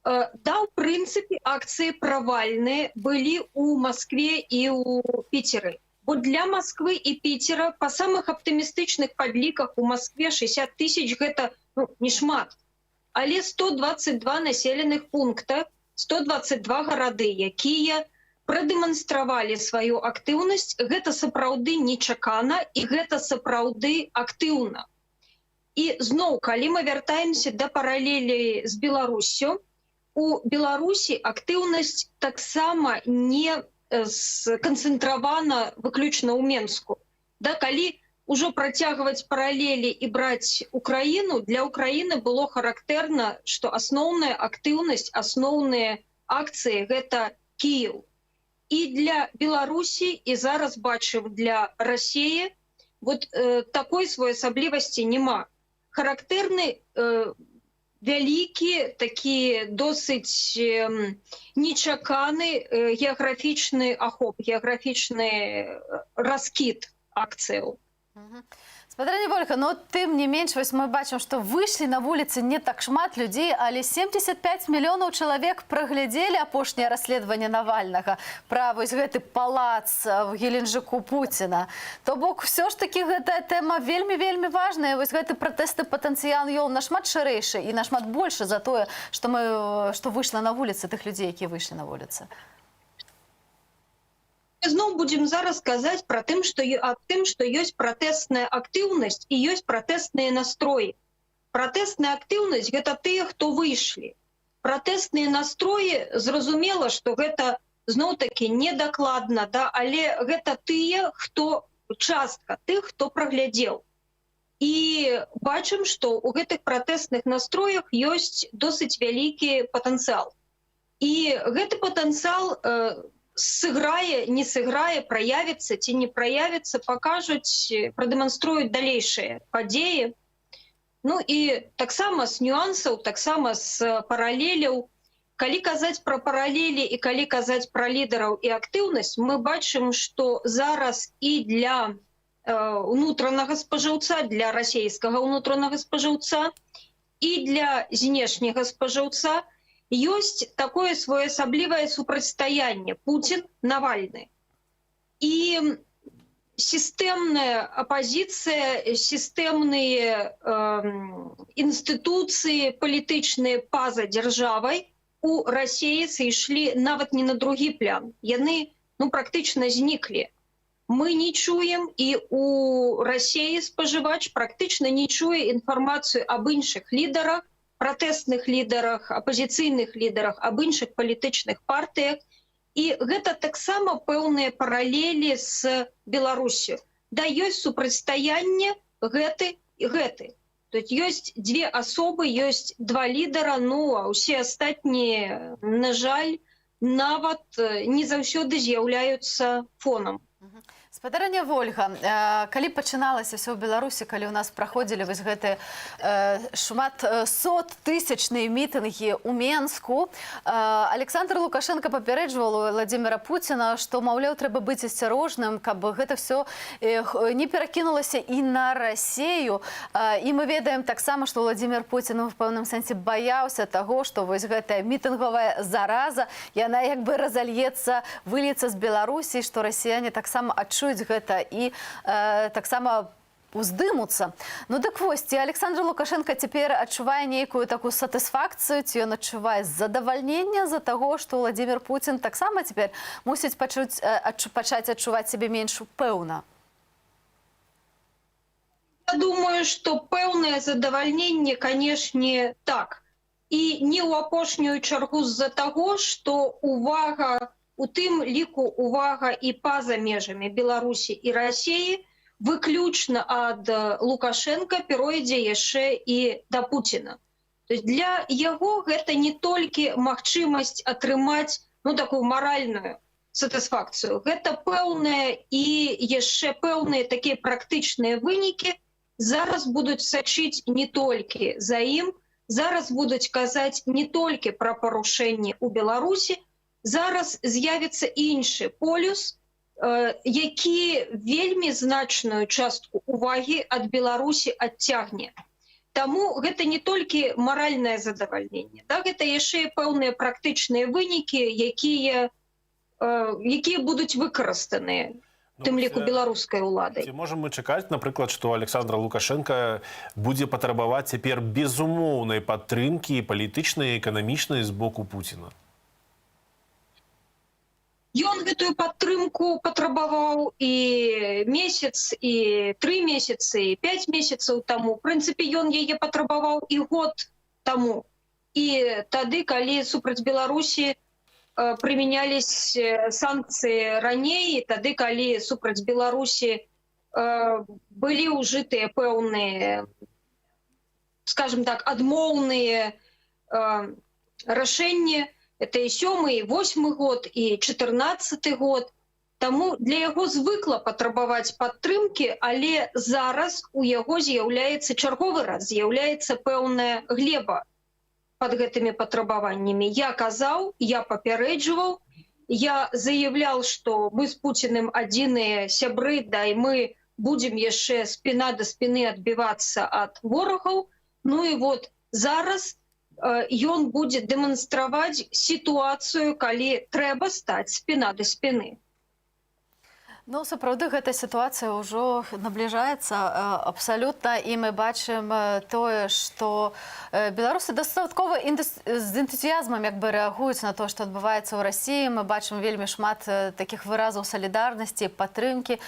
да, ў прынцыпе, акцыі правальныя былі ў Маскве і ў Піцеры. Бо для Масквы і Піцера па самых аптымістычных падліках у Маскве 60 000 гэта не шмат. Але 122 населеных пункта, 122 гарады, якія прадэманстравалі сваю актыўнасць, гэта сапраўды нечакана і гэта сапраўды актыўна. І зноў, калі мы вяртаемся да паралелі з Беларуссю, у Беларусі актыўнасць таксама не сканцэнтравана выключна ў Менску. Да, калі ўжо працягваць паралелі і браць Украіну, для Украіны было характэрна, што асноўная актыўнасць, асноўныя акцыі гэта Кіеў. І для Беларусі, і зараз бачым для Расіі, вот такой своеасаблівасці няма. Характэрны вялікі, такі досыць нечаканы геаграфічны ахоп, геаграфічны раскід акцыяў. Спадарня Вольга, но тым не менш, вось мы бачым, што выйшлі на вуліцы не так шмат людзей, але 75 мільёнаў чалавек праглядзелі апошняе расследаванне Навальнага пра вось гэты палац в Геленджыку Пуціна. То бок, все ж таки гэтая тэма вельмі важная. Вось гэты пратэсты патэнцыял ён нашмат шырэйшы і нашмат большы за тое, што выйшла на вуліцы тых людзей, якія выйшлі на вуліцы. Зноў будзем зараз казаць пра тым, што ёсць пратэсная актыўнасць і ёсць пратэсныя настроі. Пратэсная актыўнасць – гэта тыя, хто выйшлі. Пратэсныя настроі, зразумела, што гэта зноў-такі недакладна, да? Але гэта тыя, хто частка тых, хто праглядзеў. І бачым, што ў гэтых пратэсных настроях ёсць досыць вялікі патэнцыял. І гэты патэнцыял сыграе, не сыграе, праявіцца ці не праявіцца, пакажуць, прадэманструюць далейшыя падзеі. Ну і таксама з нюансаў, таксама з паралеляў. Калі казаць пра паралелі і калі казаць пра лідараў і актыўнасць, мы бачым, што зараз і для унутранага спажыўца, для расійскага унутранага спажыўца і для знешняга спажыўца ёсць такое своеасаблівае супрацьстаянне Пуцін-Навальны. І сістэмная апазіцыя, сістэмныя інстытуцыі палітычныя па-за дзяржавай у Расіі сышлі нават не на другі план. Яны практычна зніклі. Мы не чуем, і у Расіі спажывач практычна не чуе інфармацыю аб іншых лідарах, пратэсных лідарах, апазіцыйных лідарах, аб іншых палітычных партыях. І гэта таксама пэўныя паралелі з Беларусю. Да, ёсць супрацьстаянне гэты і гэты. То ёсць дзве асобы, ёсць два лідара, а ўсе астатнія, на жаль, нават не заўсёды з'яўляюцца фонам. Спадарня Вольга, калі пачыналася ўсё ў Беларусі, калі ў нас праходзілі вось гэтыя шмат сот-тысячныя мітынгі ў Менску, Александр Лукашенко папярэджваў Владзіміра Пуціна, што, маўляў, трэба быць асцярожным, каб гэта ўсё не перакінулася і на Расію. І мы ведаем таксама, што Владзімір Пуцін у пэўным сэнсе баяўся таго, што вось гэтая мітынгавая зараза, яна як бы разальецца, выльецца з Беларусі, што расіяне таксама адчуюць гэта і таксама уздымуцца. Ну дык вось, ці Александр Лукашенко цяпер адчувае нейкую такую сатысфакцыю, ці ён адчувае задавальненне за таго, што Владзімір Пуцін таксама цяпер мусіць пачаць адчуваць сябе менш пэўна? Я думаю, што пэўнае задавальненне, канешне, так. І не ў апошнюю чаргу з-за таго, што увага, у тым ліку увага і па-за межамі Беларусі і Расіі выключна ад Лукашенка перайдзе яшчэ і да Пуціна. Для яго гэта не толькі магчымасць атрымаць такую маральную сатысфакцыю. Гэта пэўныя і яшчэ пэўныя такія практычныя вынікі зараз будуць сачыць не толькі за ім, зараз будуць казаць не толькі пра парушэнні ў Беларусі, зараз з'явіцца іншы полюс, які вельмі значную частку увагі ад Беларусі адцягне. Таму гэта не толькі маральнае задавальненне, гэта яшчэ і пэўныя практычныя вынікі, якія будуць выкарыстаныя, тым ліку беларускай уладай. Ці можам мы чакаць, напрыклад, што Александр Лукашенко будзе патрабаваць цяпер безумоўнай падтрымкі палітычнай і эканамічнай з боку Пуціна? Ён гэтую падтрымку патрабаваў і месяц, і 3 месяцы, і 5 месяцаў таму. В прынцыпе, ён яе патрабаваў і год таму. І тады, калі супраць Беларусі прымянялись санкцыі раней, і тады, калі супраць Беларусі былі ўжытыя пэўныя, скажем так, адмоўныя рашэнні. Это і 7-й, і 8-й год, і 14-й год. Таму для яго звыкла патрабаваць падтрымкі, але зараз у яго з'яўляецца чарговы раз, з'яўляецца пэўная глеба под гэтымі патрабаваннямі. Я казаў, я папярэджваў, я заявлял, что мы с Путиным адзіныя сябры, да і мы будем яшчэ спіна да спіны адбівацца ад ворагаў. Ну і вот зараз ён будзе дэманстраваць сітуацыю, калі трэба стаць спіна да спіны. Ну, сапраўды, гэтая сітуацыя ўжо набліжаецца абсалютна, і мы бачым тое, што беларусы дастаткова з энтузіязмам як бы рэагуюць на то, што адбываецца ў Расіі. Мы бачым вельмі шмат такіх выразаў салідарнасці, падтрымкі.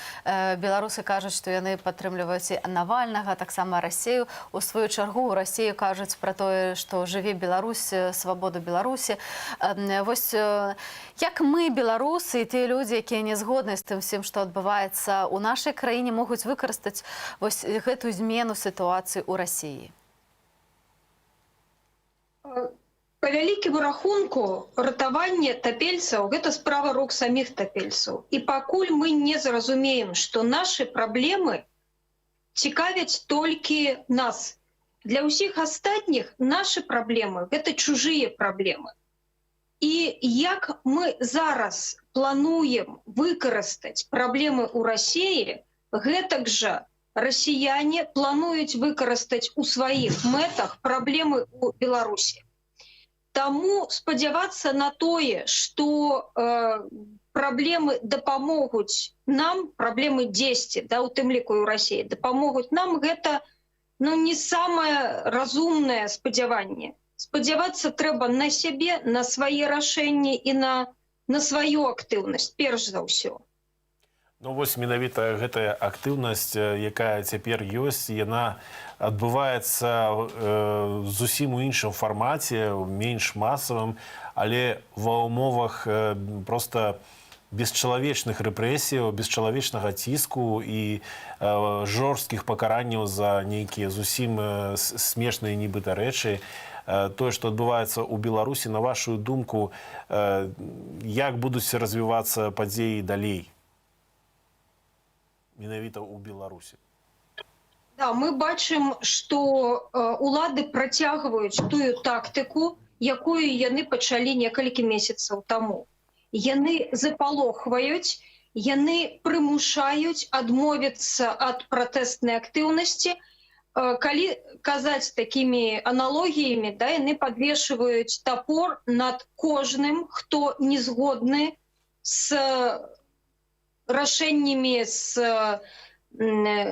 Беларусы кажуць, што яны падтрымліваюць і Навальнага, таксама Расію. У сваю чаргу ў Расіі кажуць пра тое, што жыве Беларусь, свабода Беларусі. Вось як мы, беларусы, і тыя людзі, якія не згодны з тым всім, што адбываецца ў нашай краіне, могуць выкарыстаць вось гэтую змену сітуацыі ў Расіі? Па вялікім рахунку, ратаванне тапельцаў – гэта справа рук саміх тапельцаў. І пакуль мы не зразумеем, што нашы праблемы цікавяць толькі нас. Для ўсіх астатніх нашы праблемы – гэта чужыя праблемы. І як мы зараз плануем выкарыстаць праблемы ў Расіі, гэтак жа расіяне плануюць выкарыстаць у сваіх мэтах праблемы ў Беларусі. Таму спадзявацца на тое, што праблемы дапамогуць нам, праблемы дзесьці, да, у тым ліку і ў Расіі, дапамогуць нам, гэта не самае разумнае спадзяванне. Спадзявацца трэба на сябе, на свае рашэнні і на сваю актыўнасць, перш за ўсё. Ну вось менавіта гэтая актыўнасць, якая цяпер ёсць, яна адбываецца зусім у іншым фармаце, менш масавым, але ва ўмовах проста бесчалавечных рэпрэсіяў, бесчалавечнага ціску і жорсткіх пакаранняў за нейкія зусім смешныя нібыта рэчы. Тое, што адбываецца ў Беларусі, на вашу думку, як будуць развівацца падзеі далей? Менавіта ў Беларусі. Да, мы бачым, што улады працягваюць тую тактыку, якую яны пачалі некалькі месяцаў таму. Яны запалохваюць, яны прымушаюць адмовіцца ад пратэстнай актыўнасці. Калі казаць такімі аналогіямі, да, яны падвешваюць тапор над кожным, хто не згодны з рашэннямі, з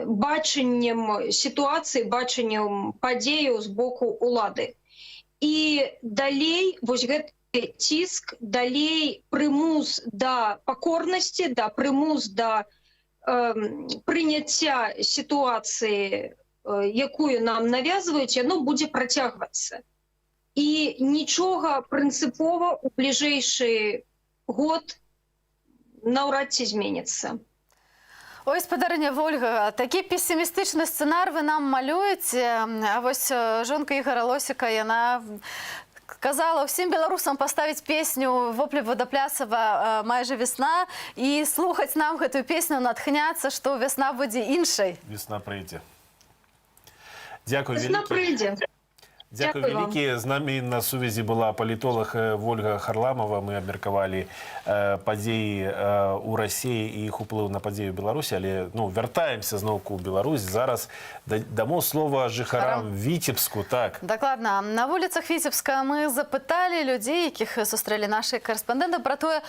бачаннем сітуацыі, бачаннем падзеяў з боку улады. І далей вось гэты ціск, далей прымус да пакорнасці, да прымус да прыняцця сітуацыі, якую нам навязваюць, яно будзе працягвацца. І нічога прынцыпова ў бліжэйшы год наўрад ці зменіцца. Ой, спадарыня Вольга, такі песімістычны сцэнар вы нам малюеце, а вось жонка Ігора Лосіка, яна казала ўсім беларусам паставіць песню «Воплі Водоплясова майже весна» і слухаць нам гэтую песню, натхняцца, што весна будзе іншай. Весна прыйдзе. Дзякуй вялікі. Дзякуй вялікі. З намі на сувязі была палітолог Вольга Харламова. Мы абмеркавалі падзеі ў Расіі і іх уплыў на падзеі ў Беларусі, але вяртаемся зноўку ў Беларусь. Зараз дамо слова жыхарам Віцебску. Так. Дакладна. На вуліцах Віцебска мы запыталі людзей, якіх сустрэлі нашы карэспандэнты, пра тое,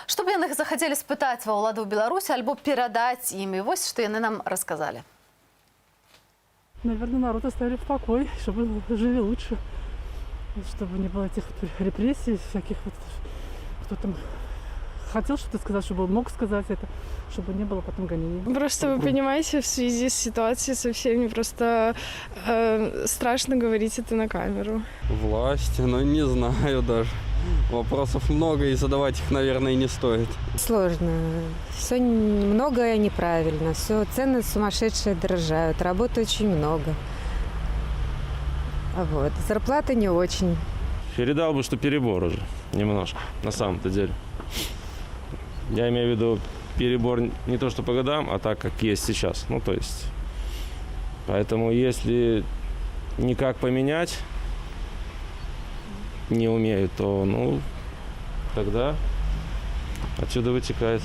што б яны захацелі спытаць ва ўладу Беларусі альбо перадаць ім. І вось што яны нам расказалі. Наверное, народ оставили в покое, чтобы жили лучше, чтобы не было этих репрессий, всяких вот, кто там хотел что-то сказать, чтобы мог сказать это, чтобы не было потом гонений. Просто вы понимаете, в связи с ситуацией со всеми просто страшно говорить это на камеру. Власть, не знаю даже. Вопросов много, и задавать их, наверное, и не стоит. Сложно. Все многое неправильно. Все цены сумасшедшие дорожают. Работы очень много. Вот. Зарплаты не очень. Передал бы, что перебор уже. Немножко. На самом-то деле. Я имею в виду перебор не то, что по годам, а так, как есть сейчас. То есть. Поэтому, если никак поменять, не умеют, то, ну, тогда отсюда вытекает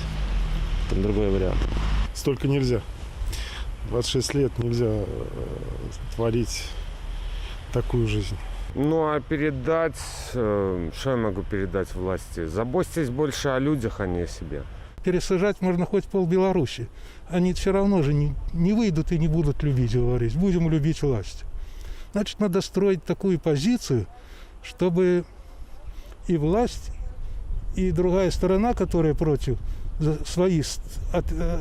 там другой вариант. Столько нельзя. 26 лет нельзя творить такую жизнь. Ну, а передать, что я могу передать власти? Заботьтесь больше о людях, а не о себе. Пересажать можно хоть пол Беларуси. Они все равно же не выйдут и не будут любить, говорить. Будем любить власть. Значит, надо строить такую позицию, чтобы и власть, и другая сторона, которая против, свои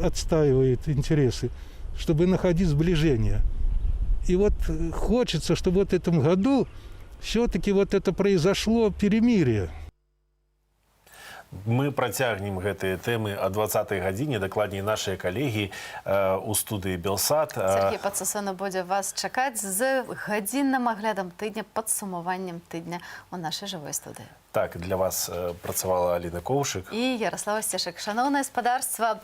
отстаивает интересы, чтобы находить сближение. И вот хочется, чтобы вот в этом году все-таки вот это произошло перемирие. Мы працягнем гэтыя тэмы о 20-й гадзіне, дакладней нашыя калегі у студыі Белсат. Сергей Пацусона будзе вас чакаць з гадзінным аглядам тыдня, падсумаваннем тыдня у нашай жывой студыі. Так, для вас працавала Аліна Коўшык. І Ярослава Сцешак. Шановне спадарства,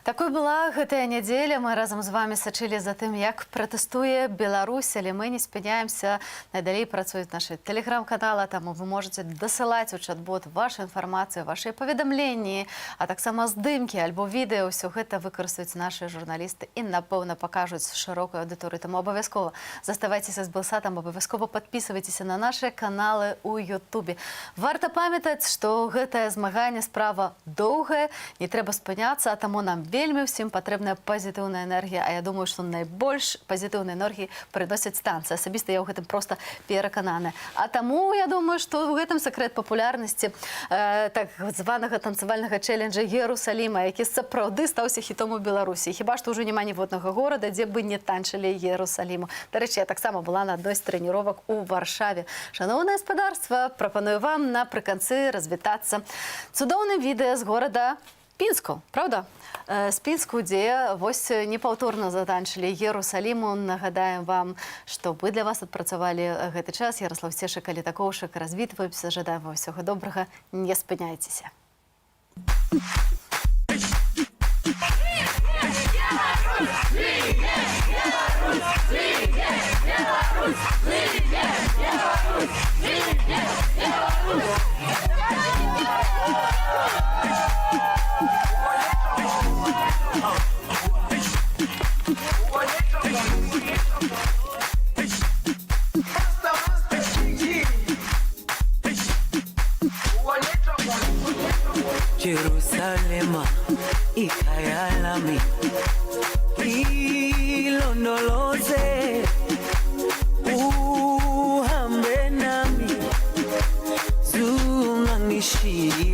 такой была гэтая нядзеля. Мы разам з вами сачылі за тым, як пратэстуе Беларусь, але мы не спыняемся. Надалей працуюць нашы тэлеграм-каналы, таму вы можете дасылаць у чат-бот вашу інфармацыю, вашыя паведамленні, а таксама здымкі альбо відэа. Усё гэта выкарыстаюць нашы журналісты і, напэўна, пакажуць шырокай аўдыторыі. Таму абавязкова заставайцеся з Белсатам, абавязкова падпісвайцеся на нашы каналы ў Ютубе. Варта памятаць, што гэтае змаганне справа доўгая, не трэба спыняцца, а таму нам вельмі ўсім патрэбная пазітыўная энергія. А я думаю, што найбольш пазітыўнай энергіі прыносяць танцы. Асабіста я ў гэтым проста перакананая. А таму я думаю, што ў гэтым сакрэт папулярнасці так званага танцавальнага чэлленджа Єрусаліма, які сапраўды стаўся хітом у Беларусі. Хіба што ўжо няма ніводнага горада, дзе бы не танчылі Єрусаліму. Дарэчы, я таксама была на адной з трэніровак у Варшаве. Шановнае спадарства, прапаную вам напрыканцы развітацца цудоўным відэа з горада Пінску, правда? З Пінску, дзе вось непаўторна затанчылі Єрусаліму. Нагадаем вам, што мы для вас адпрацавалі гэты час. Ярослав Сцешак, Аліна Коўшык, развітваемся, жадаем вам усяго добрага, не спыняйцеся. Jerusalema ikhaya lami ilondoloze uhambe nami zungangishila